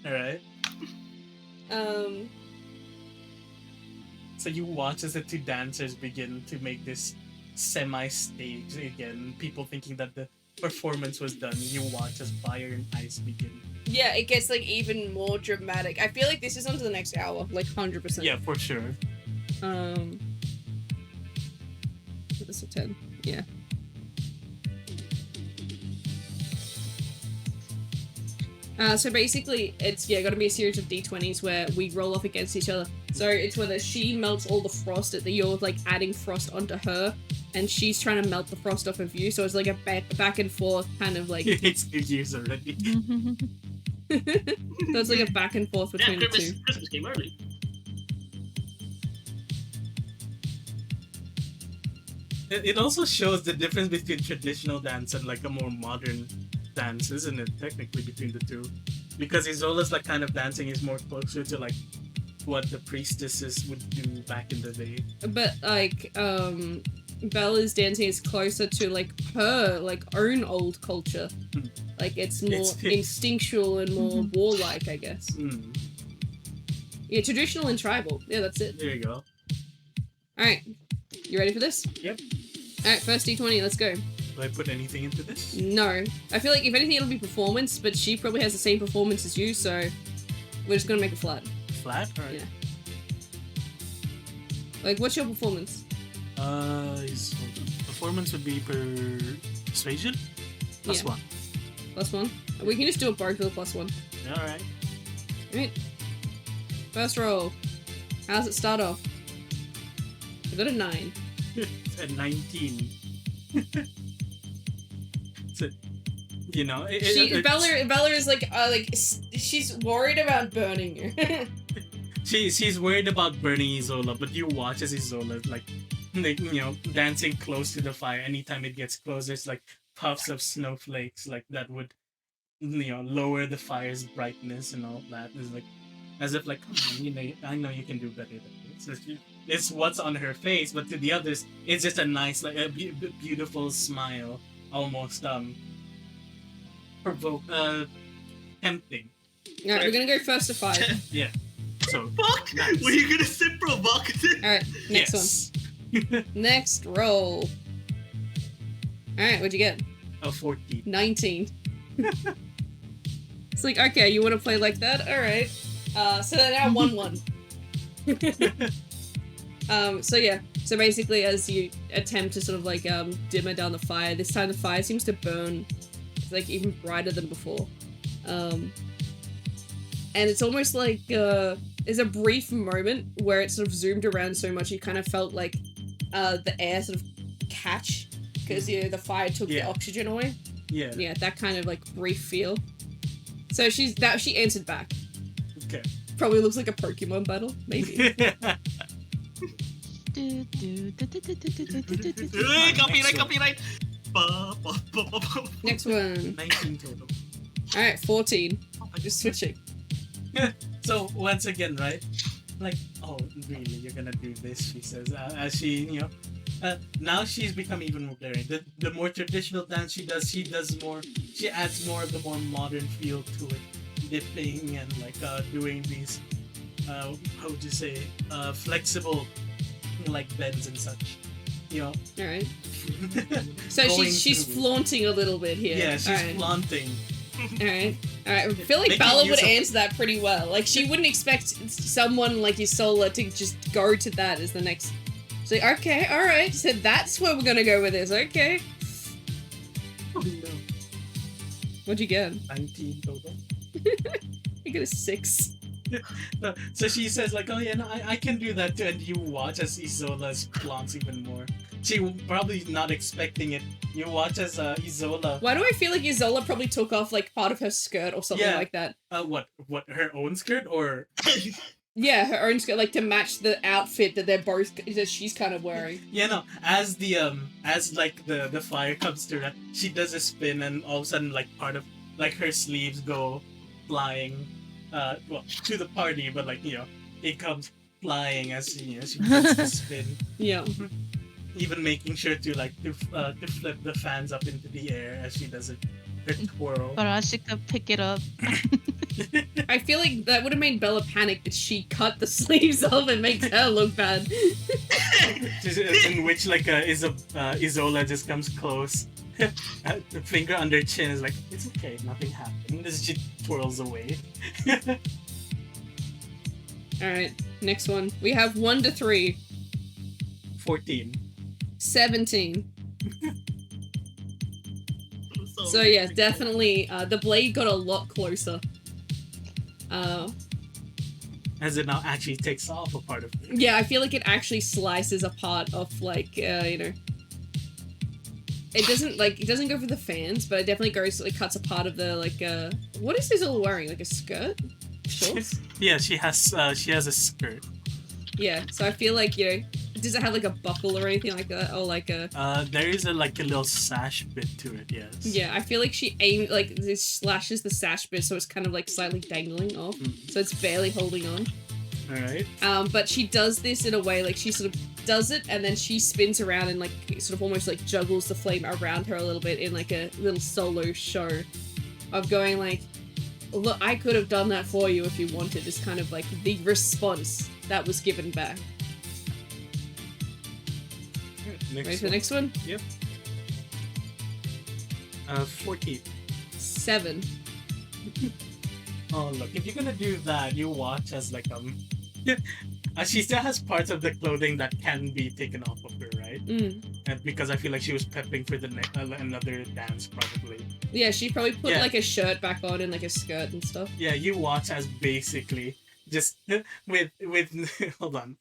Alright. So you watch as the two dancers begin to make this semi-stage again. People thinking that the performance was done. You watch as fire and ice begin. yeah, it gets like even more dramatic. I feel like this is on to the next hour, like 100%. Yeah, for sure. This is a 10. Yeah. So basically, it's gonna be a series of D20s where we roll off against each other. So it's whether she melts all the frost that you're like adding frost onto her, and she's trying to melt the frost off of you. So it's like a back and forth kind of like. It's New Year's already. So it's like a back and forth Yeah, between the two. Christmas came early. It also shows the difference between traditional dance and like a more modern dance, isn't it? Technically between the two, because Isola's like kind of dancing is more closer to like what the priestesses would do back in the day. But like Bella's dancing is closer to like her like own old culture. Like it's more instinctual and more warlike, I guess. Yeah, traditional and tribal. Yeah, that's it. There you go. Alright. You ready for this? Yep. Alright, first D20, let's go. Do I put anything into this? No. I feel like if anything it'll be performance, but she probably has the same performance as you, so we're just gonna make it flat. Flat? Alright. Yeah. Like, what's your performance? His performance would be persuasion? Plus Yeah. one. Plus one? We can just do a both with a plus one. Alright. Alright. First roll. How's it start off? I got a 9. It's at 19. So, Bella is like she's worried about burning you. she's worried about burning Isola, but you watch as Isola like dancing close to the fire. Anytime it gets close, there's like puffs of snowflakes like that would lower the fire's brightness and all that. It's like as if like, come on, I know you can do better than this. is what's on her face, but to the others, it's just a nice, like a beautiful smile, almost tempting. All right, we're gonna go first to 5. Yeah. So Fuck! nice. Were you gonna say provocative? All right, next Yes. one. Next roll. All right, what'd you get? A 14. 19. It's like, okay, you want to play like that? All right. So they're now 1-1. So yeah. So basically, as you attempt to sort of like dimmer down the fire, this time the fire seems to burn, like even brighter than before. And it's almost like there's a brief moment where it sort of zoomed around so much you kind of felt like the air sort of catch because the fire took the oxygen away. Yeah, that kind of like brief feel. So she answered back. Okay. Probably looks like a Pokemon battle, maybe. Copyright. Next one. 19 total. All right, 14. Just switching. So once again, right? Like, oh, really? You're gonna do this? She says, as she, now she's become even more daring. The more traditional dance she does more. She adds more of the more modern feel to it, dipping and like doing these, how would you say, flexible, like bends and such. All right. So she's flaunting a little bit here. Yeah, she's flaunting. All right. I feel like Making Bella use would of- answer that pretty well. Like, she wouldn't expect someone like Isola to just go to that as the next. So, okay, all right. So that's where we're gonna go with this. Okay. Oh no. What'd you get? 19 total. You get a 6. So she says like, oh yeah, no, I can do that too, and you watch as Isola flaunts even more. She probably not expecting it. You watch as Isola. Why do I feel like Isola probably took off like part of her skirt or something like that? What her own skirt or? Yeah, her own skirt, like to match the outfit that she's kind of wearing. Yeah, no. As the as like the fire comes to her, she does a spin, and all of a sudden like part of like her sleeves go flying, well to the party, but like it comes flying as she does the spin. Yeah. Even making sure to flip the fans up into the air as she does it. Her twirl. Barashika pick it up. I feel like that would have made Bella panic that she cut the sleeves off and makes her look bad. In which Isola just comes close. The finger under her chin is like, it's okay, nothing happened. As she twirls away. Alright, next one. We have 1 to 3. 14. 17. So yeah, definitely the blade got a lot closer. As it now actually takes off a part of it. Yeah, I feel like it actually slices a part of like it doesn't go for the fans, but it definitely cuts a part of the what is this all wearing? Like a skirt? Shorts? Yeah, she has a skirt. Yeah, so I feel like does it have like a buckle or anything like that, or like a? There is a little sash bit to it. Yes. Yeah, I feel like she slashes the sash bit, so it's kind of like slightly dangling off, so it's barely holding on. All right. But she does this in a way like she sort of does it, and then she spins around and like sort of almost like juggles the flame around her a little bit in like a little solo show of going like, look, I could have done that for you if you wanted. It's kind of like the response that was given back. Ready for the next one? Yep. 14. 7. Oh look, if you're gonna do that, you watch as she still has parts of the clothing that can be taken off of her, right? And because I feel like she was prepping for the another dance probably. Yeah, she probably put like a shirt back on and like a skirt and stuff. Yeah, you watch as basically just with hold on.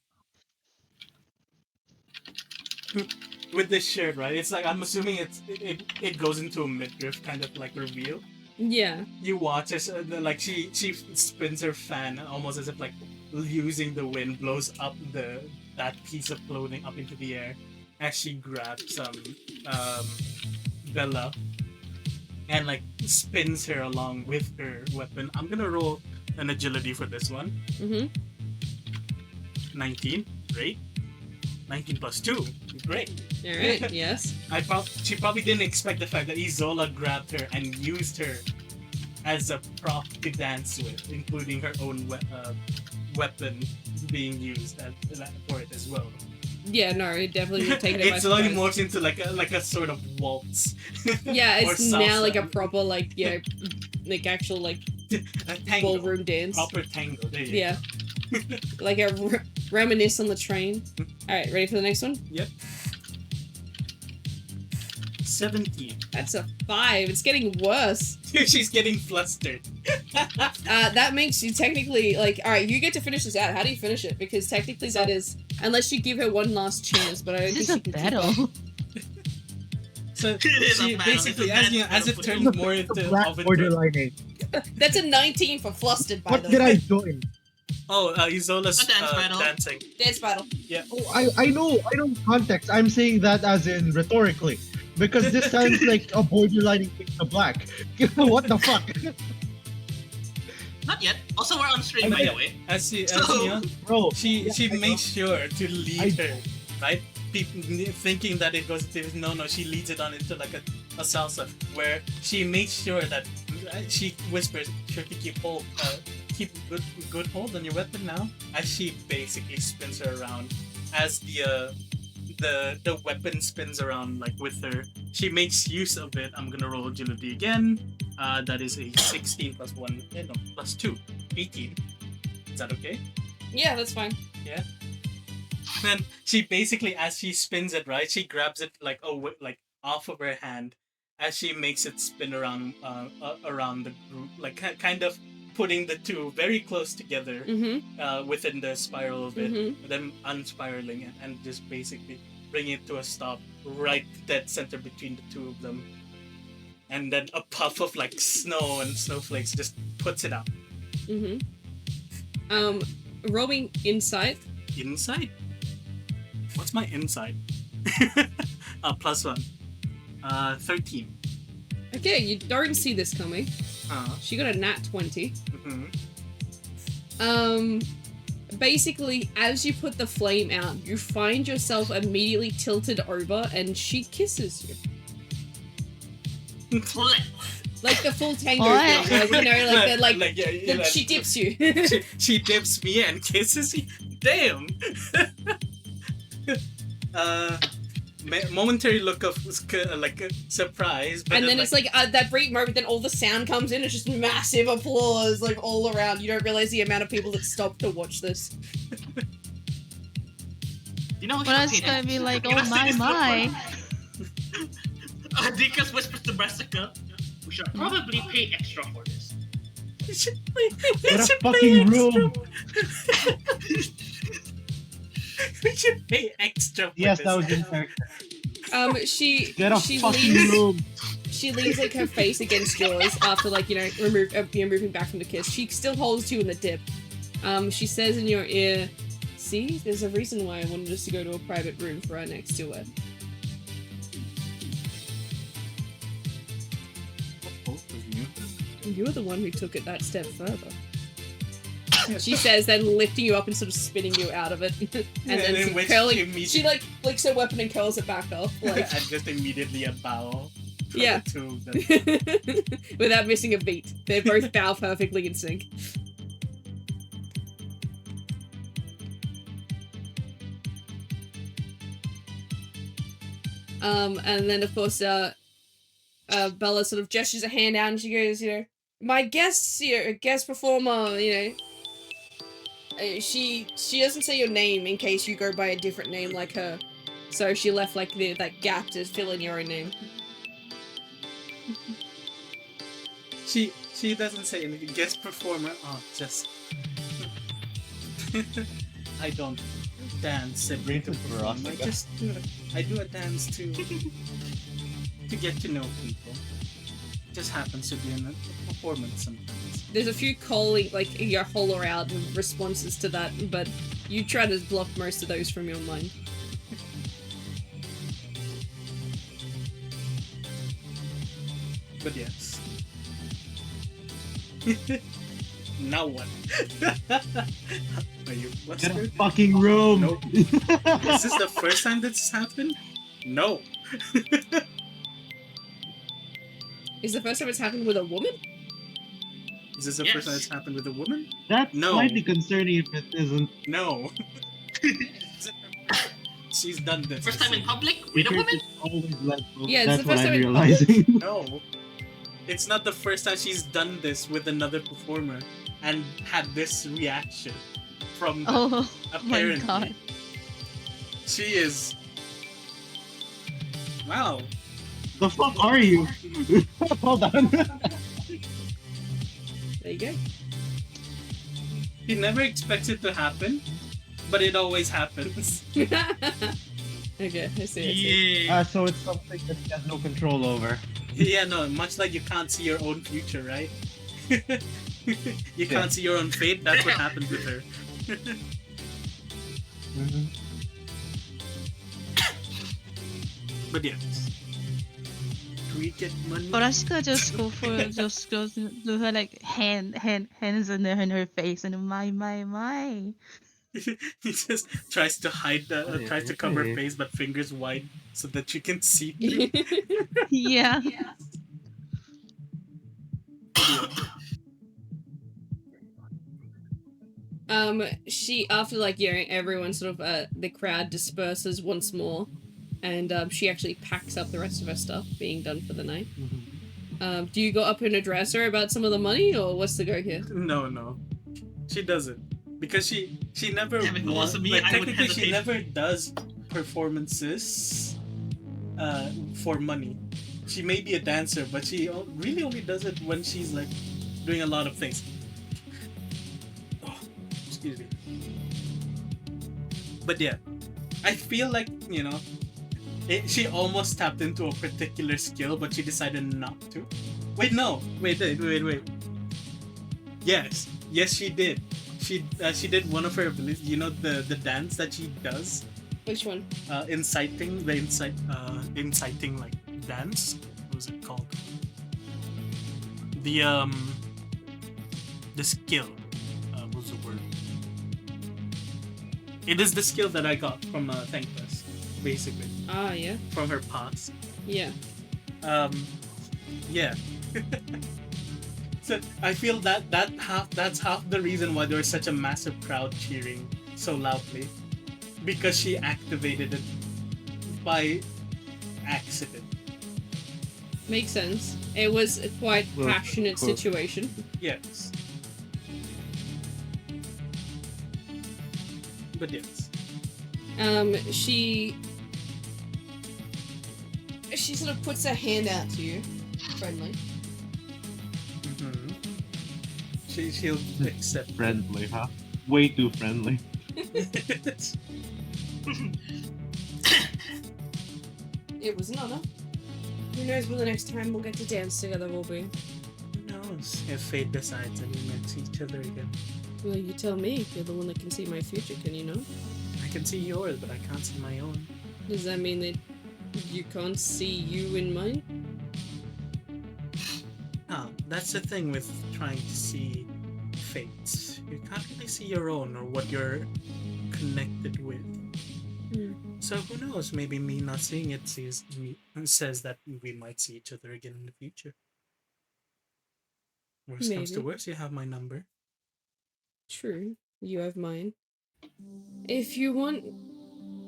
With this shirt, right? It's like I'm assuming it goes into a midriff kind of like reveal. Yeah. You watch as she spins her fan almost as if like using the wind blows up that piece of clothing up into the air as she grabs Bella and like spins her along with her weapon. I'm gonna roll an agility for this one. 19, great. 19 plus 2. Great. Alright, yes. She probably didn't expect the fact that Isola grabbed her and used her as a prop to dance with, including her own weapon being used for it as well. Yeah, no, it definitely would take it by It slowly surprise. morphs into like a sort of waltz. Yeah, Or it's now like a salsa. proper like like actual like A tango. ballroom dance. Proper tango. There you Yeah. Like a reminisce on the train. Alright, ready for the next one? Yep. 17. That's a 5. It's getting worse. She's getting flustered. That makes you technically like alright, you get to finish this out. How do you finish it? Because technically that is unless you give her one last chance, but I don't This think is she a can keep battle. up. So It is she a battle. basically, It's a as it battle. turns more into Black of borderlining. That's a 19 for flustered, by What the did way. I join? Isola's A dance battle. dancing. Dance battle. Oh, I know context. I'm saying that as in rhetorically. Because this sounds like a borderlining thing to black. What the fuck? Not yet. Also, we're on stream, by Yeah. the way. As So- you know, Bro, she I makes sure to lead I- her, right? People thinking that it goes into no, she leads it on into like a salsa where she makes sure that she whispers, "Sure to keep good hold on your weapon now." As she basically spins her around, as the weapon spins around like with her, she makes use of it. I'm gonna roll agility again. That is a 16 plus 1, no, plus 2, 18. Is that okay? Yeah, that's fine. Then she basically, as she spins it, right, she grabs it like like off of her hand, as she makes it spin around around the group, like kind of putting the two very close together Mm-hmm. within the spiral of it, Mm-hmm. then unspiraling it and just basically bringing it to a stop right dead center between the two of them. And then a puff of like snow and snowflakes just puts it out. Mm-hmm. Rolling insight. Insight? What's my insight? Plus 1. 13. Okay, you don't see this coming. She got a nat 20. Mm-hmm. Basically, as you put the flame out, you find yourself immediately tilted over and she kisses you. Like the full tango What? thing, like, you know, like she dips. dips you. She dips me and kisses me. Damn. Momentary look of surprise, but And then it's like that brief moment, then all the sound comes in, it's just massive applause, like all around. You don't realize the amount of people that stop to watch this. You know, Well, it's gonna be like, oh my. Dikas whispers to Brassica, "We should probably pay extra for this." Get a fucking room. We should pay extra. For Yes, this. that was in character. Get a she fucking leans, room. she leans like her face against yours after like, you know, moving back from the kiss. She still holds you in the dip. She says in your ear, "See, there's a reason why I wanted us to go to a private room for our next duet." Both of you. You're the one who took it that step further. She says, then lifting you up and sort of spinning you out of it, and And then in some which curling. she She like flicks her weapon and curls it back up, like and just immediately a bow. From Yeah. The two of them. without missing a beat. They both bow perfectly in sync. And then of course, Bella sort of gestures a hand out and she goes, you know, my guest, guest performer, you know. She doesn't say your name in case you go by a different name like her, so she left like that gap to fill in your own name. She doesn't say anything. Guest performer. Oh, just. I don't dance to perform. I do a dance to get to know people. It just happens to be in a performance sometimes. There's a few calling, like, you holler out responses to that, but you try to block most of those from your mind. But yes. Now what? Are you Get a flustered? fucking room. Nope. Is this the first time this happened? No. Is the first time it's happened with a woman? Is this the first time it's happened with a woman? That's No. slightly concerning if it isn't. No. She's done this. First time in public with a Because woman? it's always like, oh, Yeah, it's that's the what first I'm time in realizing. No. It's not the first time she's done this with another performer and had this reaction from them. Oh my Apparently. god. She is. Wow. The fuck are you? Hold on. There you go. He never expects it to happen, but it always happens. Okay, I see. Yeah. So it's something that he has no control over. Yeah, no, much like you can't see your own future, right? You can't see your own fate, that's what happened with her. Mhm. But yeah. Do we get money? But Ashika just goes to her like hands in her face and my. He just tries to hide tries to cover her Hey. face, but fingers wide so that you can see through. Yeah. She after like hearing everyone sort of the crowd disperses once more, and she actually packs up the rest of her stuff being done for the night. Do you go up and address her about some of the money, or what's the go here? No, she doesn't because she never Damn, if it was wants. me, Like, I would technically, she hesitate. never does performances for money. She may be a dancer, but she really only does it when she's like doing a lot of things. Oh, excuse me. But yeah, I feel like she almost tapped into a particular skill, but she decided not to. Wait, no. Wait. Yes, she did. She did one of her abilities. You know the dance that she does, Which one? inciting like dance. What was it called? The skill. What was the word? It is the skill that I got from Thankless, basically, Ah, yeah. from her past. Yeah. Yeah. So I feel that's half the reason why there was such a massive crowd cheering so loudly, because she activated it by accident. Makes sense. It was a quite Well, passionate cool. situation. Yes. But yes. She sort of puts her hand out to you, friendly. Mm-hmm. She'll accept. Friendly, huh? Way too friendly. It was an honor. Who knows when the next time we'll get to dance together will be? Who knows if fate decides and we might see each other again. Well, you tell me. You're the one that can see my future, can you know? I can see yours, but I can't see my own. Does that mean that you can't see you in mine? Ah, that's the thing with trying to see fate. You can't really see your own or what you're connected with. So who knows? Maybe me not seeing it says that we might see each other again in the future. Worst comes to Maybe. worst, you have my number. True. You have mine. If you want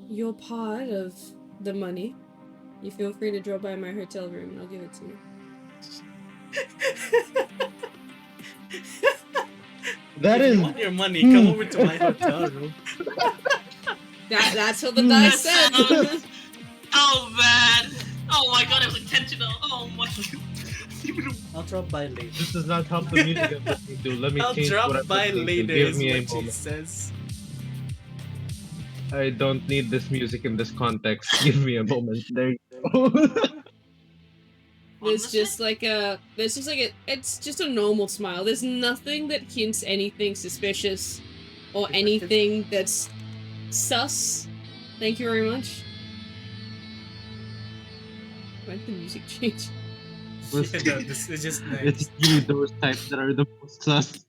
your part of the money, you feel free to drop by my hotel room and I'll give it to you. That If is. you want your money, come over to my hotel room. That's what the dice said. sounds- Oh man! Oh my god, it was intentional. Oh my god. I'll drop by later. This does not help the music I'm listening to. Let me I'll change drop what I'm by listening to. later Give is me a what she moment. says. I don't need this music in this context. Give me a moment. There you go. There's just like it's just a normal smile. There's nothing that hints anything suspicious or anything that's sus. Thank you very much. Why did the music change? Listen, No, this is just nice. It's you, those types that are the most sus.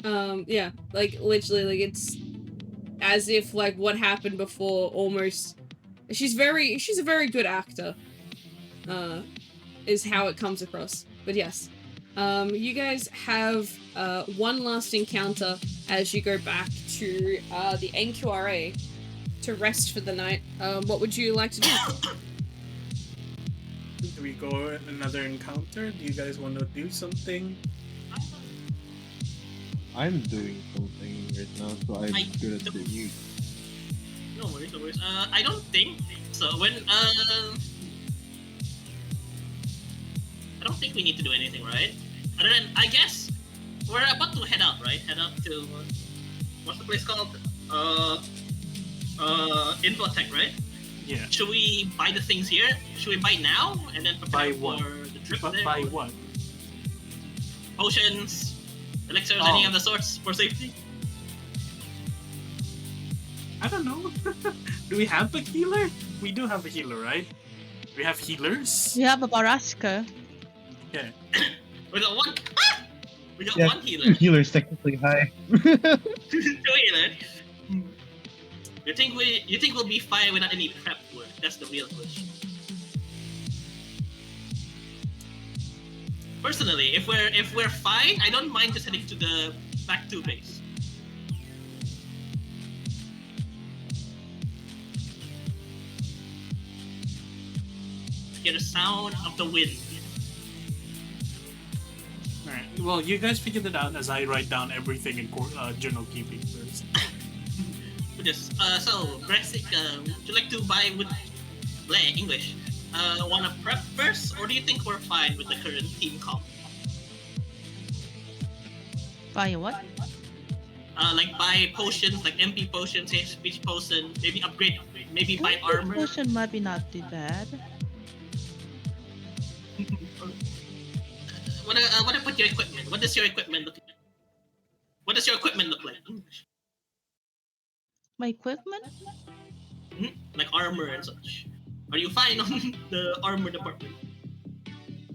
Yeah, like literally, like it's as if like what happened before almost. She's a very good actor. Is how it comes across. But yes, you guys have one last encounter as you go back to the NQRA to rest for the night. What would you like to do? Do we go another encounter? Do you guys want to do something? I'm doing something right now, so I'm I good at don't- the you. No worries, no worries. I don't think so. I don't think we need to do anything, right? Other than, I guess, we're about to head out, right? Head out to, what's the place called? Infotech, right? Yeah. Should we buy the things here? Should we buy now and then prepare Buy what? for the trip But there? by what? Potions, elixirs, Oh. any of the sorts for safety? I don't know. Do we have a healer? We do have a healer, right? We have healers? We have a Baraska. Yeah. We got one. Ah! We got Yeah. one healer. Healer's technically high. Two healers. You think we'll be fine without any prep work? That's the real question. Personally, if we're fine, I don't mind just heading to the back to base. Hear the sound of the wind. Alright. Well, you guys figured it out as I write down everything in journal keeping first. Just so Brexit, would you like to buy with English? Wanna prep first, or do you think we're fine with the current team comp? Buy what? Like buy potions, like MP potions, HP potion, maybe upgrade, maybe buy armor. Potion might be not too bad. What about your equipment? What does your equipment look like? What does your equipment look like? My equipment? Like armor and such. Are you fine on the armor department?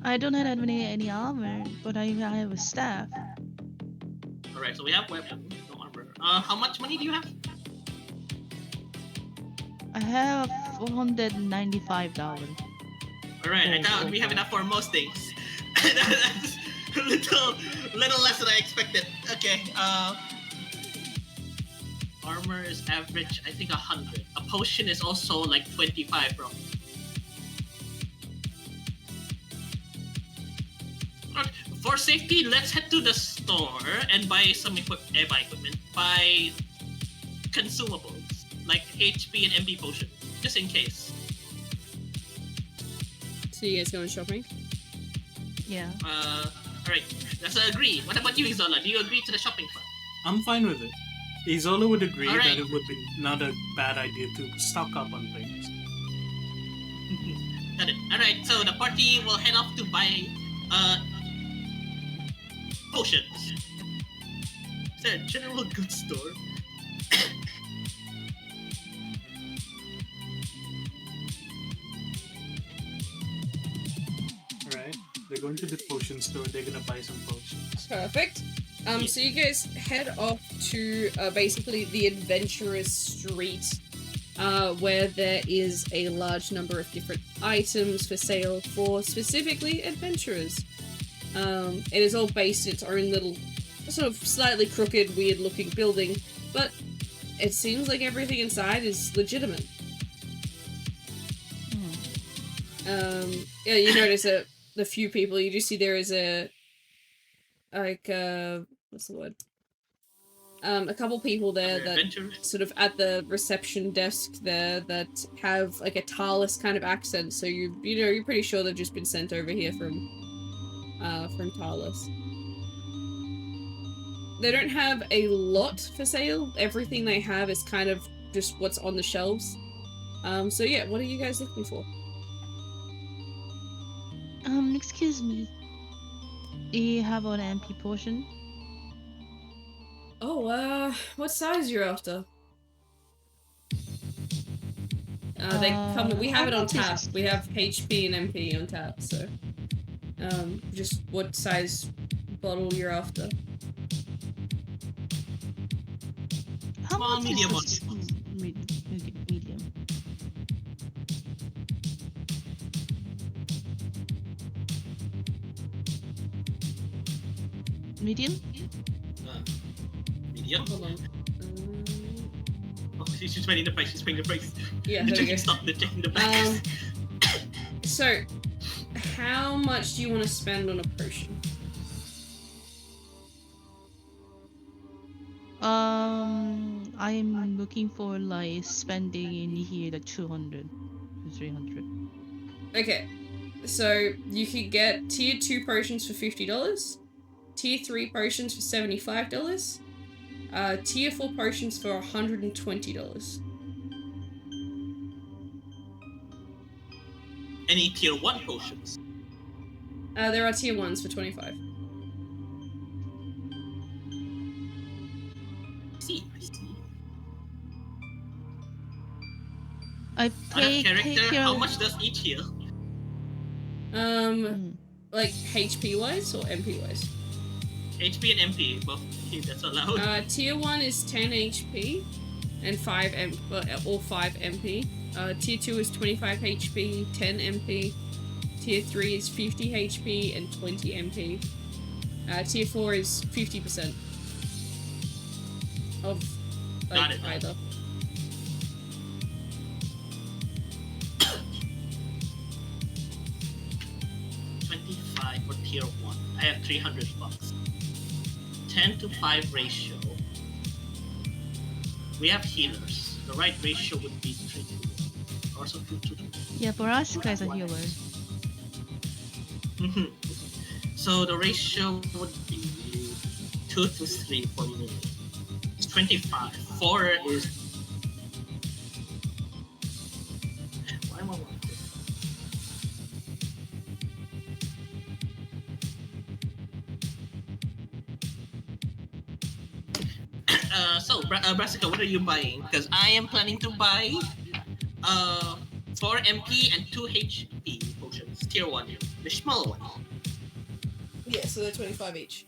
I don't have any armor, but I have a staff. Alright, so we have weapons, no armor. How much money do you have? I have $495. Alright, I thought we have enough for most things. That's a little less than I expected. Okay, armor is average, I think 100. A potion is also like 25, bro. Okay, for safety, let's head to the store and buy some equipment. Buy consumables like HP and MP potion, just in case. So you guys going shopping? Yeah. Alright, let's agree. What about you, Izola? Do you agree to the shopping plan? I'm fine with it. Izola would agree Alright. that it would be not a bad idea to stock up on things. Got it. Alright, so the party will head off to buy potions. Is there a general goods store? Alright. They're going to the potion store, they're gonna buy some potions. Perfect. So you guys head off to basically the Adventurers Street, where there is a large number of different items for sale for specifically adventurers. It is all based in its own little, sort of slightly crooked, weird-looking building, but it seems like everything inside is legitimate. Yeah, you notice that the few people you do see there is a, like, what's the word? A couple people there that Adventurers? sort of at the reception desk there that have like a Talus kind of accent, so you know you're pretty sure they've just been sent over here from Talus. They don't have a lot for sale. Everything they have is kind of just what's on the shelves. So yeah, what are you guys looking for? Excuse me. Do you have an MP potion? Oh, what size you're after? They come. We have it on tap. We have HP and MP on tap. So, just what size bottle you're after? How Small, much medium, is or this? Medium. Medium? medium. Hold on. Oh, she's paying the price. She's paying the price. Yeah, They're there we checking go. stuff. They're checking the bags. So, how much do you want to spend on a potion? I'm looking for like spending in here the 200 to 300. Okay, so you could get tier 2 potions for $50, tier 3 potions for $75, tier 4 potions for $120. Any tier 1 potions? There are tier 1s for $25. I see. I Out of take character, care how of- much does each heal? Like HP wise or MP wise? HP and MP, both. Okay, that's allowed. Tier 1 is 10 HP and 5 MP. Tier 2 is 25 HP, 10 MP. Tier 3 is 50 HP and 20 MP. Tier 4 is 50% of Got like it. either. $25 for tier 1. I have $300. 10 to 5 ratio. We have healers. The right ratio would be 3 to 1. Also 2 to 2. Yeah, Borashka is a healer. So the ratio would be 2 to 3 for me. It's 25. 4 is. Why am I wanting this? Brassica, what are you buying? Because I am planning to buy 4 MP and 2 HP potions. Tier 1. The small one. Yeah, so they're 25 each.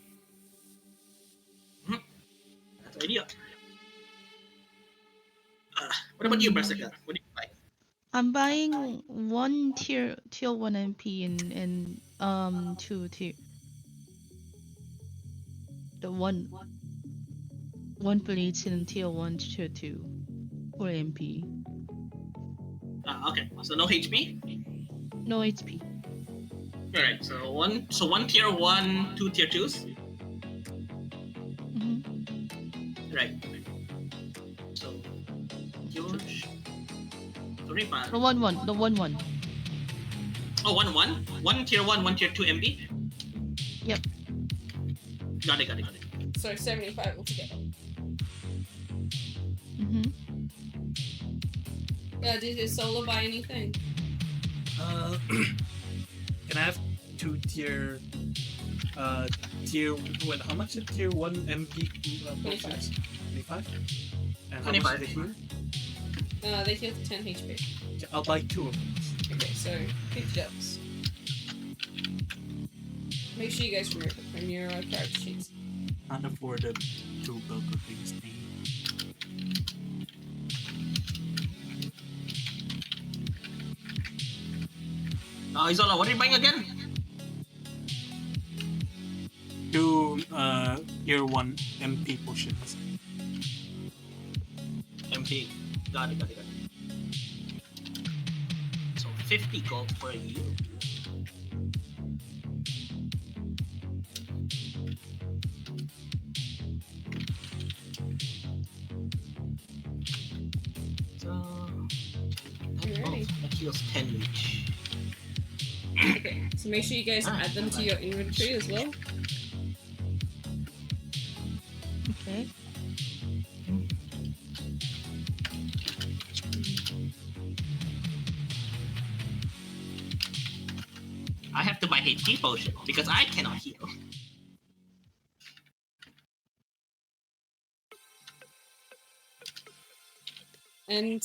That's the idea. What about you, Brassica? What do you buy? I'm buying one tier 1 MP and two tier the one bleeds in tier 1 tier 2 for MP. Okay, so no HP? No HP. Alright, so one tier 1, 2 tier 2s? Right. So George. Sorry, pa. The one. Oh, 1 1 tier 1, 1 tier 2 MP? Yep. Got it. So 75 altogether. Yeah, did your solo buy anything? Can I have 2 tier what, how much is tier 1 MP potions? 25? And how 25. much is the heal? They heal for 10 HP. Okay, I'll buy 2 of them. Okay, so $50. Make sure you guys remove it from your character sheets. Can't afford to build the things thing. Isola, what are you buying again? 2 tier 1 MP potions. MP. Got it. So 50 gold for you. So Alrighty. that heals 10 each. Okay, so make sure you guys add them to your inventory as well. Okay. I have to buy HP potion because I cannot heal. And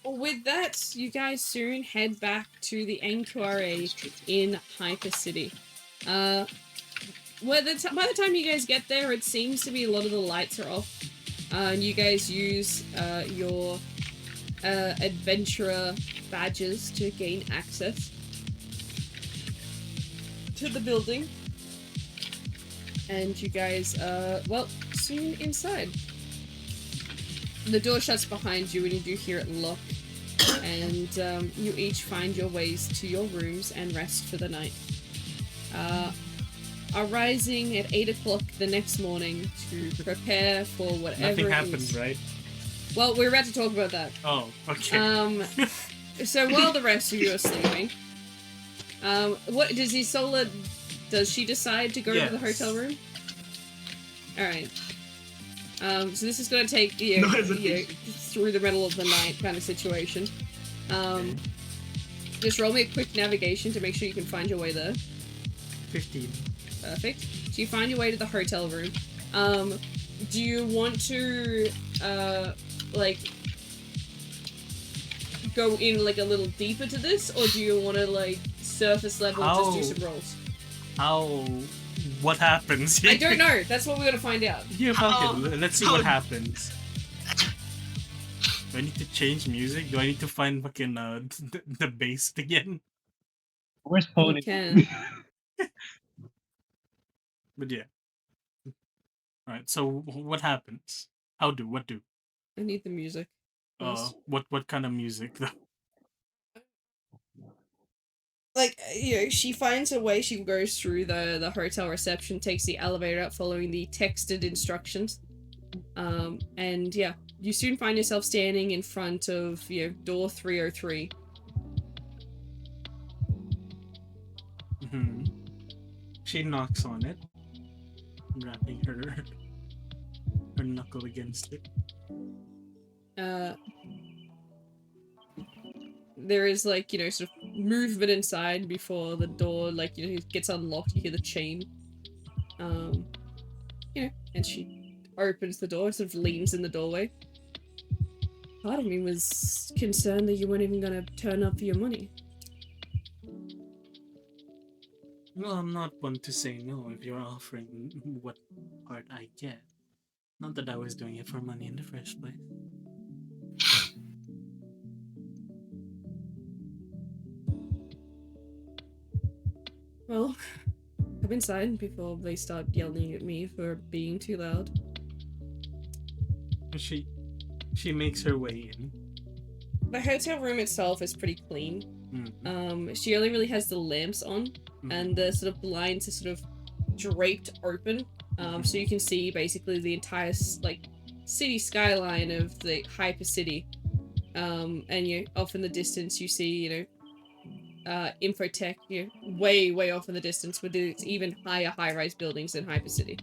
with that, you guys soon head back to the NQRA in Hyper City. By the time you guys get there, it seems to be a lot of the lights are off. And you guys use your adventurer badges to gain access to the building. And you guys are, well, soon inside. The door shuts behind you and you do hear it lock. And you each find your ways to your rooms and rest for the night. Arising at 8 o'clock the next morning to prepare for whatever Nothing it happens, is. right? Well, we're about to talk about that. Oh, okay. So while the rest of you are sleeping, what does Isola? Does she decide to go to the Yes. hotel room? All right. So this is going to take No you know, hesitation. through the middle of the night kind of situation. Just roll me a quick navigation to make sure you can find your way there. 15. Perfect. So you find your way to the hotel room. Do you want to, like, go in, like, a little deeper to this, or do you want to, like, surface level just do some rolls? What happens here? I don't know. That's what we're gonna find out. Yeah, fuck it. Let's see what how- happens. Do I need to change music? Do I need to find fucking the bass again? Where's You Pony? can. But yeah. Alright, so what happens? What do? I need the music. first. What kind of music though? Like, she finds a way, she goes through the hotel reception, takes the elevator up following the texted instructions. And yeah, you soon find yourself standing in front of, door 303. Mm-hmm. She knocks on it, rapping her knuckle against it. There is, like, sort of movement inside before the door, like, gets unlocked, you hear the chain. And she opens the door, sort of leans in the doorway. Part of me was concerned that you weren't even gonna turn up for your money. Well, I'm not one to say no if you're offering what part I get. Not that I was doing it for money in the first place. Well, come inside before they start yelling at me for being too loud. She makes her way in. The hotel room itself is pretty clean. Mm-hmm. She only really has the lamps on, and the sort of blinds are sort of draped open, so you can see basically the entire city skyline of the hyper city. And off in the distance you see infotech way off in the distance with its even higher high-rise buildings than hyper city.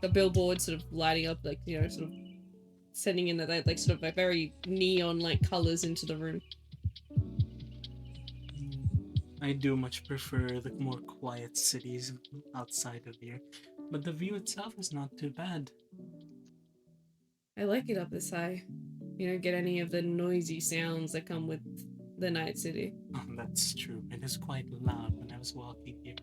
The billboard sort of lighting up, like, sort of sending in that, like, sort of like very neon-like colors into the room. I do much prefer the more quiet cities outside of here, but the view itself is not too bad. I like it up this high. You don't get any of the noisy sounds that come with the night city. Oh, that's true. It is quite loud when I was walking here.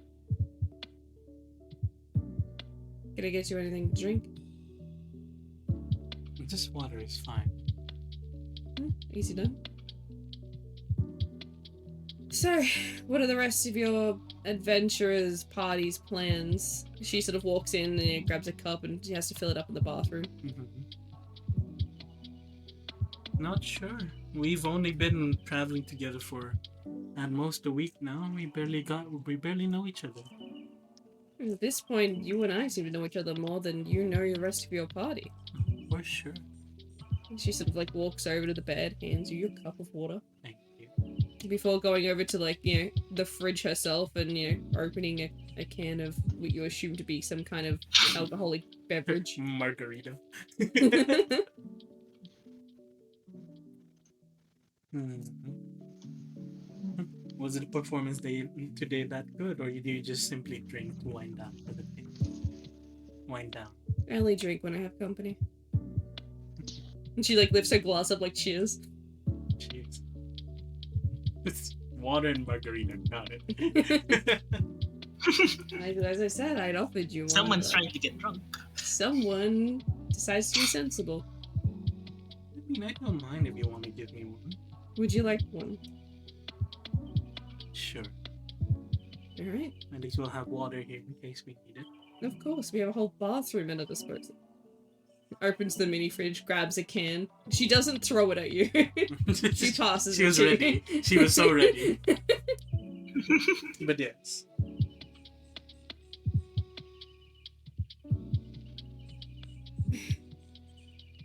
Can I get you anything to drink? Just water is fine. Easy done. So, what are the rest of your adventurers' party's plans? She sort of walks in and grabs a cup and she has to fill it up in the bathroom. Not sure. We've only been traveling together for at most a week now. We barely know each other. At this point, you and I seem to know each other more than you know the rest of your party. For sure. She sort of like walks over to the bed, hands you your cup of water. Thank you. Before going over to, like, the fridge herself and, opening a can of what you assume to be some kind of alcoholic beverage. Margarita. Was it a performance day today that good, or do you just simply drink to wind down for the day? Wind down. I only drink when I have company. And she, like, lifts her glass up like, cheers. Cheers. It's water and margarita, got it. As I said, I'd offered you one. Someone's trying to get drunk. someone decides to be sensible. I mean, I don't mind if you want to give me one. Would you like one? Sure. Alright. At least we'll have water here in case we need it. Of course, we have a whole bathroom at our disposal. Opens the mini fridge, grabs a can. She doesn't throw it at you. She tosses She it was to you. ready. She was so ready. But yes.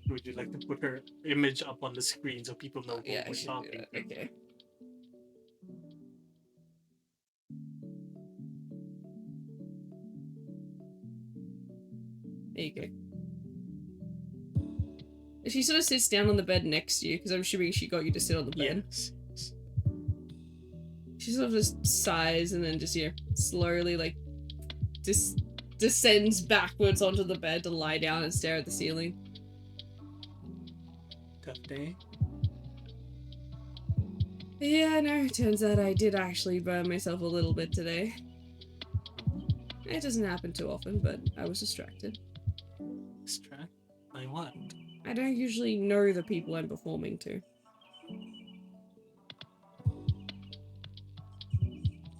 Would you like to put her image up on the screen so people know Yeah, what I we're should do talking? that. Okay. There you go. She sort of sits down on the bed next to you, because I'm assuming she got you to sit on the bed. Yes. She sort of just sighs and then just, slowly, like, descends backwards onto the bed to lie down and stare at the ceiling. Tough day. Yeah, no, it turns out I did actually burn myself a little bit today. It doesn't happen too often, but I was distracted. Distract? By what? I don't usually know the people I'm performing to.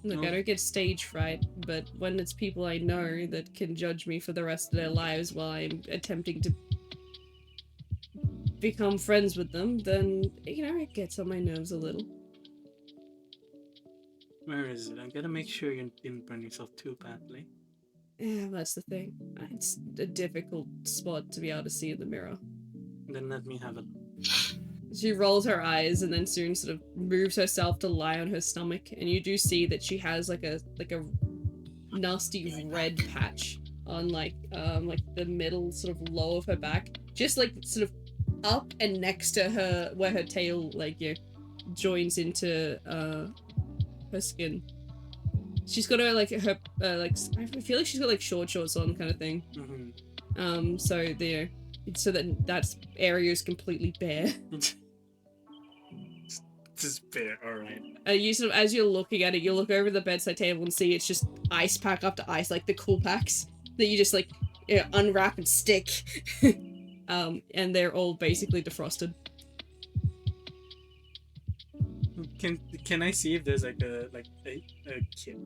Look, I No. don't get stage fright, but when it's people I know that can judge me for the rest of their lives while I'm attempting to become friends with them, then, it gets on my nerves a little. Where is it? I gotta make sure you didn't burn yourself too badly. Yeah, that's the thing. It's a difficult spot to be able to see in the mirror. Then let me have a look. She rolls her eyes and then soon sort of moves herself to lie on her stomach, and you do see that she has like a nasty red patch on like the middle sort of low of her back, just like sort of up and next to her where her tail joins into her skin. She's got her I feel like she's got like short shorts on kind of thing. Mm-hmm. So that area is completely bare. This is fair, alright. You sort of, as you're looking at it, you look over the bedside table and see it's just ice pack after ice, like the cool packs that you just unwrap and stick. And they're all basically defrosted. Can I see if there's like a kit,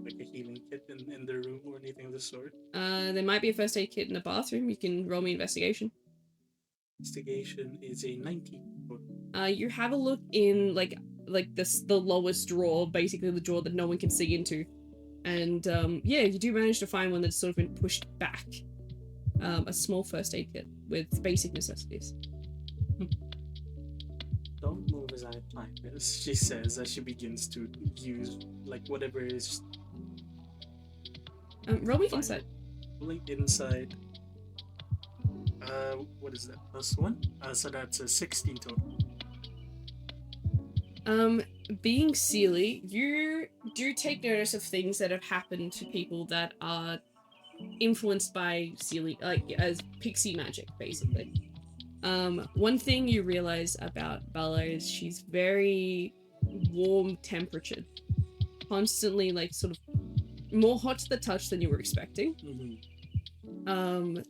like a healing kit in the room or anything of the sort? There might be a first aid kit in the bathroom. You can roll me investigation. Investigation is a 19. You have a look in the lowest drawer, basically the drawer that no one can see into, and you do manage to find one that's sort of been pushed back. A small first aid kit with basic necessities. Don't move as I apply this, she says as she begins to use whatever is Roll me fine. insight. Link inside. What is that? +1? So that's a 16 total. Being Seelie, you do take notice of things that have happened to people that are influenced by Seelie, as pixie magic, basically. One thing you realize about Bella is she's very warm-temperatured. Constantly, sort of more hot to the touch than you were expecting. Mm-hmm.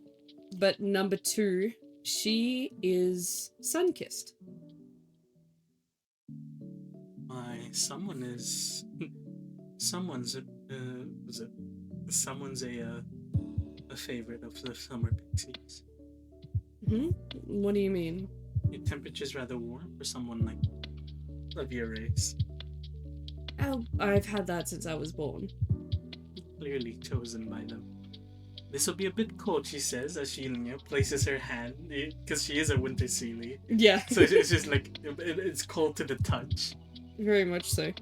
But number 2, she is sun-kissed. Someone's a favorite of the summer pixies. What do you mean? The temperature's rather warm for someone of your race. Oh, I've had that since I was born. Clearly chosen by them. This will be a bit cold, she says, as she places her hand, because she is a winter sealy. Yeah. So it's just it's cold to the touch. Very much so.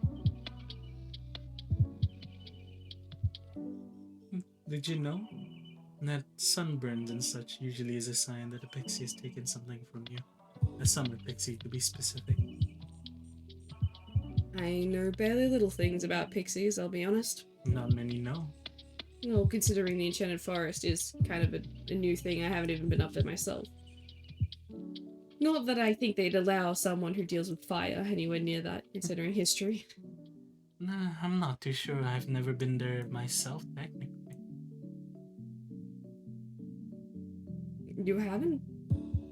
Did you know that sunburns and such usually is a sign that a pixie has taken something from you? A summer pixie, to be specific. I know barely little things about pixies, I'll be honest. Not many know. Well, considering the Enchanted Forest is kind of a new thing, I haven't even been up there myself. Not that I think they'd allow someone who deals with fire anywhere near that, considering history. Nah, I'm not too sure. I've never been there myself, technically. You haven't?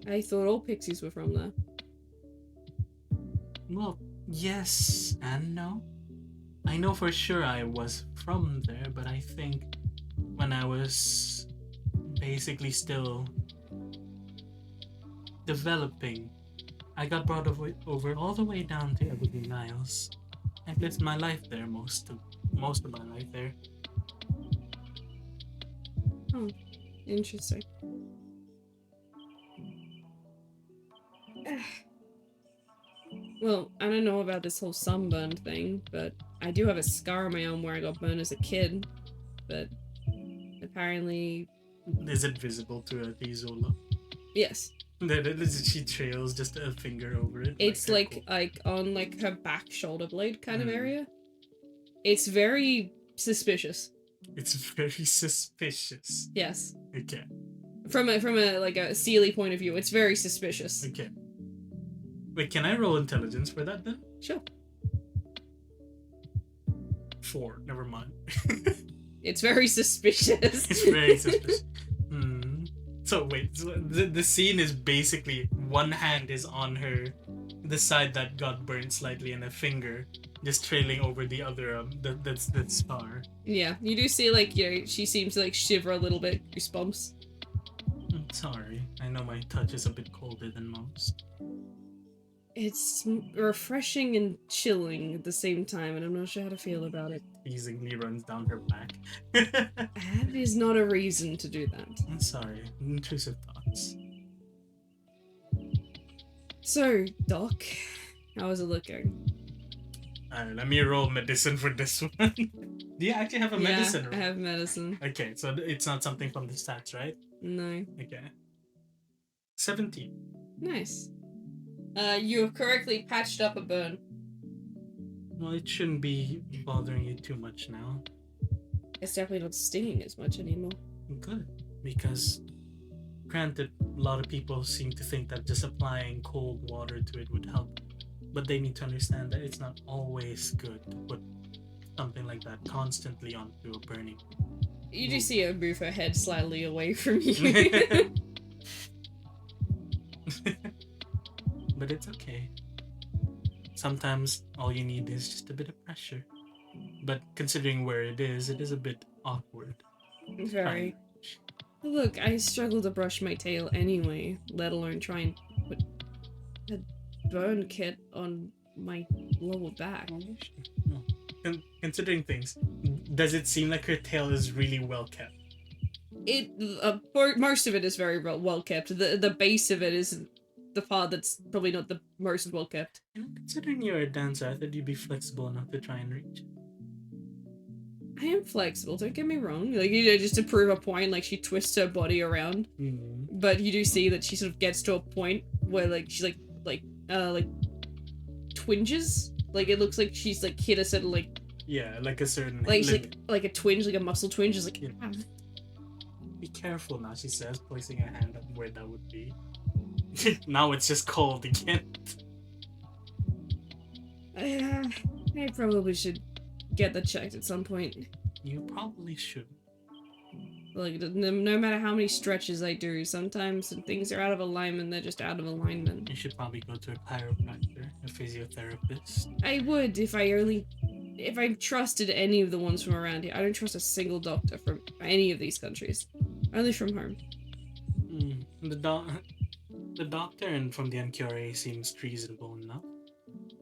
I thought all pixies were from there. Well, yes and no. I know for sure I was from there, but I think when I was basically still developing, I got brought over all the way down to Evergreen Isles. I've lived my life there most of my life there. Oh, interesting. Well, I don't know about this whole sunburn thing, but I do have a scar on my arm where I got burned as a kid. But apparently, Is it visible to Tizola? yes. She trails just a finger over it. It's like like on like her back shoulder blade kind of Mm. area. It's very suspicious. It's very suspicious. Yes. Okay. From a like a Sealy point of view, it's very suspicious. Okay. Wait, can I roll intelligence for that then? Sure. 4. Never mind. It's very suspicious. It's very suspicious. So wait, so the scene is basically one hand is on her, the side that got burned slightly, and a finger just trailing over the other that scar. Yeah, you do see like, you know, she seems to like shiver a little bit, goosebumps. I'm sorry, I know my touch is a bit colder than most. It's refreshing and chilling at the same time, and I'm not sure how to feel about it. Easily runs down her back. That is not a reason to do that. I'm sorry, intrusive thoughts. So, Doc, how is it looking? Alright, let me roll medicine for this one. Do you actually have a medicine roll? I have medicine. Okay, so it's not something from the stats, right? No. Okay. 17. Nice. You have correctly patched up a burn. Well, it shouldn't be bothering you too much now. It's definitely not stinging as much anymore. Good, because granted, a lot of people seem to think that just applying cold water to it would help, but they need to understand that it's not always good to put something like that constantly onto a burning. You do see her move her head slightly away from you. But it's okay. Sometimes all you need is just a bit of pressure. But considering where it is a bit awkward. Very. Look, I struggle to brush my tail anyway, let alone try and put a burn kit on my lower back. Considering things, does it seem like her tail is really well kept? Most of it is very well kept. The base of it is the part that's probably not the most well kept. Considering you're a dancer, I thought you'd be flexible enough to try and reach. I am flexible, don't get me wrong. Like, you know, just to prove a point, like, she twists her body around. But you do see that she sort of gets to a point where, like, she's like twinges. Like, it looks like she's, like, hit a certain, like... Yeah, like a certain... Like, like a twinge, like a muscle twinge, is like... Yeah. Be careful now, she says, placing her hand up where that would be. Now it's just cold again. I probably should get that checked at some point. You probably should. Like, no matter how many stretches I do, sometimes when things are out of alignment, they're just out of alignment. You should probably go to a chiropractor, a physiotherapist. I would if I trusted any of the ones from around here. I don't trust a single doctor from any of these countries. Only from home. The doctor and from the NQRA seems reasonable enough.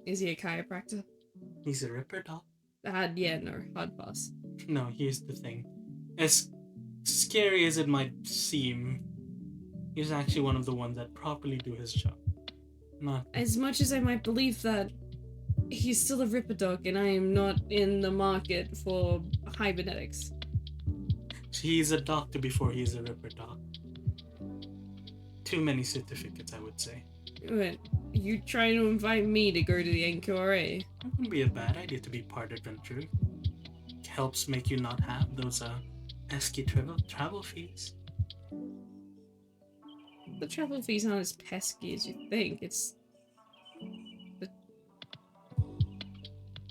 Is he a chiropractor? He's a ripper doc. Yeah, no, hard pass. No, here's the thing. As scary as it might seem, he's actually one of the ones that properly do his job. Not as much as I might believe that, he's still a ripper dog, and I am not in the market for hybernetics. He's a doctor before he's a ripper doc. Too many certificates, I would say. But you trying to invite me to go to the NQRA? It wouldn't be a bad idea to be part adventurer. Helps make you not have those pesky travel fees. The travel fees aren't as pesky as you think. It's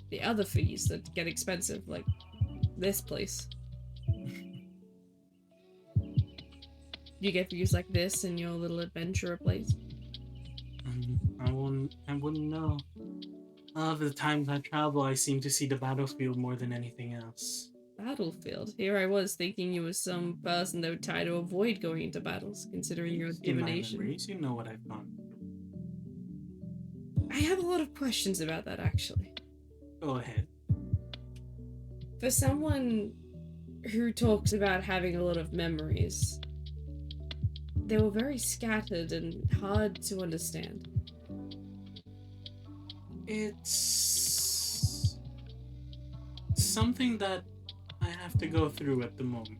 the other fees that get expensive, like this place. you get views like this in your little adventurer place? I wouldn't know. The times I travel, I seem to see the battlefield more than anything else. Battlefield. Here I was thinking you was some person that would try to avoid going into battles, considering your In my divination. memories, you know what I've gone through. I have a lot of questions about that, actually. Go ahead. For someone who talks about having a lot of memories, they were very scattered and hard to understand. It's something that I have to go through at the moment.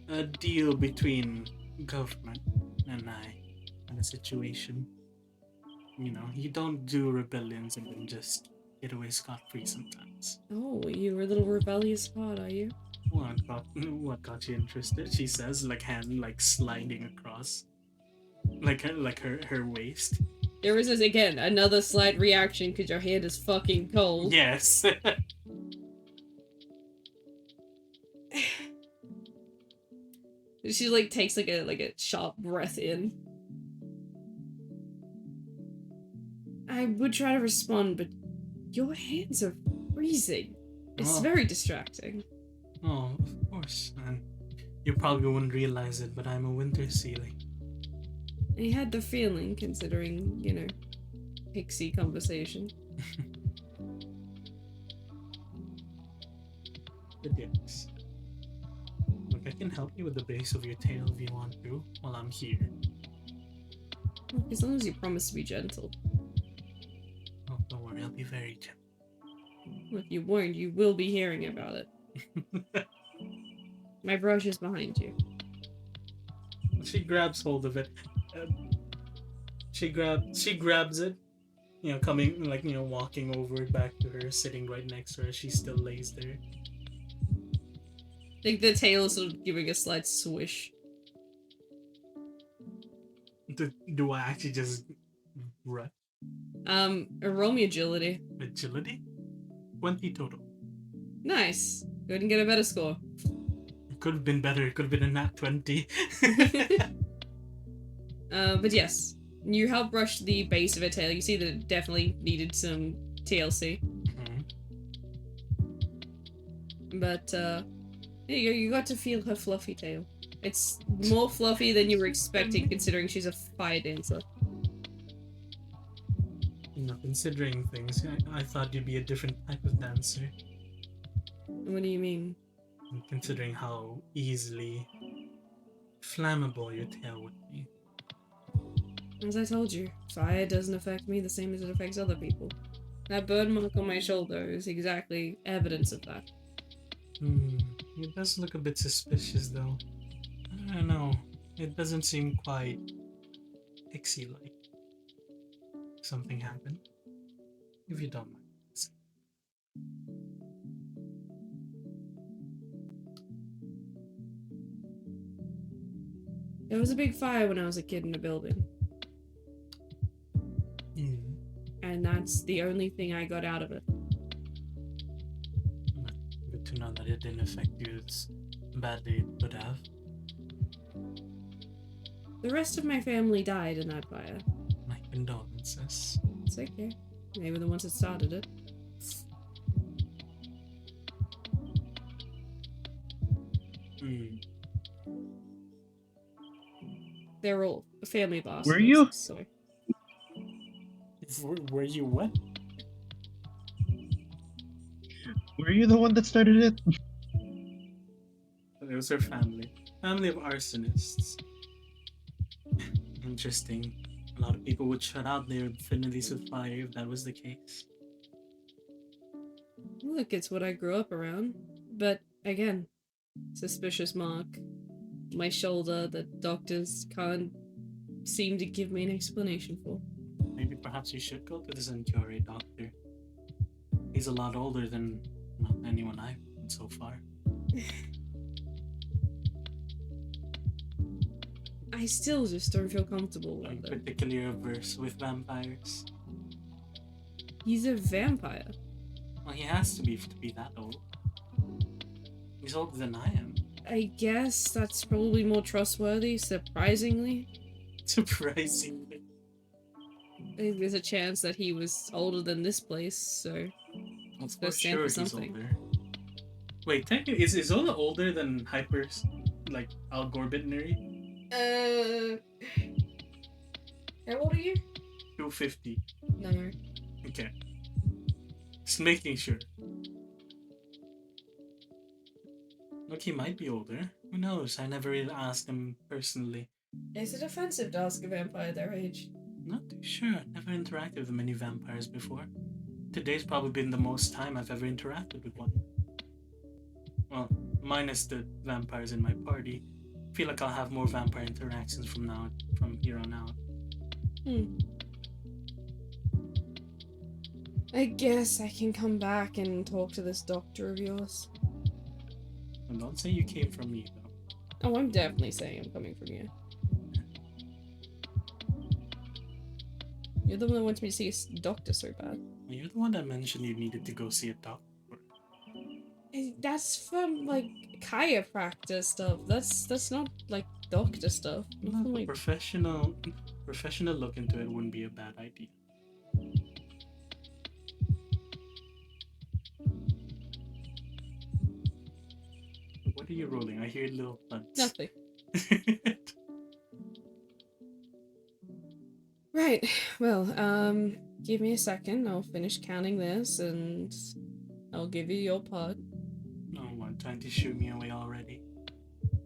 A deal between government and I and a situation. You know, you don't do rebellions and then just get away scot-free sometimes. Oh, you're a little rebellious part, are you? What got you interested? She says, like hand like sliding across, like her waist. There is, again, another slight reaction because your hand is fucking cold. Yes. She like takes like a sharp breath in. I would try to respond, but your hands are freezing. It's Oh. very distracting. Oh, of course. And you probably wouldn't realize it, but I'm a winter sealing. I had the feeling, considering, you know, pixie conversation. But yes. Look, I can help you with the base of your tail if you want to, while I'm here. As long as you promise to be gentle. Oh, don't worry, I'll be very gentle. If you won't, you will be hearing about it. My brush is behind you. She grabs hold of it. She grabs it. You know, coming like walking over it back to her, sitting right next to her. She still lays there. I think the tail is sort of giving a slight swish. Do I actually just run? Roll me agility. Agility? 20 total. Nice. Go ahead and get a better score. It could have been better. It could have been a nat 20. But yes, you help brush the base of her tail. You see that it definitely needed some TLC. Mhm. But, there you go, you got to feel her fluffy tail. It's more fluffy than you were expecting, considering she's a fire dancer. You know, considering things, I thought you'd be a different type of dancer. What do you mean? And considering how easily flammable your tail would be. As I told you, fire doesn't affect me the same as it affects other people. That burn mark on my shoulder is exactly evidence of that. It does look a bit suspicious though. I don't know. It doesn't seem quite pixie-like. Something happened. If you don't mind. There was a big fire when I was a kid in a building, and that's the only thing I got out of it. Good to know that it didn't affect you as badly it could have. The rest of my family died in that fire. My condolences. It's okay. They were the ones that started it. They're all family bosses. Were you? So Were you what? Were you the one that started it? It was her family. Family of arsonists. Interesting. A lot of people would shut out their affinities with fire if that was the case. look, it's what I grew up around. But again, suspicious mark. My shoulder that doctors can't seem to give me an explanation for. Maybe perhaps you should go to this NQRA doctor. He's a lot older than anyone I've met so far. I still just don't feel comfortable I'm with it. particularly averse with vampires. He's a vampire. Well, he has to be that old. He's older than I am. I guess that's probably more trustworthy, surprisingly. Surprisingly. I think there's a chance that he was older than this place, so it's For gonna stand sure for he's something. older. Wait, technically, is Zola older than Hyper's, like, Al Gorbitnary? How old are you? 250. No. Okay. Just making sure. Look, he might be older. Who knows? I never really asked him personally. Is it offensive to ask a vampire their age? Not too sure. Never interacted with many vampires before. Today's probably been the most time I've ever interacted with one. Well, minus the vampires in my party. Feel like I'll have more vampire interactions from here on out. I guess I can come back and talk to this doctor of yours. And don't say you came from me, though. Oh, I'm definitely saying I'm coming from you. You're the one that wants me to see a doctor so bad. Well, you're the one that mentioned you needed to go see a doctor. That's from, like, chiropractor stuff. That's not, like, doctor stuff. Well, Nothing a like... professional look into it wouldn't be a bad idea. What are you rolling? I hear little thuds. Nothing. Right. Well, give me a second. I'll finish counting this, and I'll give you your part. Oh, what, trying to shoo me away already?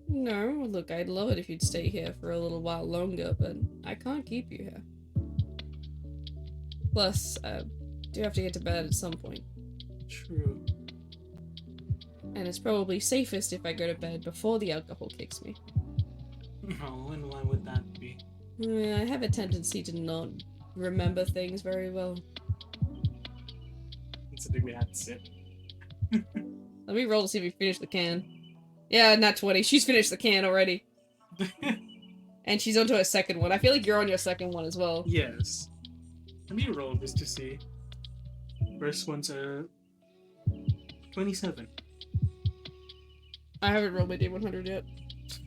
No, look, I'd love it if you'd stay here for a little while longer, but I can't keep you here. Plus, I do have to get to bed at some point. True. And it's probably safest if I go to bed before the alcohol kicks me. Oh, and why would that be? I have a tendency to not remember things very well. Considering we had to sit. Let me roll to see if we finish the can. Yeah, not 20. She's finished the can already. And she's onto her second one. I feel like you're on your second one as well. Yes. Let me roll this to see. First one's 27. I haven't rolled my D100 yet.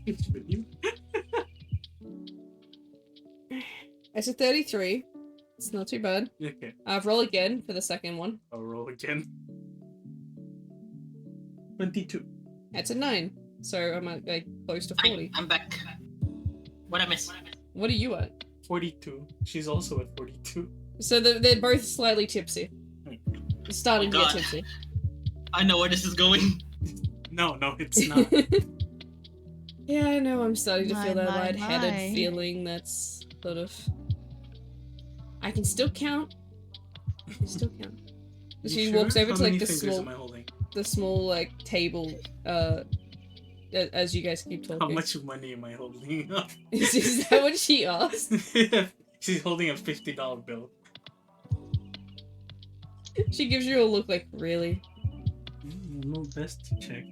With you? It's a 33. It's not too bad. Okay, I've roll again for the second one. I'll roll again. 22. That's a 9. So I'm at, like, close to 40. I'm back. What I miss? What are you at? 42. She's also at 42. So they're both slightly tipsy. Starting Oh, to get God. tipsy. I know where this is going. No, it's not. Yeah, I know, I'm starting to feel that My. lightheaded feeling that's sort of... I can still count. I can still count. You She sure? walks over How to, like, many the fingers small, am I holding? like, table, as you guys keep talking. How much money am I holding up? Is that what she asked? She's holding a $50 bill. She gives you a look like, really? No, best to check.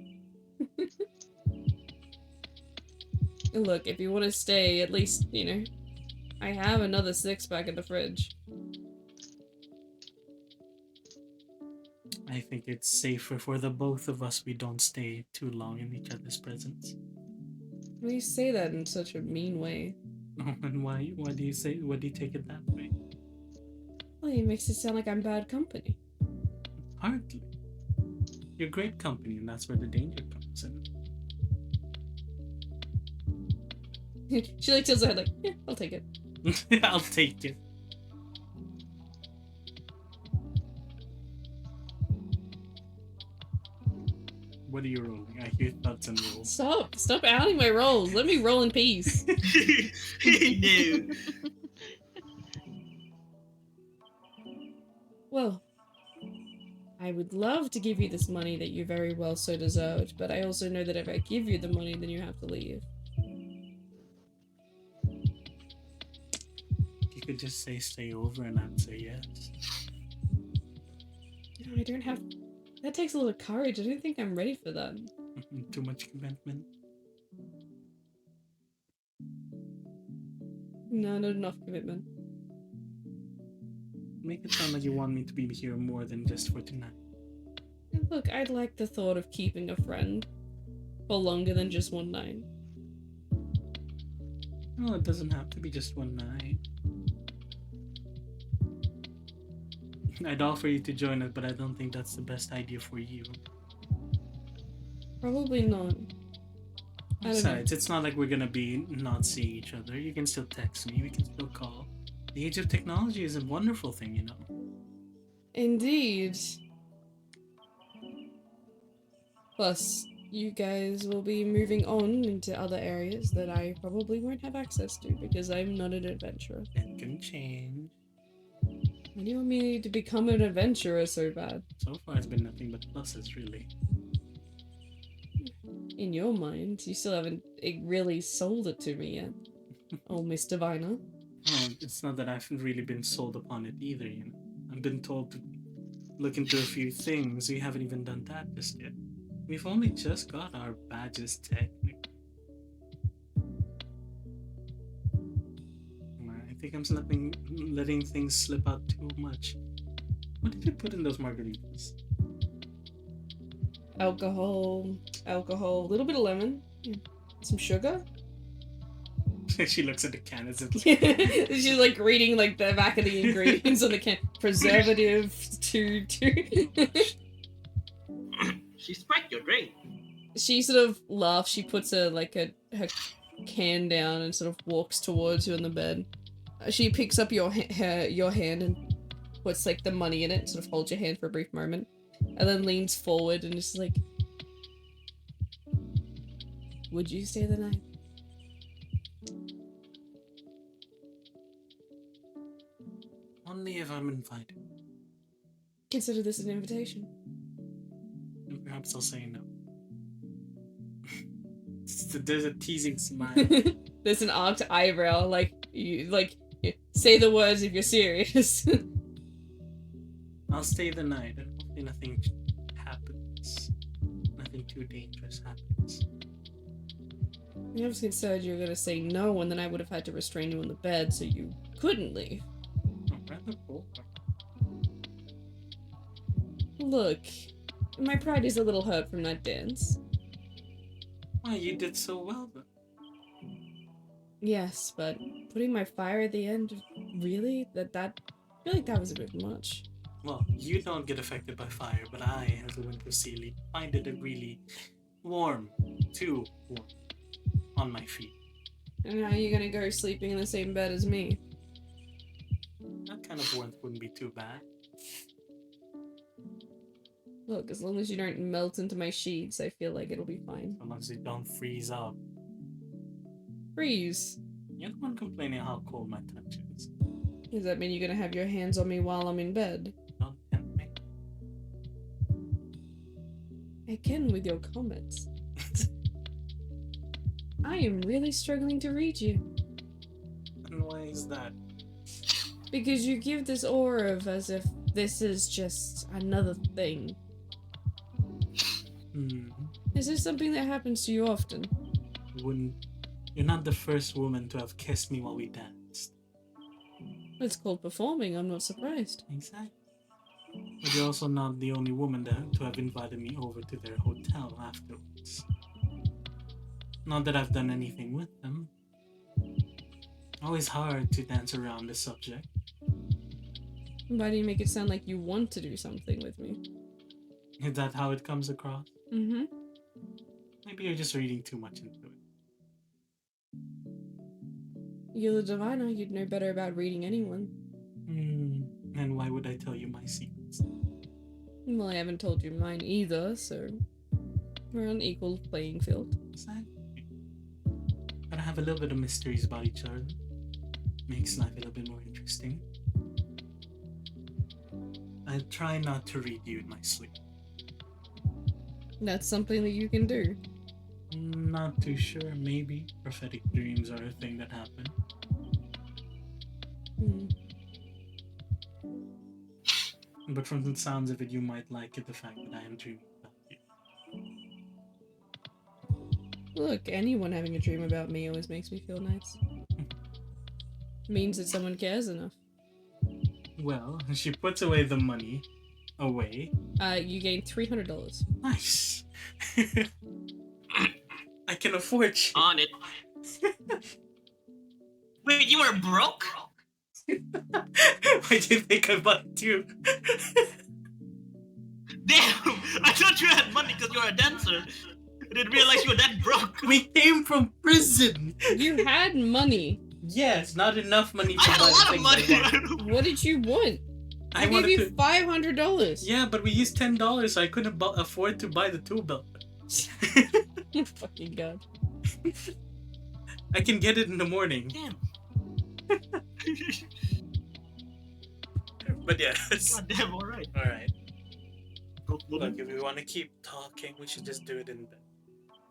Look, if you want to stay, at least, you know, I have another 6-pack in the fridge. I think it's safer for the both of us we don't stay too long in each other's presence. Why do you say that in such a mean way? And why do you take it that way? Well, it makes it sound like I'm bad company. Hardly. You're great company, and that's where the danger comes in. She, like, tilts her head like, yeah, I'll take it. I'll take it. What are you rolling? I hear thuds and rolls. Stop outing my rolls. Let me roll in peace. No. Well, I would love to give you this money that you very well so deserved, but I also know that if I give you the money, then you have to leave. You could just say stay over and I'd say yes. No, I don't have... That takes a lot of courage. I don't think I'm ready for that. Too much commitment. No, not enough commitment. Make it sound like you want me to be here more than just for tonight. And look, I'd like the thought of keeping a friend. for longer than just one night. No, it doesn't have to be just one night. I'd offer you to join us, but I don't think that's the best idea for you. Probably not. I don't know. Besides, it's not like we're gonna be not seeing each other. You can still text me, we can still call. The age of technology is a wonderful thing, you know. Indeed. Plus, you guys will be moving on into other areas that I probably won't have access to because I'm not an adventurer. It can change. Why do you want me to become an adventurer so bad? So far, it's been nothing but pluses, really. In your mind, you still haven't really sold it to me yet. Oh, Miss Diviner. Oh, it's not that I've really been sold upon it either, you know. I've been told to look into a few things. We haven't even done that just yet. We've only just got our badges technically. I think I'm letting things slip out too much. What did you put in those margaritas? Alcohol, a little bit of lemon, some sugar. She looks at the can as if She's like reading like the back of the ingredients on the can. Preservative to. She spiked your drink. She sort of laughs. She puts her can down and sort of walks towards you on the bed. She picks up your hand and puts like the money in it. Sort of holds your hand for a brief moment, and then leans forward and is like, "Would you stay the night?" only if I'm invited. Consider this an invitation. And perhaps I'll say no. There's a teasing smile. There's an arched eyebrow, you say the words if you're serious. I'll stay the night and hopefully nothing happens. Nothing too dangerous happens. I was concerned you were gonna say no, and then I would have had to restrain you on the bed so you couldn't leave. Oh, rather bold. Look, my pride is a little hurt from that dance. Why, you did so well then. Yes, but putting my fire at the end, really? I feel like that was a bit much. Well, you don't get affected by fire, but I, as a winter sea leaf, find it really warm, too warm, on my feet. And now you're gonna go sleeping in the same bed as me. That kind of warmth wouldn't be too bad. Look, as long as you don't melt into my sheets, I feel like it'll be fine. As long as you don't freeze up. Freeze. You're the one complaining how cold my touch is. Does that mean you're gonna have your hands on me while I'm in bed? Don't tempt me. I can with your comments. I am really struggling to read you. And why is that? Because you give this aura of as if this is just another thing. Is this something that happens to you often? You're not the first woman to have kissed me while we danced. It's called performing, I'm not surprised. Exactly. But you're also not the only woman to have invited me over to their hotel afterwards. Not that I've done anything with them. Always hard to dance around the subject. Why do you make it sound like you want to do something with me? Is that how it comes across? Mm-hmm. Maybe you're just reading too much into it. You're the diviner, you'd know better about reading anyone. And why would I tell you my secrets? Well, I haven't told you mine either, so we're on equal playing field. Exactly. Gotta have a little bit of mysteries about each other. Makes life a little bit more interesting. I try not to read you in my sleep. That's something that you can do. Not too sure, maybe. Prophetic dreams are a thing that happen. But from the sounds of it, you might like it, the fact that I am dreaming about you. Look, anyone having a dream about me always makes me feel nice. Means that someone cares enough. Well, she puts away the money. Away. You gain $300. Nice. I can afford shit. On it. Wait, you were broke? Why do you think I bought two? Damn! I thought you had money because you're a dancer. I didn't realize you were that broke. We came from prison. You had money. Yes, not enough money to I had a buy the lot of things money. I want. What did you want? I gave wanted you to. $500. Yeah, but we used $10, so I couldn't afford to buy the tool belt. Fucking god. I can get it in the morning. Damn. But yes. God damn, alright. Alright. Look, if we want to keep talking, we should just do it in bed.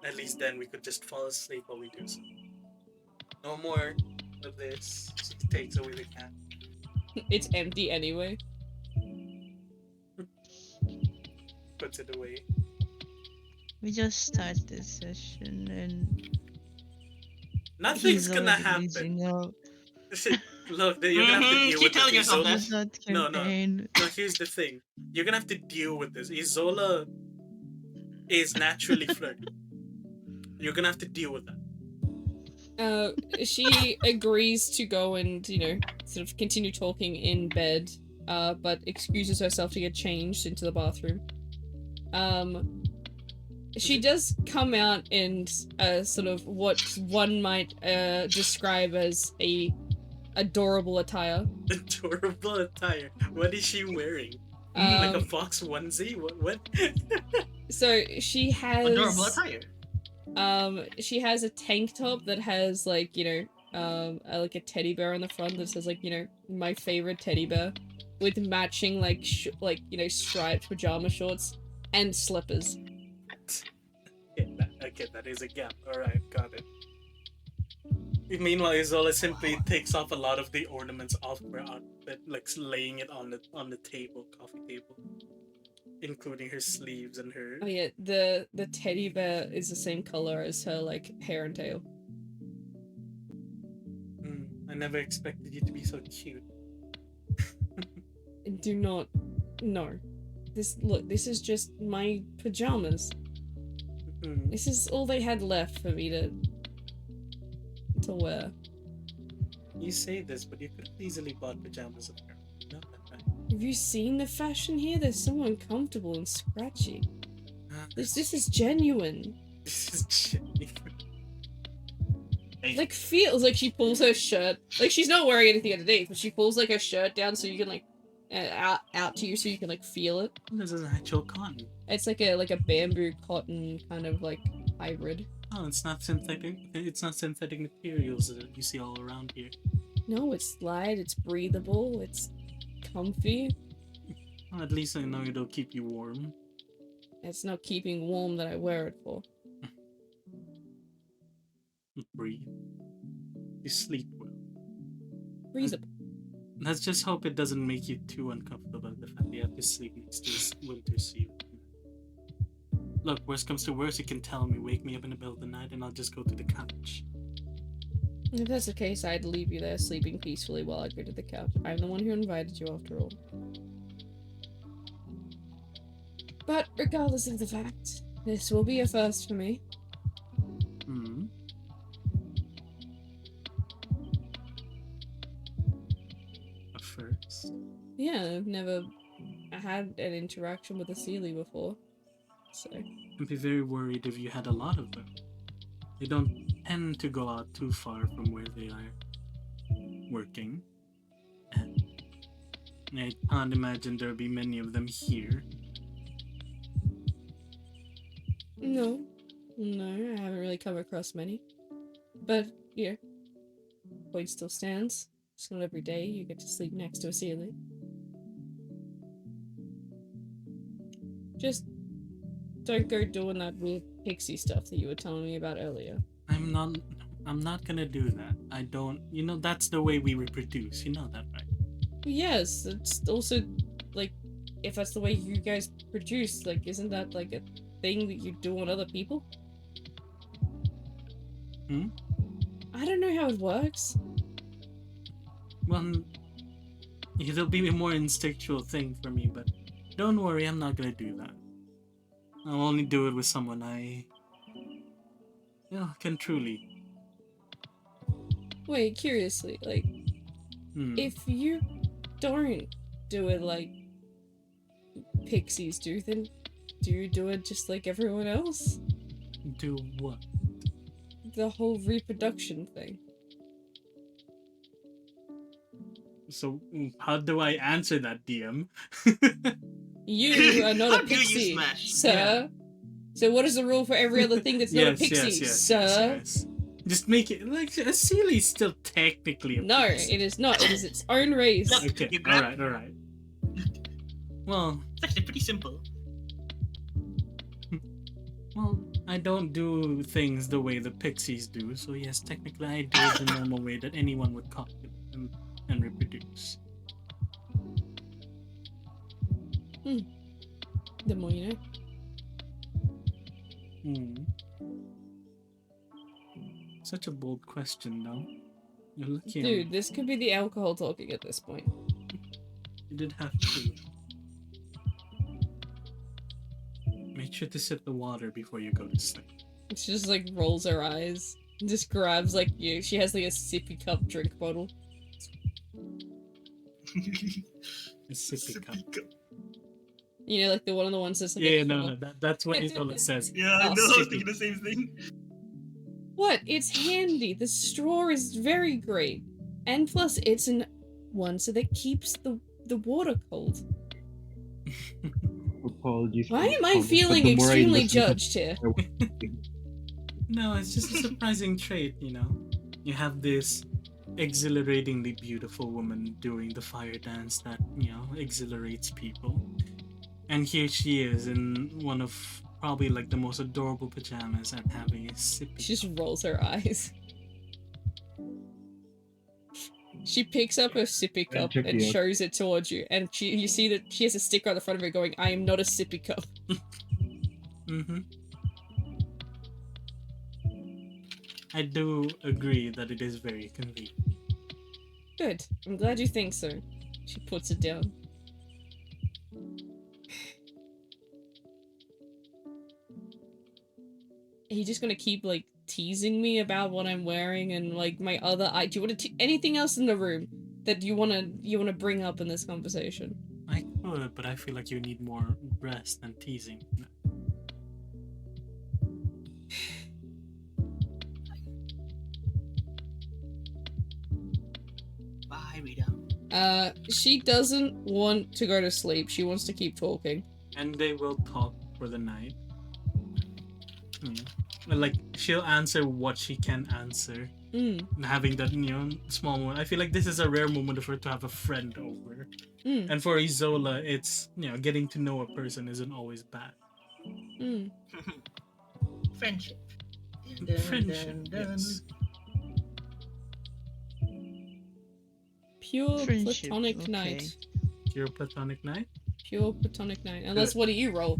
At least then we could just fall asleep while we do so. No more of this. She takes away the cat. It's empty anyway. Puts it away. We just start this session and Nothing's he's gonna already happen. losing out. Look, you're gonna have to deal Keep with telling this. yourself Isola. that. That No, no. campaign. No, here's the thing. You're gonna have to deal with this. Isola is naturally flirty. You're gonna have to deal with that. She agrees to go and, sort of continue talking in bed, but excuses herself to get changed into the bathroom. She does come out in sort of what one might describe as a adorable attire. Adorable attire. What is she wearing? Like a fox onesie? What? So she has Adorable attire. She has a tank top that has like like a teddy bear on the front that says like my favorite teddy bear, with matching striped pajama shorts and slippers. Okay, that is a gap. Alright, got it. Meanwhile, Isola simply takes off a lot of the ornaments off her outfit, like laying it on the table, coffee table, including her sleeves and her. Oh yeah, the teddy bear is the same color as her like hair and tail. I never expected you to be so cute. Do not, no. This is just my pajamas. This is all they had left for me to wear. You say this, but you could have easily bought pajamas of her. No, that right. Have you seen the fashion here? They're so uncomfortable and scratchy. This is genuine. This is genuine. Like feels like she pulls her shirt. Like she's not wearing anything underneath, but she pulls like her shirt down so you can like out to you so you can like feel it. This is actual cotton. It's like a bamboo cotton kind of like hybrid. Oh, it's not synthetic. It's not synthetic materials that you see all around here. No, it's light. It's breathable. It's comfy. Well, at least I know it'll keep you warm. It's not keeping warm that I wear it for. Breathe. You sleep well. Breathable. Let's just hope it doesn't make you too uncomfortable. The fact that you have to sleep next to this winter suit. Look, worst comes to worst, you can tell me, wake me up in the middle of the night, and I'll just go to the couch. If that's the case, I'd leave you there sleeping peacefully while I go to the couch. I'm the one who invited you after all. But regardless of the fact, this will be a first for me. A first? Yeah, I've never had an interaction with a Seelie before. So. I'd be very worried if you had a lot of them. They don't tend to go out too far from where they are working. And I can't imagine there'll be many of them here. No, I haven't really come across many. But, yeah, point still stands. It's not every day you get to sleep next to a Seelie. Just don't go doing that weird pixie stuff that you were telling me about earlier. I'm not gonna do that. I don't, that's the way we reproduce. You know that, right? Yes, it's also, like, if that's the way you guys produce, like, isn't that, like, a thing that you do on other people? I don't know how it works. Well, it'll be a more instinctual thing for me, but don't worry, I'm not gonna do that. I'll only do it with someone I can truly. Wait, curiously, like, if you don't do it like pixies do, then do you do it just like everyone else? Do what? The whole reproduction thing. So how do I answer that, DM? You are not How a do you pixie, smash? sir. Yeah. So what is the rule for every other thing that's not a pixie, sir? yes. Just make it like a Sealy's still technically a No, pixie. it is not. It is its own race. Look, Okay, you grab. all right. Well, It's actually pretty simple. I don't do things the way the pixies do, so yes, technically I do it the normal way that anyone would copulate and reproduce. The more you know. Such a bold question, though. You're lucky. Dude, this could be the alcohol talking at this point. You did have to. Make sure to sip the water before you go to sleep. She just like rolls her eyes. Just grabs like you. She has like a sippy cup drink bottle. A sippy cup. You know, like the ones that's like Yeah, a no, straw. that's what Isola says. Yeah, I Oh, know. I was sippy. thinking the same thing. What? It's handy. The straw is very great. And plus it's an one so that keeps the water cold. Apologies. Why am I but feeling the more I extremely listen to- judged here? No, it's just a surprising trait, you know. You have this exhilaratingly beautiful woman doing the fire dance that, you know, exhilarates people. And here she is in one of probably like the most adorable pajamas and having a sip. She just rolls her eyes. She picks up her sippy cup check and the- shows it towards you, and you see that she has a sticker on the front of it going, "I am not a sippy cup." Mm-hmm. I do agree that it is very convenient. Good. I'm glad you think so. She puts it down. Are you just gonna keep like teasing me about what I'm wearing and like my other eye? Do you want to anything else in the room that you wanna bring up in this conversation? I could, but I feel like you need more rest than teasing. Bye, Rita. She doesn't want to go to sleep. She wants to keep talking. And they will talk for the night. Like, she'll answer what she can answer. Having that, you know, small moment. I feel like this is a rare moment of her to have a friend over. And for Isola, it's, you know, getting to know a person isn't always bad. Friendship. Friendship, yes. Pure Friendship, platonic okay. night. Pure platonic night? Pure platonic night. Unless, what do you roll?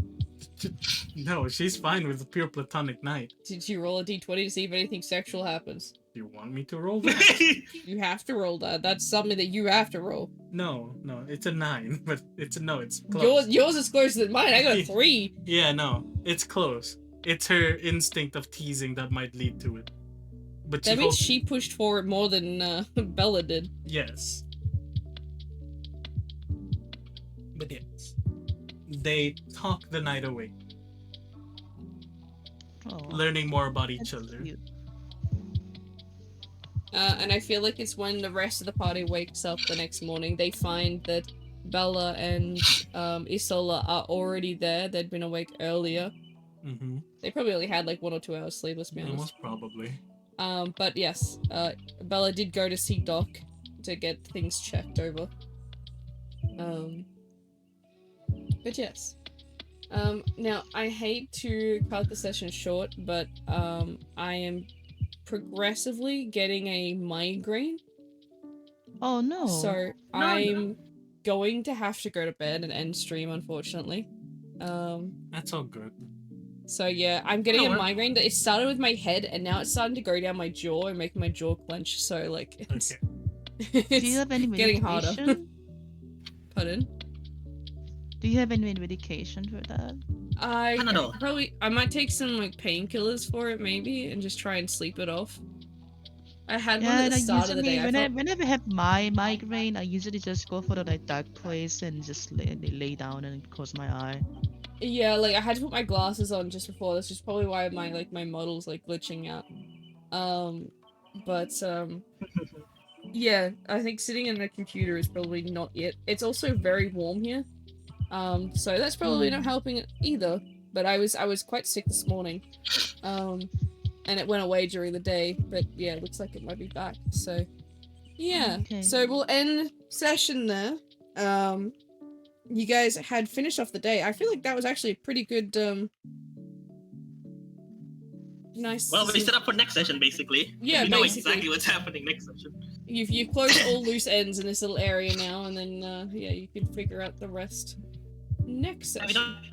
No, she's fine with the pure platonic night. Did you roll a d20 to see if anything sexual happens? Do you want me to roll that? You have to roll that. That's something that you have to roll. No, it's a 9, but it's close. Yours is closer than mine. I got a 3. Yeah, no, it's close. It's her instinct of teasing that might lead to it. But That means she pushed forward more than Bella did. Yes. But yes. They talk the night away, Oh, learning more about each that's other. cute. And I feel like it's when the rest of the party wakes up the next morning, they find that Bella and Isola are already there. They'd been awake earlier. Mm-hmm. They probably only had like 1 or 2 hours sleep, let's be honest. Most probably. But yes, Bella did go to see Doc to get things checked over. But yes. Now, I hate to cut the session short, but I am progressively getting a migraine. Oh no. So I'm going to have to go to bed and end stream, unfortunately. That's all good. So yeah, I'm getting a No, migraine that it started with my head and now it's starting to go down my jaw and making my jaw clench. So like, it's, Okay. Do you have any getting harder. medication? Pardon? Do you have any medication for that? Panadol. I might take some like painkillers for it maybe and just try and sleep it off. I had one Yeah, at and the I start of the usually day. I felt whenever I have my migraine, I usually just go for the like dark place and just lay down and close my eye. yeah, like I had to put my glasses on just before. This is probably why my model's like glitching out. But yeah, I think sitting in the computer is probably not it. It's also very warm here. So that's probably not helping it either. But I was quite sick this morning. And it went away during the day, but yeah, it looks like it might be back. So yeah. Okay. So we'll end session there. You guys had finished off the day. I feel like that was actually a pretty good nice. Well, we set up for next session basically. Yeah, we know basically. exactly what's happening next session. You've closed all loose ends in this little area now, and then yeah, you can figure out the rest next And session.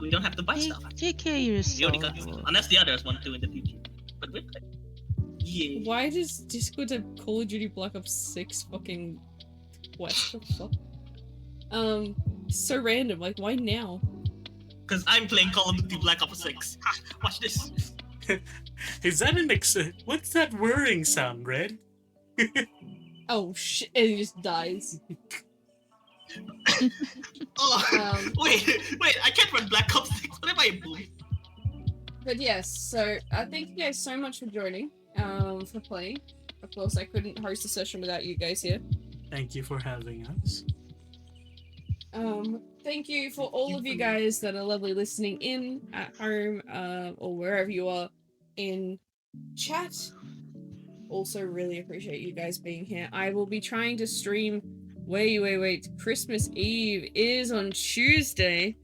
we don't have to buy stuff. Take care of We yourself. already got stuff. Unless the others want to in the future. But we're good. Yeah. Why does Discord have Call of Duty Black Ops 6 fucking quest? What the fuck? So random. Like, why now? Because I'm playing Call of Duty Black Ops 6. Ha, watch this. Is that an what's that whirring sound, Red? Oh shit! And he just dies. Oh, wait, I can't run Black Ops 6. What am I doing? But yes, so thank you guys so much for joining. For playing. Of course, I couldn't host a session without you guys here. Thank you for having us. Thank you for all of you guys that are lovely listening in at home, or wherever you are in chat. Also really appreciate you guys being here. I will be trying to stream wait. Christmas Eve is on Tuesday.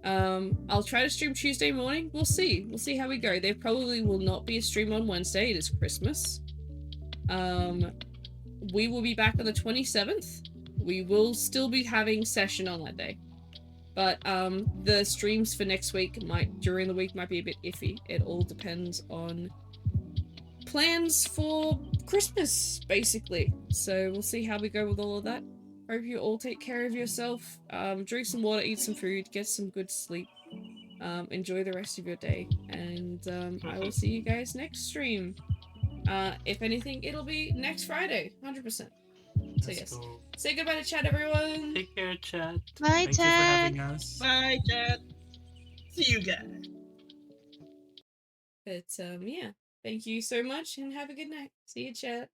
I'll try to stream Tuesday morning. We'll see. We'll see how we go. There probably will not be a stream on Wednesday. It is Christmas. We will be back on the 27th. We will still be having session on that day. But the streams for next week during the week might be a bit iffy. It all depends on plans for Christmas, basically. So we'll see how we go with all of that. Hope you all take care of yourself. Drink some water, eat some food, get some good sleep. Enjoy the rest of your day. And I will see you guys next stream. If anything, it'll be next Friday, 100%. So yes. Go. Say goodbye to chat, everyone. Take care, chat. Bye, Thank you for chat. having us. Bye, chat. See you guys. But yeah. Thank you so much and have a good night. See you, chat.